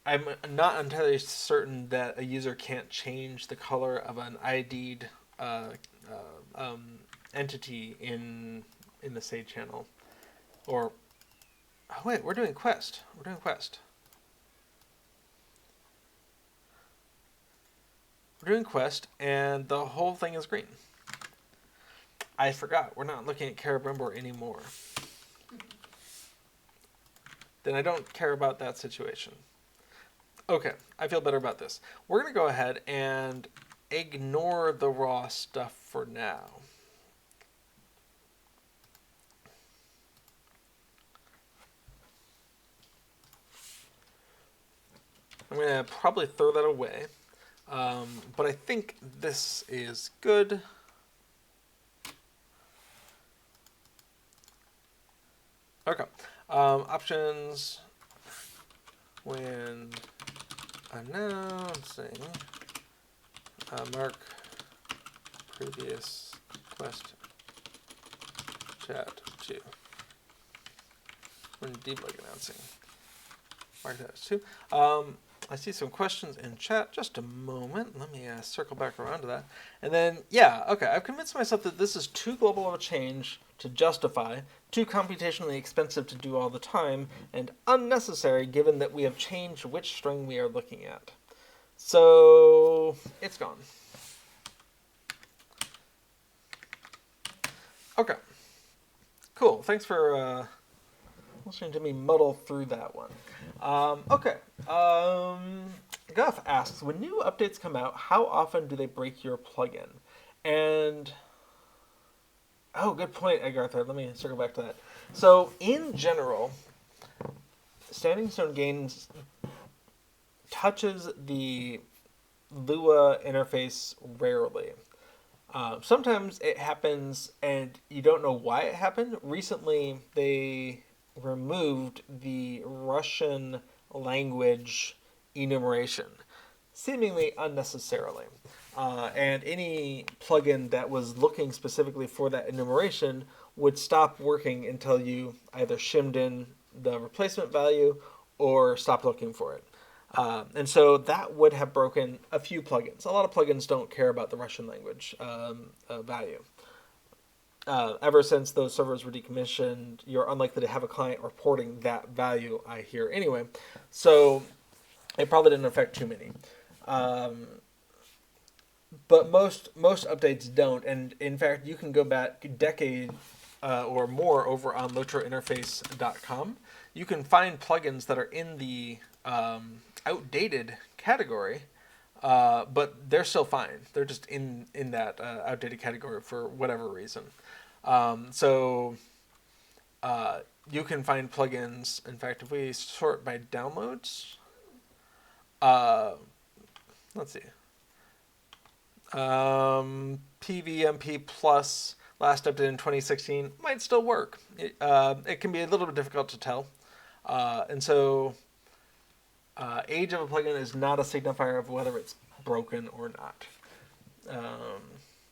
I'm not entirely certain that a user can't change the color of an ID'd entity in the Sage channel. Or, oh wait, we're doing quest. We're doing quest. We're doing quest, and the whole thing is green. I forgot. We're not looking at Carabrimbor anymore. Then I don't care about that situation. Okay, I feel better about this. We're going to go ahead and ignore the raw stuff for now. I'm going to probably throw that away. But I think this is good. Okay. Options when announcing mark previous quest chat 2. When debug announcing mark that as 2. I see some questions in chat. Just a moment. Let me circle back around to that. And then, yeah, okay. I've convinced myself that this is too global of a change to justify, too computationally expensive to do all the time, and unnecessary given that we have changed which string we are looking at. So, it's gone. Okay. Cool. Thanks for listening to me muddle through that one. Okay. Guff asks, when new updates come out, how often do they break your plugin? And, oh, good point, Edgarthar. Let me circle back to that. So, in general, Standing Stone Gains touches the Lua interface rarely. Sometimes it happens and you don't know why it happened. Recently, they removed the Russian language enumeration, seemingly unnecessarily. And any plugin that was looking specifically for that enumeration would stop working until you either shimmed in the replacement value or stopped looking for it. And so that would have broken a few plugins. A lot of plugins don't care about the Russian language value. Ever since those servers were decommissioned, you're unlikely to have a client reporting that value, I hear anyway. So it probably didn't affect too many. But most updates don't. And in fact, you can go back a decade or more over on LOTROinterface.com. You can find plugins that are in the outdated category, but they're still fine. They're just in that outdated category for whatever reason. So you can find plugins. In fact, if we sort by downloads, let's see. PVMP Plus, last updated in 2016, might still work. It can be a little bit difficult to tell. And so age of a plugin is not a signifier of whether it's broken or not.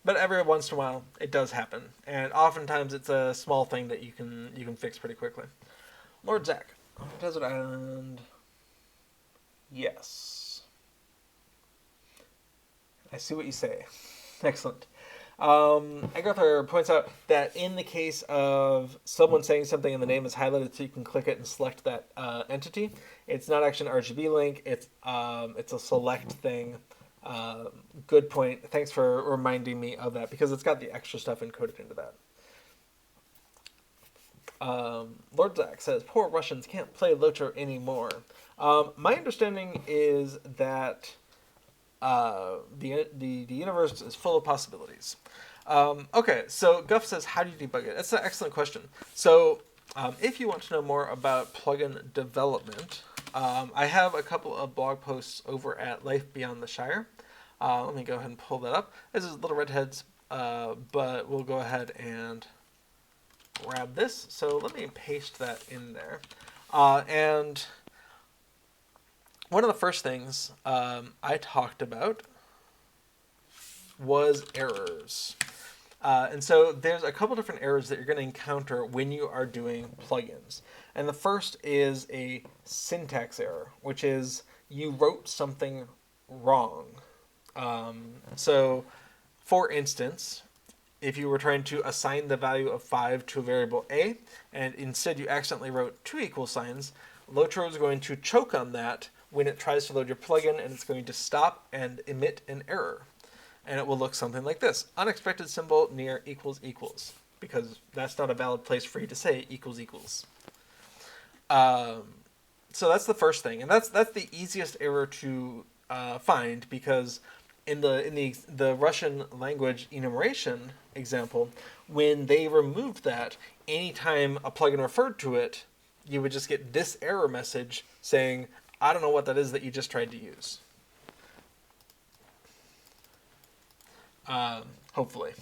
But every once in a while, it does happen. And oftentimes, it's a small thing that you can fix pretty quickly. Lord Zach, Desert Island. Yes. I see what you say. Excellent. Agatha points out that in the case of someone saying something and the name is highlighted so you can click it and select that entity, it's not actually an RGB link, it's a select thing. Good point. Thanks for reminding me of that because it's got the extra stuff encoded into that. Lord Zach says, poor Russians can't play LOTRO anymore. My understanding is that the universe is full of possibilities. Okay, so Guff says, how do you debug it? That's an excellent question. So if you want to know more about plugin development, I have a couple of blog posts over at Life Beyond the Shire. Let me go ahead and pull that up. This is Little Redheads, but we'll go ahead and grab this. So let me paste that in there. And one of the first things I talked about was errors. And so there's a couple different errors that you're going to encounter when you are doing plugins. And the first is a syntax error, which is you wrote something wrong. So, for instance, if you were trying to assign the value of 5 to a variable a, and instead you accidentally wrote 2 equal signs, LOTRO is going to choke on that when it tries to load your plugin, and it's going to stop and emit an error. And it will look something like this. Unexpected symbol near equals equals, because that's not a valid place for you to say equals equals. So that's the first thing, and that's the easiest error to find, because in the Russian language enumeration example, when they removed that, anytime a plugin referred to it, you would just get this error message saying, I don't know what that is that you just tried to use. Hopefully.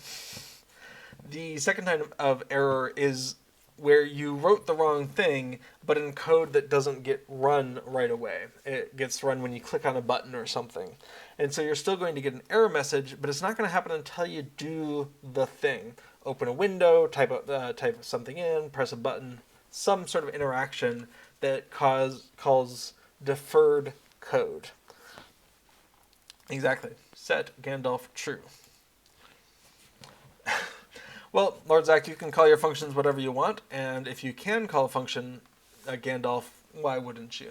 The second type of error is where you wrote the wrong thing, but in code that doesn't get run right away. It gets run when you click on a button or something. And so you're still going to get an error message, but it's not going to happen until you do the thing. Open a window, type something in, press a button, some sort of interaction that calls deferred code. Exactly. Set Gandalf true. Well, Lord Zach, you can call your functions whatever you want, and if you can call a function Gandalf, why wouldn't you?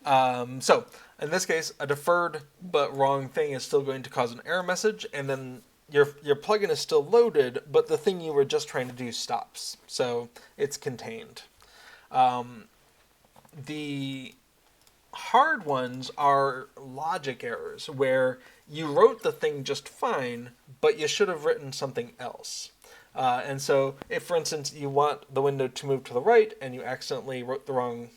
So, in this case, a deferred but wrong thing is still going to cause an error message, and then your plugin is still loaded, but the thing you were just trying to do stops. So, it's contained. The hard ones are logic errors, where you wrote the thing just fine, but you should have written something else. And so if, for instance, you want the window to move to the right and you accidentally wrote the wrong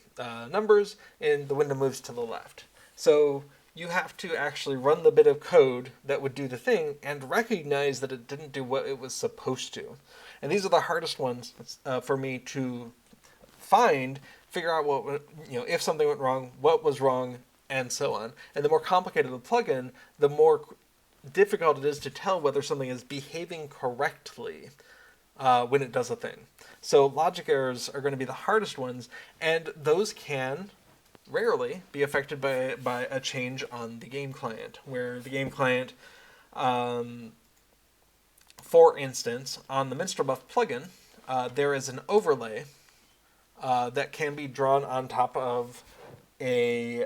numbers, and the window moves to the left. So you have to actually run the bit of code that would do the thing and recognize that it didn't do what it was supposed to. And these are the hardest ones for me to find, figure out what, if something went wrong, what was wrong, and so on. And the more complicated the plugin, the more difficult it is to tell whether something is behaving correctly when it does a thing. So logic errors are going to be the hardest ones, and those can rarely be affected by a change on the game client, where the game client, for instance, on the MinstrelBuff plugin, there is an overlay that can be drawn on top of a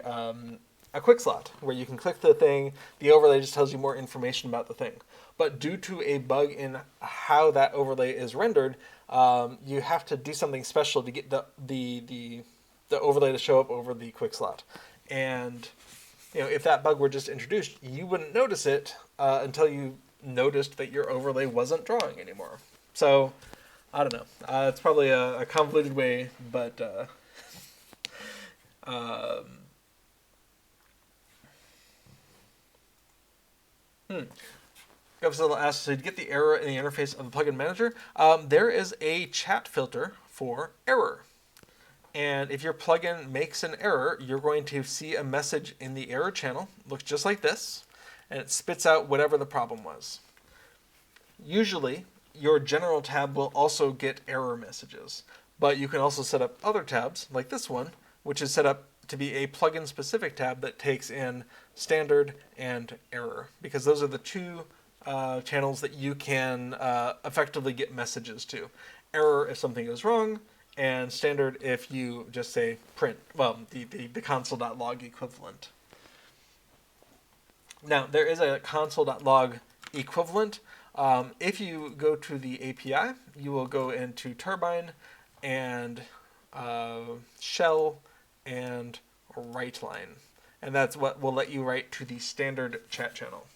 quick slot, where you can click the thing, the overlay just tells you more information about the thing. But due to a bug in how that overlay is rendered, you have to do something special to get the overlay to show up over the quick slot. And if that bug were just introduced, you wouldn't notice it until you noticed that your overlay wasn't drawing anymore. So, I don't know. It's probably a convoluted way, but Govzilla asks, so to get the error in the interface of the plugin manager, there is a chat filter for error. And if your plugin makes an error, you're going to see a message in the error channel. It looks just like this, and it spits out whatever the problem was. Usually, your general tab will also get error messages, but you can also set up other tabs, like this one, which is set up to be a plugin specific tab that takes in standard and error, because those are the two channels that you can effectively get messages to. Error if something goes wrong, and standard if you just say print, well, the console.log equivalent. Now, there is a console.log equivalent. If you go to the API, you will go into Turbine and shell and write line. And that's what will let you write to the standard chat channel.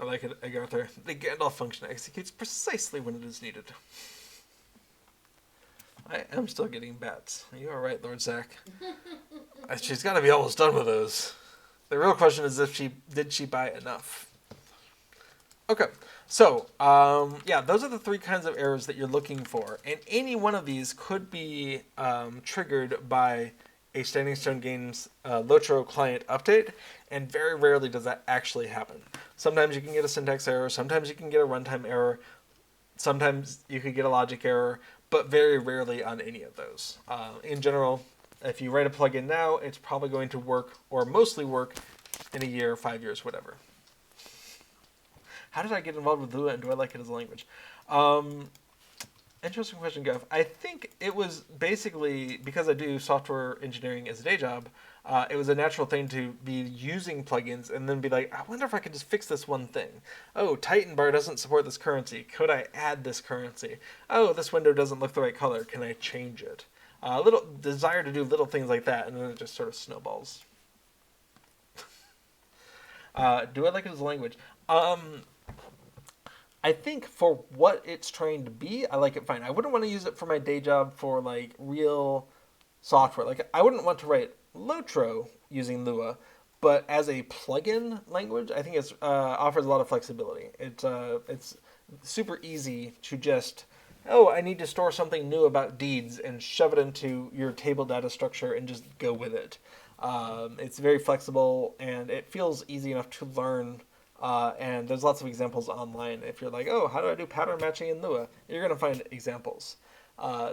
I like it, Agartha. The Gandalf function executes precisely when it is needed. I am still getting bats. You are right, Lord Zach. She's got to be almost done with those. The real question is did she buy enough? Okay, so yeah, those are the three kinds of errors that you're looking for, and any one of these could be triggered by a Standing Stone Games LOTRO client update, and very rarely does that actually happen. Sometimes you can get a syntax error, sometimes you can get a runtime error, sometimes you could get a logic error, but very rarely on any of those. In general, if you write a plugin now, it's probably going to work, or mostly work, in a year, 5 years, whatever. How did I get involved with Lua, and do I like it as a language? Interesting question, Gav. I think it was basically because I do software engineering as a day job, it was a natural thing to be using plugins and then be like, I wonder if I could just fix this one thing. Oh, Titan Bar doesn't support this currency. Could I add this currency? Oh, this window doesn't look the right color. Can I change it? A little desire to do little things like that, and then it just sort of snowballs. Do I like it as a language? I think for what it's trying to be, I like it fine. I wouldn't want to use it for my day job for like real software. Like I wouldn't want to write LOTRO using Lua, but as a plugin language, I think it offers a lot of flexibility. It's super easy to just, oh, I need to store something new about deeds and shove it into your table data structure and just go with it. It's very flexible and it feels easy enough to learn. And there's lots of examples online. If you're like, oh, how do I do pattern matching in Lua? You're going to find examples.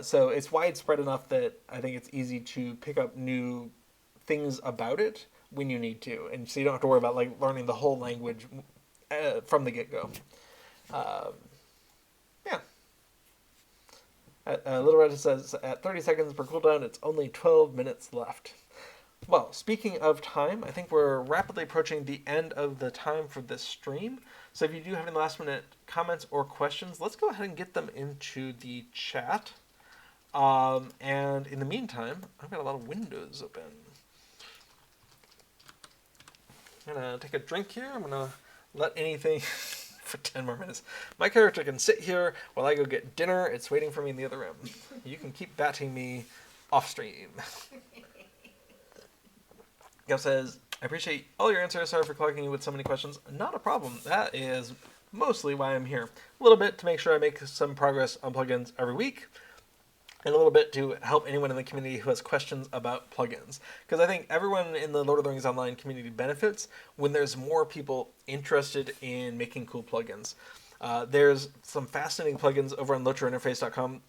So it's widespread enough that I think it's easy to pick up new things about it when you need to. And so you don't have to worry about like learning the whole language from the get-go. Yeah. Little Red says, at 30 seconds per cooldown, it's only 12 minutes left. Well, speaking of time, I think we're rapidly approaching the end of the time for this stream. So if you do have any last minute comments or questions, let's go ahead and get them into the chat. And in the meantime, I've got a lot of windows open. I'm going to take a drink here. I'm going to let anything for 10 more minutes. My character can sit here while I go get dinner. It's waiting for me in the other room. You can keep batting me off stream. Gav says, I appreciate all your answers. Sorry for clogging you with so many questions. Not a problem. That is mostly why I'm here. A little bit to make sure I make some progress on plugins every week, and a little bit to help anyone in the community who has questions about plugins. Because I think everyone in the Lord of the Rings Online community benefits when there's more people interested in making cool plugins. There's some fascinating plugins over on LOTROinterface.com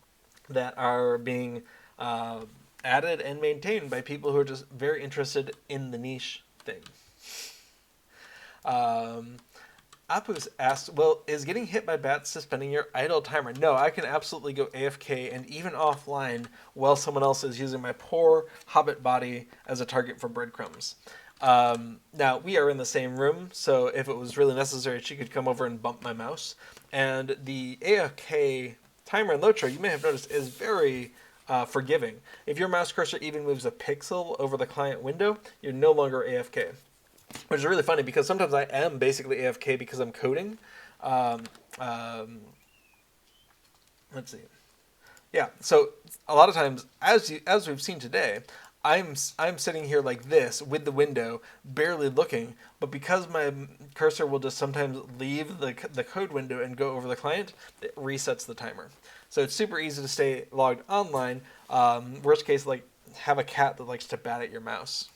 that are being added and maintained by people who are just very interested in the niche thing. Apus asked, well, is getting hit by bats suspending your idle timer? No, I can absolutely go AFK and even offline while someone else is using my poor hobbit body as a target for breadcrumbs. Now, we are in the same room, so if it was really necessary, she could come over and bump my mouse. And the AFK timer in LOTRO, you may have noticed, is very forgiving. If your mouse cursor even moves a pixel over the client window, you're no longer AFK. Which is really funny because sometimes I am basically AFK because I'm coding. Let's see. Yeah, so a lot of times, as we've seen today, I'm sitting here like this with the window, barely looking, but because my cursor will just sometimes leave the code window and go over the client, it resets the timer. So it's super easy to stay logged online. Worst case, like, have a cat that likes to bat at your mouse.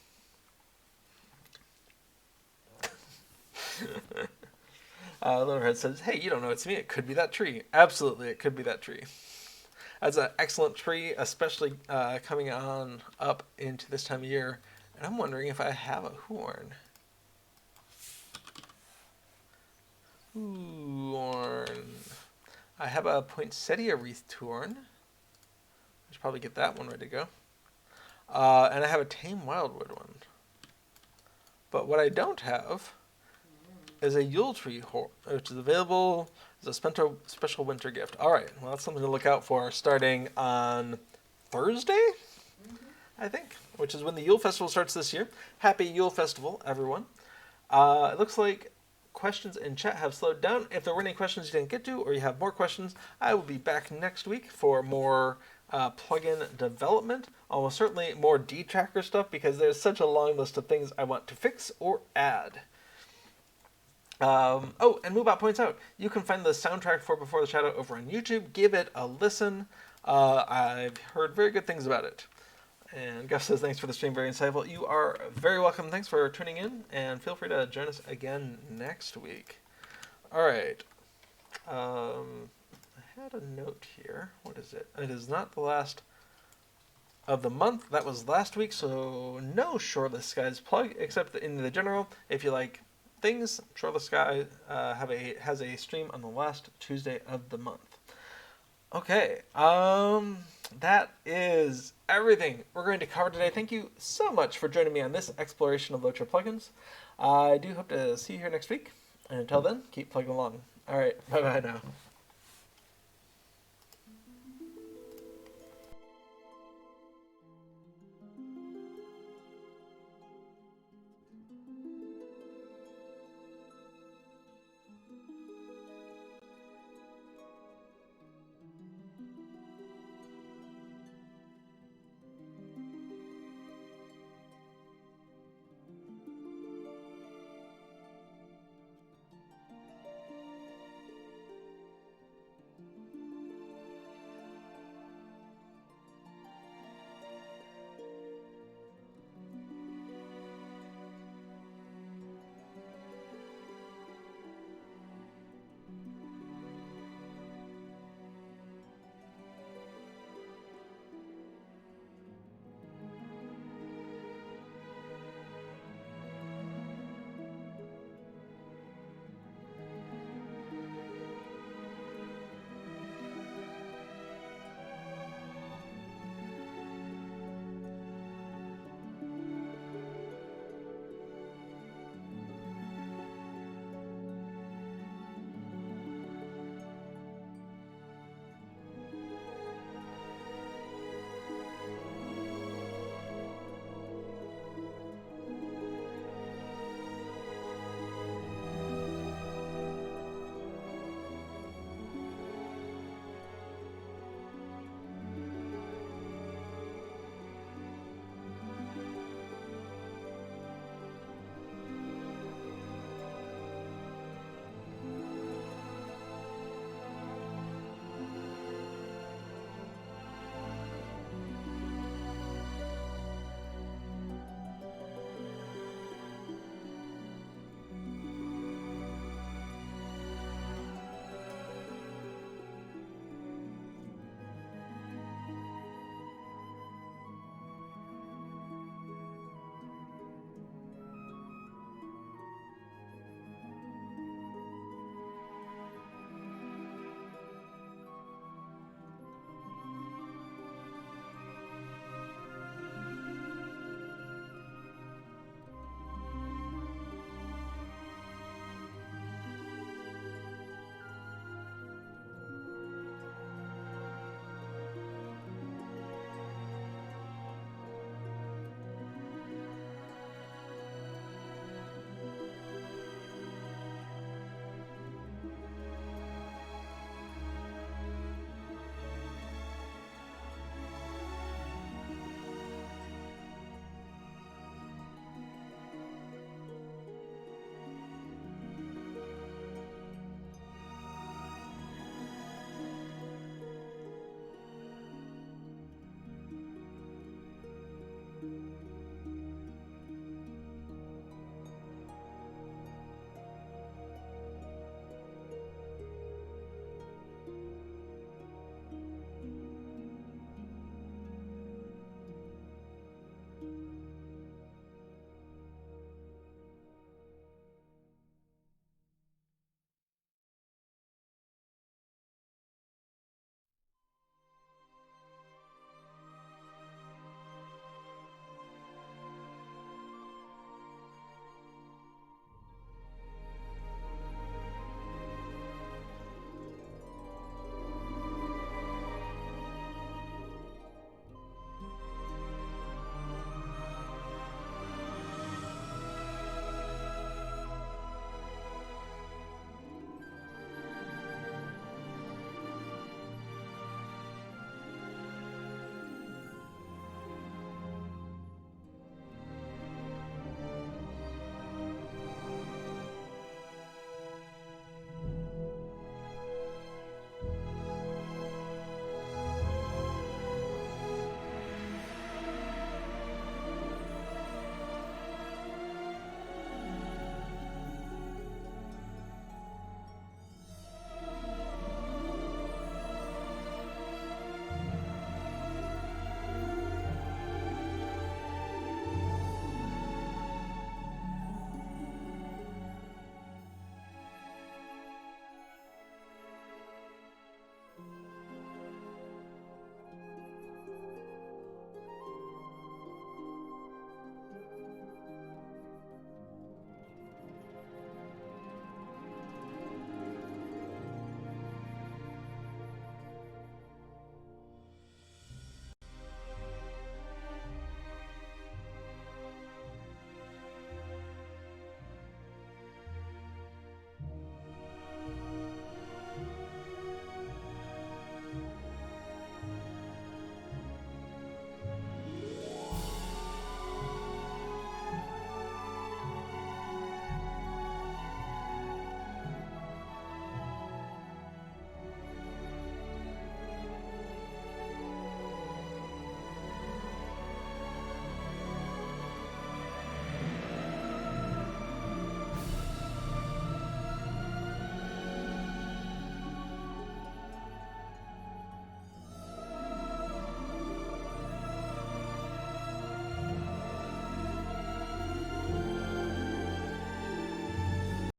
Littlehard says, hey, you don't know it's me. It could be that tree. Absolutely, it could be that tree. That's an excellent tree, especially coming on up into this time of year. And I'm wondering if I have a horn. Horn. I have a poinsettia wreath horn. I should probably get that one ready to go. And I have a tame wildwood one. But what I don't have is a Yule tree horn, which is available as a special winter gift. All right, well, that's something to look out for starting on Thursday, I think, which is when the Yule Festival starts this year. Happy Yule Festival, everyone. It looks like questions in chat have slowed down. If there were any questions you didn't get to, or you have more questions, I will be back next week for more plugin development. Almost certainly more D-Tracker stuff, because there's such a long list of things I want to fix or add. Oh, and Moobot points out, you can find the soundtrack for Before the Shadow over on YouTube. Give it a listen. I've heard very good things about it. And Gus says, thanks for the stream, very insightful. You are very welcome. Thanks for tuning in, and feel free to join us again next week. All right. I had a note here. What is it? It is not the last of the month. That was last week, so no Shoreless Skies plug, except in the general. If you like things, Shoreless Sky has a stream on the last Tuesday of the month. Okay, that is everything we're going to cover today. Thank you so much for joining me on this exploration of LOTRO plugins. I do hope to see you here next week, and until then, keep plugging along. All right, bye-bye now.